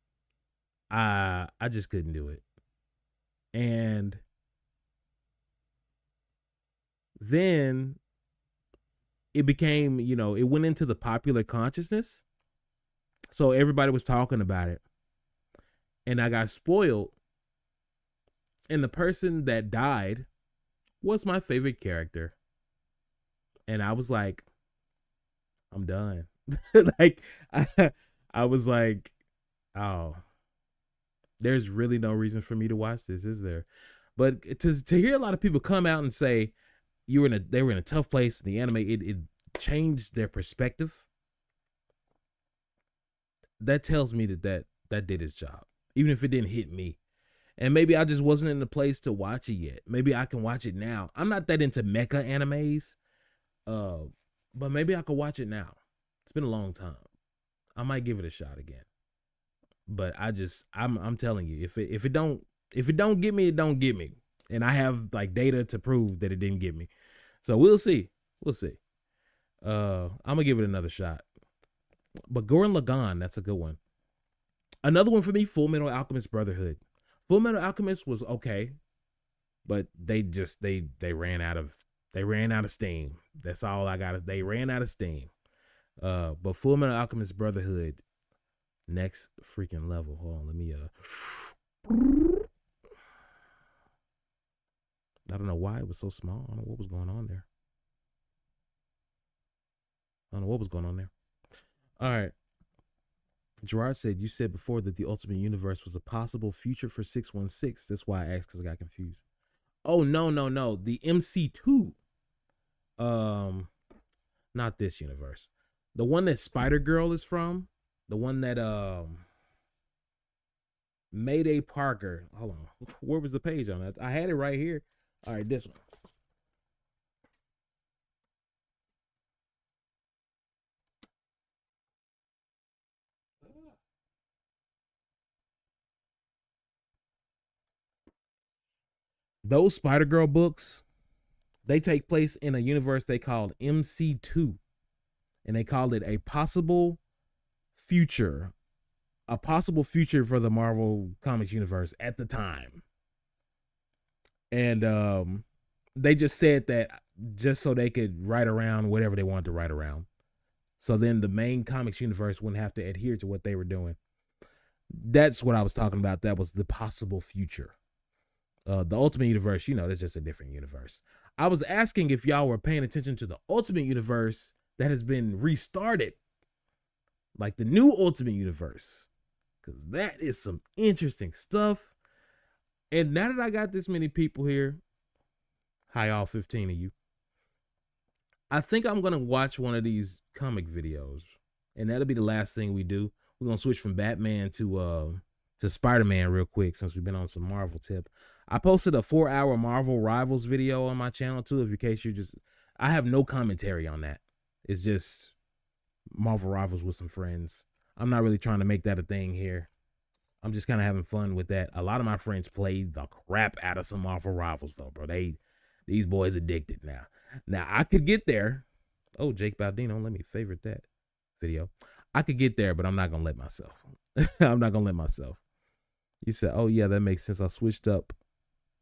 I just couldn't do it. And then it became, it went into the popular consciousness. So everybody was talking about it. And I got spoiled. And the person that died was my favorite character. And I was like, I'm done. Like, I was like, oh, there's really no reason for me to watch this, is there? But to hear a lot of people come out and say they were in a tough place in the anime, it changed their perspective. That tells me that did its job, even if it didn't hit me. And maybe I just wasn't in the place to watch it yet. Maybe I can watch it now. I'm not that into mecha animes, but maybe I could watch it now. It's been a long time. I might give it a shot again. But I'm telling you, if it don't get me, it don't get me. And I have like data to prove that it didn't get me. So we'll see. I'm gonna give it another shot. But Gurren Lagann, that's a good one. Another one for me, Full Metal Alchemist Brotherhood. Full Metal Alchemist was okay, but they ran out of steam. That's all I got. They ran out of steam. But Full Metal Alchemist Brotherhood, next freaking level. Hold on, let me I don't know why it was so small. I don't know what was going on there. All right. Gerard said, you said before that the Ultimate Universe was a possible future for 616. That's why I asked, because I got confused. Oh, no. The MC2. Not this universe. The one that Spider-Girl is from. The one that Mayday Parker. Hold on. Where was the page on that? I had it right here. All right, this one. Those Spider-Girl books, they take place in a universe they called MC2. And they called it a possible future for the Marvel Comics universe at the time. And they just said that just so they could write around whatever they wanted to write around. So then the main comics universe wouldn't have to adhere to what they were doing. That's what I was talking about. That was the possible future. The Ultimate Universe, that's just a different universe. I was asking if y'all were paying attention to the Ultimate Universe that has been restarted. Like the new Ultimate Universe. Because that is some interesting stuff. And now that I got this many people here, hi all 15 of you, I think I'm going to watch one of these comic videos. And that'll be the last thing we do. We're going to switch from Batman to Spider-Man real quick since we've been on some Marvel tip. I posted a 4-hour Marvel Rivals video on my channel too, in case I have no commentary on that. It's just Marvel Rivals with some friends. I'm not really trying to make that a thing here. I'm just kind of having fun with that. A lot of my friends play the crap out of some Marvel Rivals though, bro. These boys addicted now. Now I could get there. Oh, Jake Baldino, let me favorite that video. I could get there, but I'm not gonna let myself. I'm not gonna let myself. You said, oh yeah, that makes sense. I switched up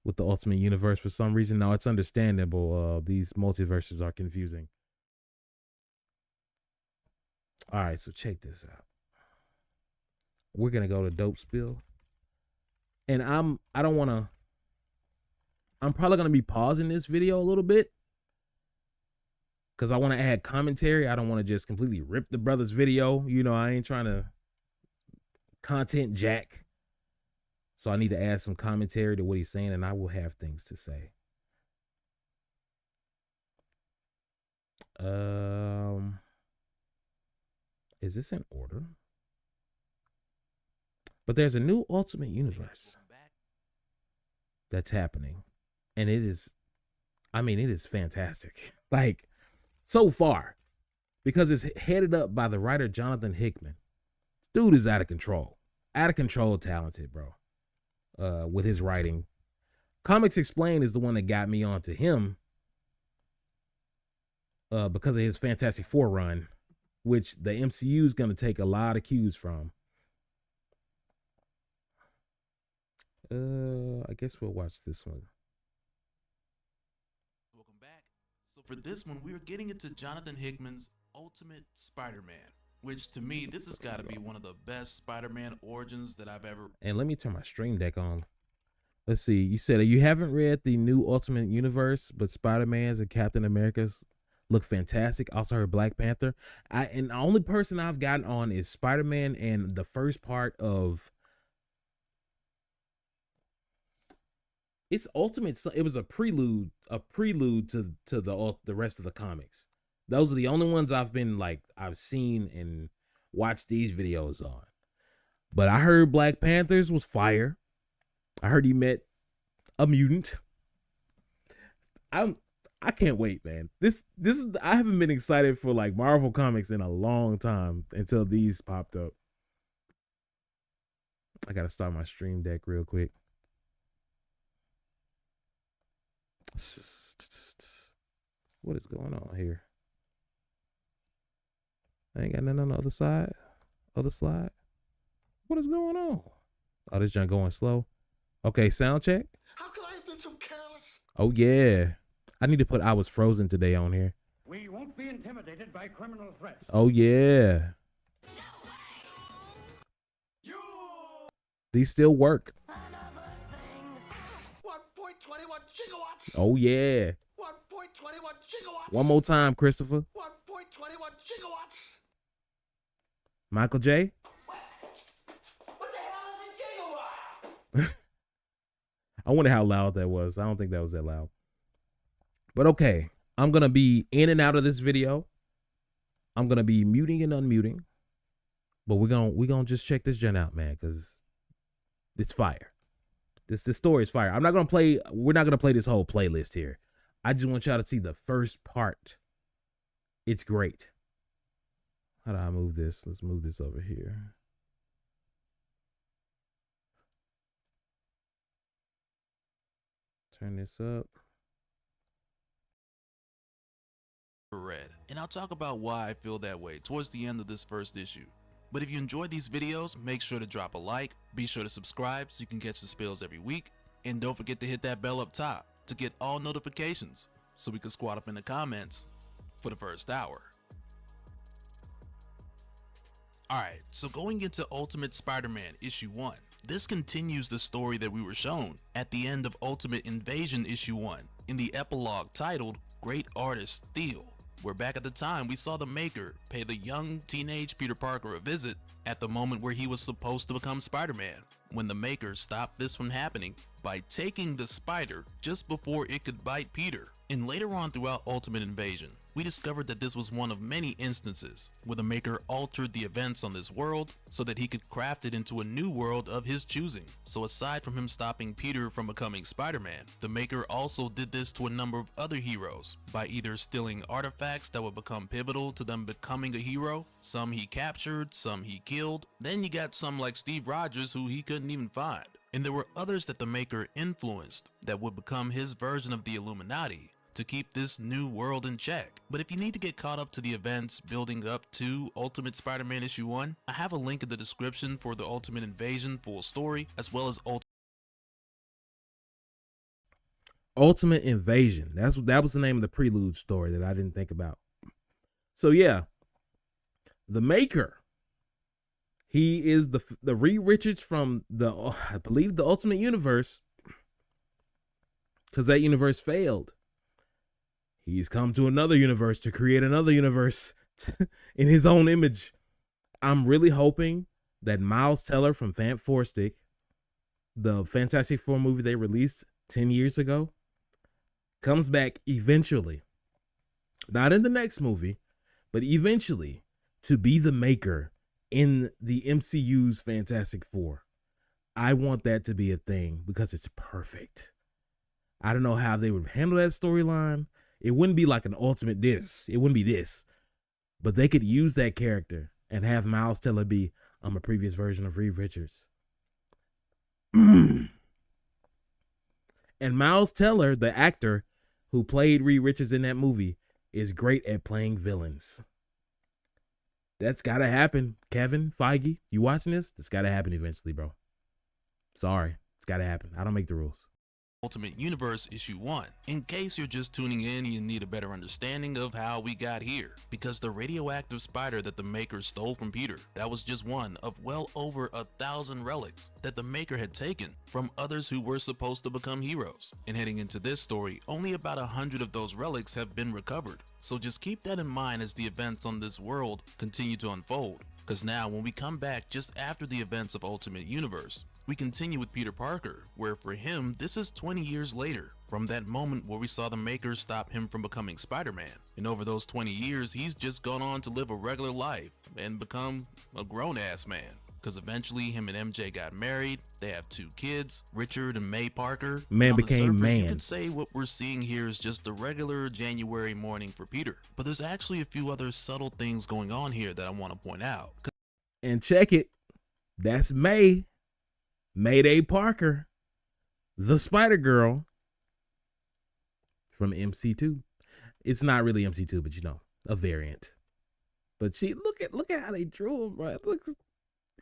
with the Ultimate Universe for some reason. No, it's understandable. These multiverses are confusing. All right, so check this out. We're gonna go to Dope Spill. And I'm probably gonna be pausing this video a little bit because I want to add commentary. I don't want to just completely rip the brother's video. You know, I ain't trying to content jack. So I need to add some commentary to what he's saying, and I will have things to say. Is this in order? But there's a new Ultimate Universe that's happening, and it is, I mean, it is fantastic. Like, so far, because it's headed up by the writer Jonathan Hickman. This dude is out of control talented, bro. With his writing. Comics Explained is the one that got me onto him because of his Fantastic Four run, which the MCU is going to take a lot of cues from. I guess we'll watch this one. Welcome back. So for this one, we are getting into Jonathan Hickman's Ultimate Spider-Man, which to me, this has got to be one of the best Spider-Man origins that I've ever. And let me turn my stream deck on. Let's see. You said you haven't read the new Ultimate Universe, but Spider-Man's and Captain America's look fantastic. Also heard Black Panther. And the only person I've gotten on is Spider-Man and the first part of it's Ultimate. It was a prelude to the rest of the comics. Those are the only ones I've seen and watched these videos on. But I heard Black Panthers was fire. I heard he met a mutant. I can't wait, man. This is I haven't been excited for like Marvel comics in a long time until these popped up. I gotta start my stream deck real quick. What is going on here? I ain't got nothing on the other side. Other slide. What is going on? Oh, this junk going slow. Okay, sound check. How could I have been so careless? Oh yeah. I need to put I Was Frozen today on here. We won't be intimidated by criminal threats. Oh yeah. These still work. 1.21 gigawatts. Oh yeah. 1.21 gigawatts. One more time, Christopher. 1.21 gigawatts. Michael J. What the hell is a gigawatt? I wonder how loud that was. I don't think that was that loud. But okay, I'm going to be in and out of this video. I'm going to be muting and unmuting. But we're going to just check this gen out, man, cuz it's fire. This story is fire. we're not going to play this whole playlist here. I just want y'all to see the first part. It's great. How do I move this? Let's move this over here. Turn this up. Read, and I'll talk about why I feel that way towards the end of this first issue. But if you enjoyed these videos, make sure to drop a like, be sure to subscribe so you can catch the spills every week, and don't forget to hit that bell up top to get all notifications so we can squat up in the comments for the first hour. Alright, so going into Ultimate Spider-Man issue 1, this continues the story that we were shown at the end of Ultimate Invasion issue 1 in the epilogue titled Great Artist Steal, where back at the time we saw the Maker pay the young teenage Peter Parker a visit at the moment where he was supposed to become Spider-Man, when the Maker stopped this from happening by taking the spider just before it could bite Peter. And later on throughout Ultimate Invasion, we discovered that this was one of many instances where the Maker altered the events on this world so that he could craft it into a new world of his choosing. So aside from him stopping Peter from becoming Spider-Man, the Maker also did this to a number of other heroes by either stealing artifacts that would become pivotal to them becoming a hero. Some he captured, some he killed. Then you got some like Steve Rogers who he couldn't even find. And there were others that the maker influenced that would become his version of the Illuminati to keep this new world in check. But if you need to get caught up to the events building up to Ultimate Spider-Man issue 1, I have a link in the description for the Ultimate Invasion full story, as well as Ultimate Invasion. That was the name of the prelude story that I didn't think about. So yeah, the maker, he is the Reed Richards from the, I believe, the Ultimate Universe, because that universe failed. He's come to another universe to create another universe in his own image. I'm really hoping that Miles Teller from Fantastic, the Fantastic Four movie they released 10 years ago, comes back eventually. Not in the next movie, but eventually to be the maker in the MCU's Fantastic Four. I want that to be a thing because it's perfect. I don't know how they would handle that storyline. It wouldn't be like an ultimate this. It wouldn't be this. But they could use that character and have Miles Teller be a previous version of Reed Richards. And Miles Teller, the actor who played Reed Richards in that movie, is great at playing villains. That's got to happen. Kevin Feige, you watching this? That's got to happen eventually, bro. Sorry. It's got to happen. I don't make the rules. Ultimate Universe issue 1, in case you're just tuning in and you need a better understanding of how we got here, because the radioactive spider that the maker stole from Peter, that was just one of well over 1,000 relics that the maker had taken from others who were supposed to become heroes. And heading into this story, only about 100 of those relics have been recovered, so just keep that in mind as the events on this world continue to unfold. Because now when we come back just after the events of Ultimate Universe, we continue with Peter Parker, where for him, this is 20 years later from that moment where we saw the maker stop him from becoming Spider-Man. And over those 20 years, he's just gone on to live a regular life and become a grown-ass man. Because eventually him and MJ got married, they have 2 kids, Richard and May Parker. Man On the became surface, man. You could say what we're seeing here is just a regular January morning for Peter. But there's actually a few other subtle things going on here that I want to point out. And check it. That's May. Mayday Parker, the Spider-Girl from MC2. It's not really MC2, but you know, a variant. But she look at how they drew him, bro.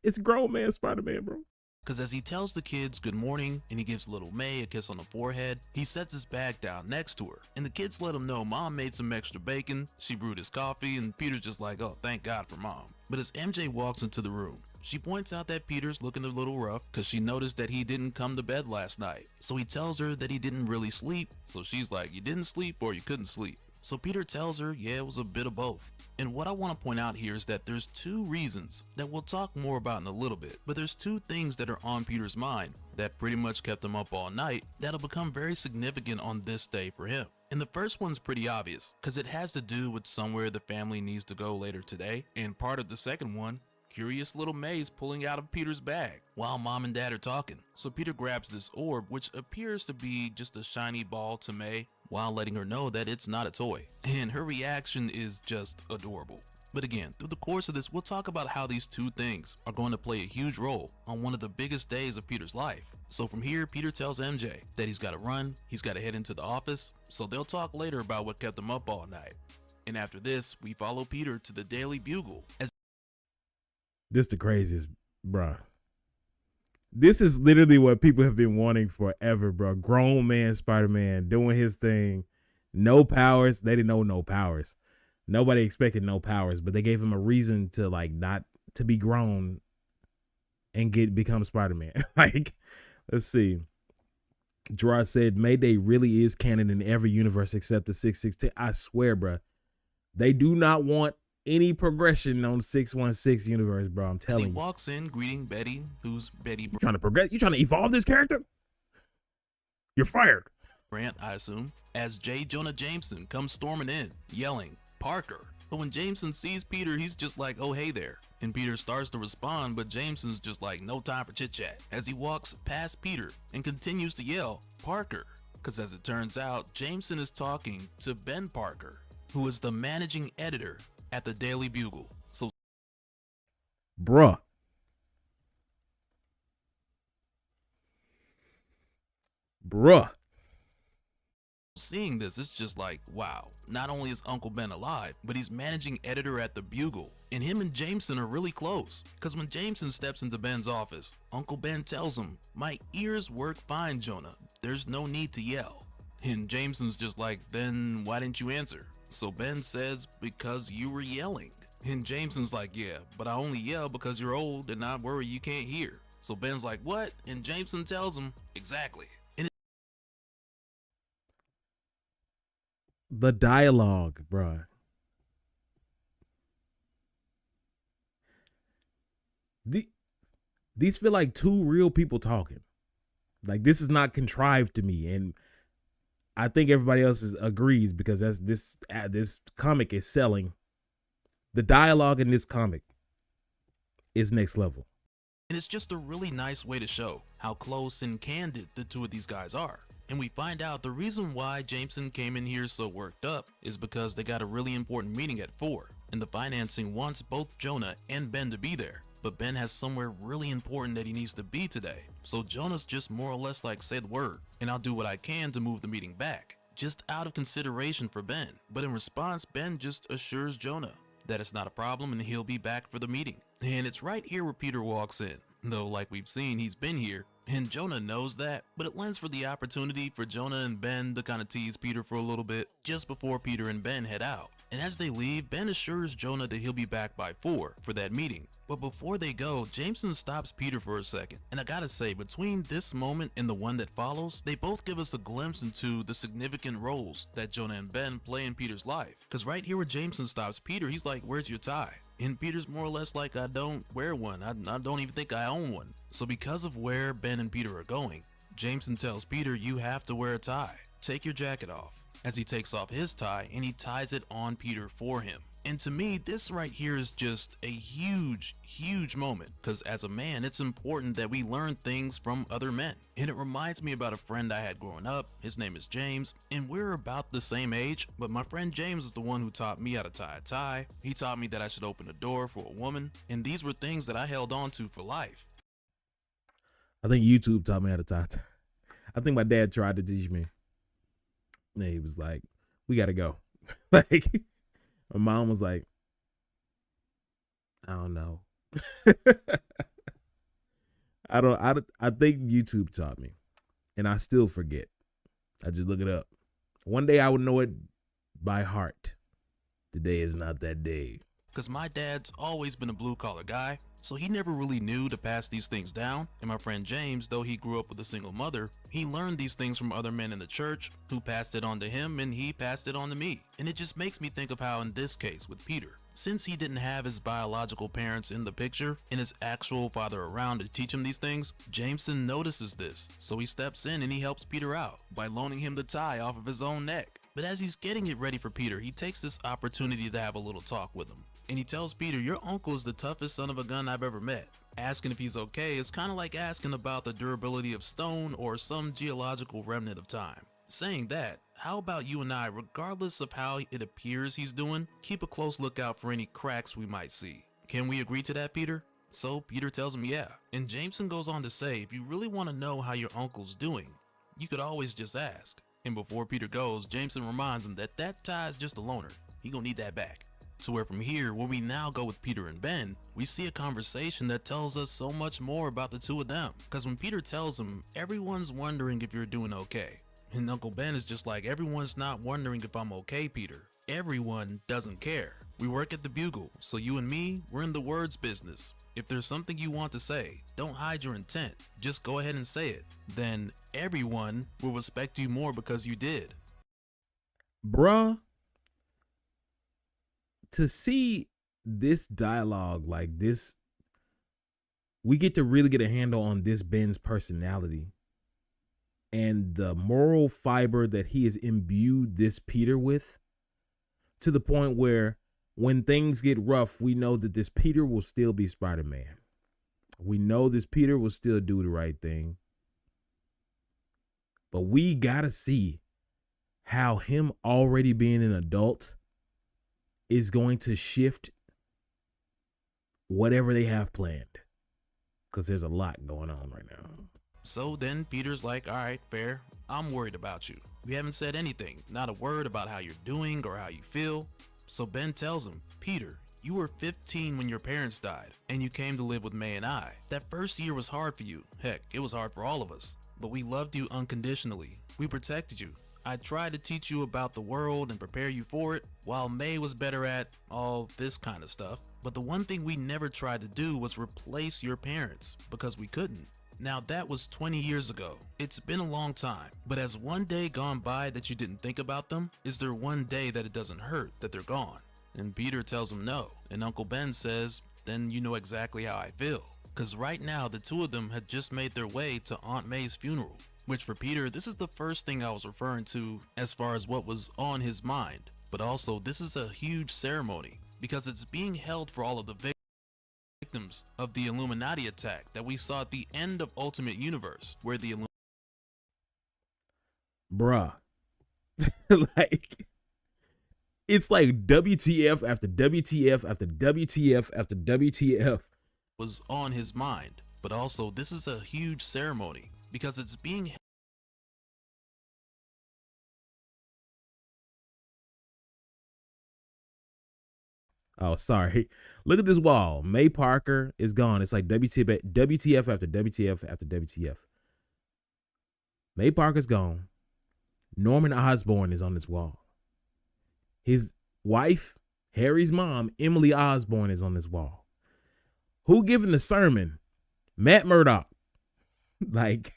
It's grown man Spider-Man, bro. Because as he tells the kids good morning and he gives little May a kiss on the forehead, he sets his bag down next to her. And the kids let him know Mom made some extra bacon, she brewed his coffee, and Peter's just like, oh, thank God for Mom. But as MJ walks into the room, she points out that Peter's looking a little rough because she noticed that he didn't come to bed last night. So he tells her that he didn't really sleep. So she's like, you didn't sleep or you couldn't sleep. So Peter tells her, yeah, it was a bit of both. And what I want to point out here is that there's 2 reasons that we'll talk more about in a little bit, but there's 2 things that are on Peter's mind that pretty much kept him up all night that'll become very significant on this day for him. And the first one's pretty obvious because it has to do with somewhere the family needs to go later today, and part of the second one, curious little May's pulling out of Peter's bag while Mom and Dad are talking. So Peter grabs this orb, which appears to be just a shiny ball to May, while letting her know that it's not a toy. And her reaction is just adorable. But again, through the course of this, we'll talk about how these 2 things are going to play a huge role on one of the biggest days of Peter's life. So from here, Peter tells MJ that he's got to run, he's got to head into the office, so they'll talk later about what kept him up all night. And after this, we follow Peter to the Daily Bugle as This the craziest, bro. This is literally what people have been wanting forever, bro. Grown man Spider-Man doing his thing. No powers. They didn't know no powers. Nobody expected no powers, but they gave him a reason to like not to be grown and become Spider-Man. Like, let's see. Gerard said Mayday really is canon in every universe except the 616. I swear, bro. They do not want any progression on 616 universe, bro. I'm telling you. He walks in greeting Betty, who's Betty You trying to progress? You trying to evolve this character? You're fired. Brant, I assume, as J. Jonah Jameson comes storming in, yelling, Parker. But when Jameson sees Peter, he's just like, oh, hey there. And Peter starts to respond, but Jameson's just like, no time for chit chat, as he walks past Peter and continues to yell, Parker. Because as it turns out, Jameson is talking to Ben Parker, who is the managing editor at the Daily Bugle. So, bruh. Bruh. Seeing this, it's just like, wow, not only is Uncle Ben alive, but he's managing editor at the Bugle. And him and Jameson are really close, because when Jameson steps into Ben's office, Uncle Ben tells him, "My ears work fine, Jonah. There's no need to yell." And Jameson's just like, "Then why didn't you answer?" So Ben says, "Because you were yelling." And Jameson's like, "Yeah, but I only yell because you're old and I worry you can't hear." So Ben's like, "What?" And Jameson tells him, "Exactly." The dialogue, bruh. These feel like two real people talking. Like, this is not contrived to me, and I think everybody else agrees, because this comic is selling. The dialogue in this comic is next level. And it's just a really nice way to show how close and candid the two of these guys are. And we find out the reason why Jameson came in here so worked up is because they got a really important meeting at 4, and the financing wants both Jonah and Ben to be there. But Ben has somewhere really important that he needs to be today. So Jonah's just more or less like, "Say the word, and I'll do what I can to move the meeting back," just out of consideration for Ben. But in response, Ben just assures Jonah that it's not a problem and he'll be back for the meeting. And it's right here where Peter walks in. Though, like we've seen, he's been here, and Jonah knows that, but it lends for the opportunity for Jonah and Ben to kind of tease Peter for a little bit, just before Peter and Ben head out. And as they leave, Ben assures Jonah that he'll be back by 4 for that meeting. But before they go, Jameson stops Peter for a second. And I gotta say, between this moment and the one that follows, they both give us a glimpse into the significant roles that Jonah and Ben play in Peter's life. Cause right here where Jameson stops Peter, he's like, "Where's your tie?" And Peter's more or less like, "I don't wear one. I don't even think I own one." So because of where Ben and Peter are going, Jameson tells Peter, "You have to wear a tie. Take your jacket off." As he takes off his tie and he ties it on Peter for him. And to me, this right here is just a huge, huge moment, because as a man, it's important that we learn things from other men. And it reminds me about a friend I had growing up. His name is James, and we're about the same age, but my friend James is the one who taught me how to tie a tie. He taught me that I should open a door for a woman, and these were things that I held on to for life. I think YouTube taught me how to tie. I think my dad tried to teach me. And he was like, "We gotta go." Like, my mom was like, "I don't know." I think YouTube taught me, and I still forget. I just look it up. One day I would know it by heart. Today is not that day. Because my dad's always been a blue-collar guy, so he never really knew to pass these things down. And my friend James, though he grew up with a single mother, he learned these things from other men in the church who passed it on to him, and he passed it on to me. And it just makes me think of how in this case with Peter, since he didn't have his biological parents in the picture and his actual father around to teach him these things, Jameson notices this. So he steps in and he helps Peter out by loaning him the tie off of his own neck. But as he's getting it ready for Peter, he takes this opportunity to have a little talk with him. And he tells Peter, "Your uncle is the toughest son of a gun I've ever met." Asking if he's okay is kind of like asking about the durability of stone or some geological remnant of time. Saying that, how about you and I, regardless of how it appears he's doing, keep a close lookout for any cracks we might see. Can we agree to that, Peter? So Peter tells him yeah. And Jameson goes on to say, if you really want to know how your uncle's doing, you could always just ask. And before Peter goes, Jameson reminds him that that tie is just a loaner. He gonna need that back. To where from here, where we now go with Peter and Ben, we see a conversation that tells us so much more about the two of them. Because when Peter tells him, "Everyone's wondering if you're doing okay," and Uncle Ben is just like, "Everyone's not wondering if I'm okay, Peter. Everyone doesn't care. We work at the Bugle, so you and me, we're in the words business. If there's something you want to say, don't hide your intent. Just go ahead and say it. Then everyone will respect you more because you did." Bruh. To see this dialogue like this, we get to really get a handle on this Ben's personality and the moral fiber that he has imbued this Peter with, to the point where when things get rough, we know that this Peter will still be Spider-Man. We know this Peter will still do the right thing. But we gotta see how him already being an adult is going to shift whatever they have planned, because there's a lot going on right now. So then Peter's like, all right, fair. I'm worried about you. You haven't said anything, not a word about how you're doing or how you feel. So Ben tells him, Peter, you were 15 when your parents died, and you came to live with May and I. That first year was hard for you. Heck, it was hard for all of us. But we loved you unconditionally. We protected you. I tried to teach you about the world and prepare you for it, while May was better at all this kind of stuff. But the one thing we never tried to do was replace your parents, because we couldn't. Now that was 20 years ago. It's been a long time, but has one day gone by that you didn't think about them? Is there one day that it doesn't hurt that they're gone? And Peter tells him no, and Uncle Ben says, then you know exactly how I feel. Cause right now the two of them had just made their way to Aunt May's funeral, which for Peter, this is the first thing I was referring to as far as what was on his mind. But also this is a huge ceremony because it's being held for all of the victims of the Illuminati attack that we saw at the end of Ultimate Universe, where the Bruh. Like, it's like WTF after WTF after WTF after WTF was on his mind. But also this is a huge ceremony because it's being Oh, sorry. Look at this wall. May Parker is gone. It's like WTF after WTF after WTF. May Parker's gone. Norman Osborn is on this wall. His wife, Harry's mom, Emily Osborn, is on this wall. Who giving the sermon? Matt Murdock. Like,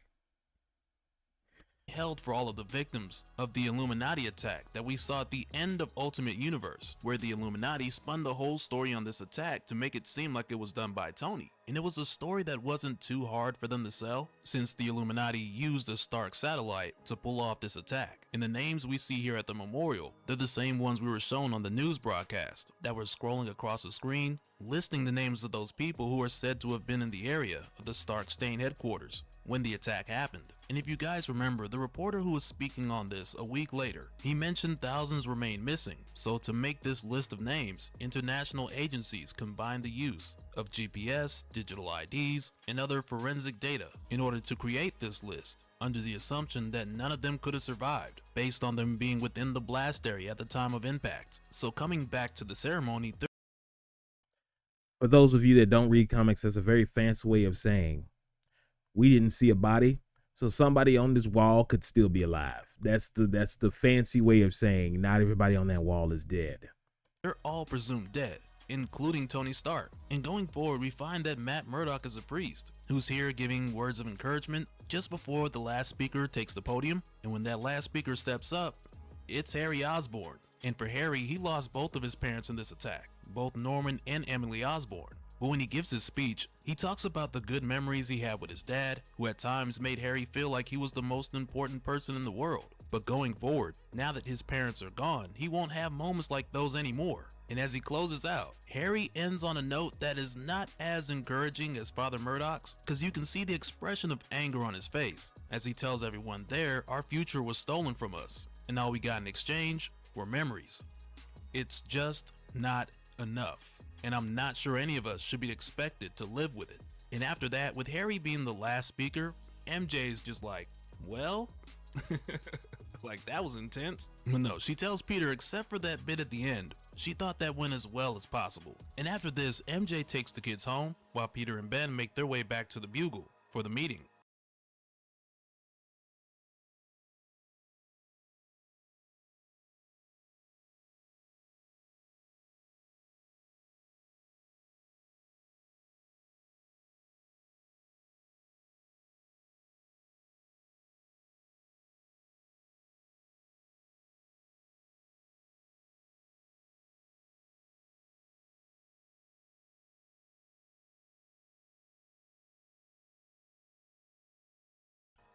held for all of the victims of the Illuminati attack that we saw at the end of Ultimate Universe, where the Illuminati spun the whole story on this attack to make it seem like it was done by Tony. And it was a story that wasn't too hard for them to sell, since the Illuminati used a Stark satellite to pull off this attack. And the names we see here at the memorial, they're the same ones we were shown on the news broadcast that were scrolling across the screen, listing the names of those people who are said to have been in the area of the Stark Stain headquarters when the attack happened. And if you guys remember, the reporter who was speaking on this a week later, he mentioned thousands remain missing. So to make this list of names, international agencies combined the use of GPS, digital IDs, and other forensic data in order to create this list, under the assumption that none of them could have survived, based on them being within the blast area at the time of impact. So coming back to the ceremony, for those of you that don't read comics, that's a very fancy way of saying we didn't see a body, so somebody on this wall could still be alive. That's the fancy way of saying not everybody on that wall is dead. They're all presumed dead, including Tony Stark. And going forward, we find that Matt Murdock is a priest who's here giving words of encouragement just before the last speaker takes the podium. And when that last speaker steps up, it's Harry Osborn. And for Harry, he lost both of his parents in this attack, both Norman and Emily Osborn. But when he gives his speech, he talks about the good memories he had with his dad, who at times made Harry feel like he was the most important person in the world. But going forward, now that his parents are gone, he won't have moments like those anymore. And as he closes out, Harry ends on a note that is not as encouraging as Father Murdoch's, because you can see the expression of anger on his face as he tells everyone there our future was stolen from us, and all we got in exchange were memories. It's just not enough. And I'm not sure any of us should be expected to live with it. And after that, with Harry being the last speaker, MJ is just like, well, like that was intense. But no, she tells Peter, except for that bit at the end, she thought that went as well as possible. And after this, MJ takes the kids home while Peter and Ben make their way back to the Bugle for the meeting.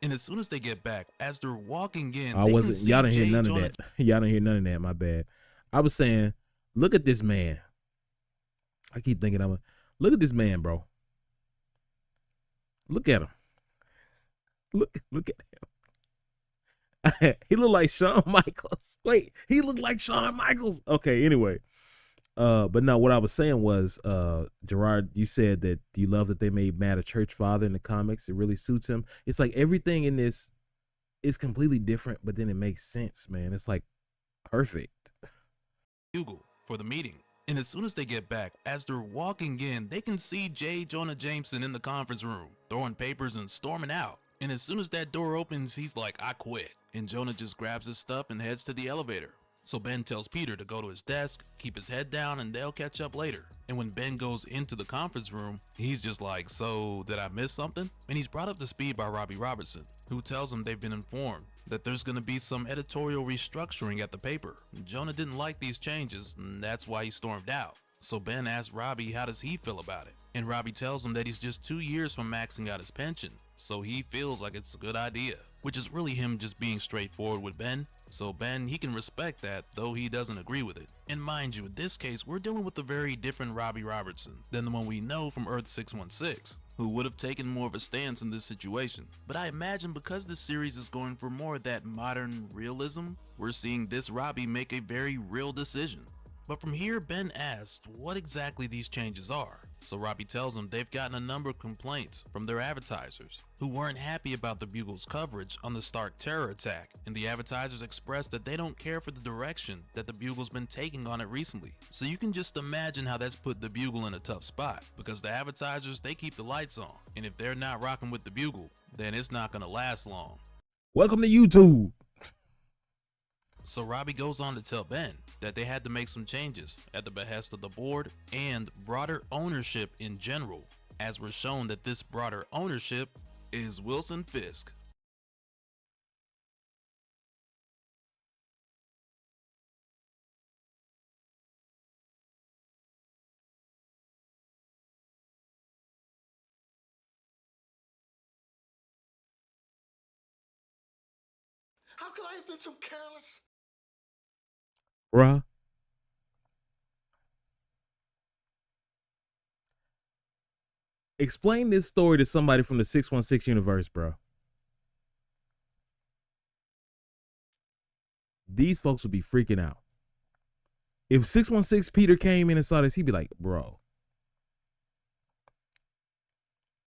And as soon as they get back, as they're walking in, y'all didn't hear none of that. Y'all didn't hear none of that. My bad. I was saying, look at this man. I keep thinking look at this man, bro. Look at him. Look at him. He look like Shawn Michaels. Wait, he looked like Shawn Michaels. Okay, anyway. But no, what I was saying was, Gerard, you said that you love that they made Matt a church father in the comics. It really suits him. It's like everything in this is completely different, but then it makes sense, man. It's like perfect. Bugle for the meeting. And as soon as they get back, as they're walking in, they can see J. Jonah Jameson in the conference room, throwing papers and storming out. And as soon as that door opens, he's like, I quit. And Jonah just grabs his stuff and heads to the elevator. So Ben tells Peter to go to his desk, keep his head down, and they'll catch up later. And when Ben goes into the conference room, he's just like, so did I miss something? And he's brought up to speed by Robbie Robertson, who tells him they've been informed that there's going to be some editorial restructuring at the paper. Jonah didn't like these changes, and that's why he stormed out. So Ben asks Robbie how does he feel about it, and Robbie tells him that he's just 2 years from maxing out his pension, so he feels like it's a good idea, which is really him just being straightforward with Ben. So Ben, he can respect that, though he doesn't agree with it. And mind you, in this case, we're dealing with a very different Robbie Robertson than the one we know from Earth 616, who would have taken more of a stance in this situation. But I imagine because this series is going for more of that modern realism, we're seeing this Robbie make a very real decision. But from here, Ben asked what exactly these changes are. So Robbie tells him they've gotten a number of complaints from their advertisers who weren't happy about the Bugle's coverage on the Stark terror attack, and the advertisers expressed that they don't care for the direction that the Bugle's been taking on it recently. So you can just imagine how that's put the Bugle in a tough spot, because the advertisers, they keep the lights on, and if they're not rocking with the Bugle, then it's not gonna last long. Welcome to YouTube. So Robbie goes on to tell Ben that they had to make some changes at the behest of the board and broader ownership in general, as we're shown that this broader ownership is Wilson Fisk. How could I have been so careless? Bruh. Explain this story to somebody from the 616 universe, bro. These folks would be freaking out. If 616 Peter came in and saw this, he'd be like, bro,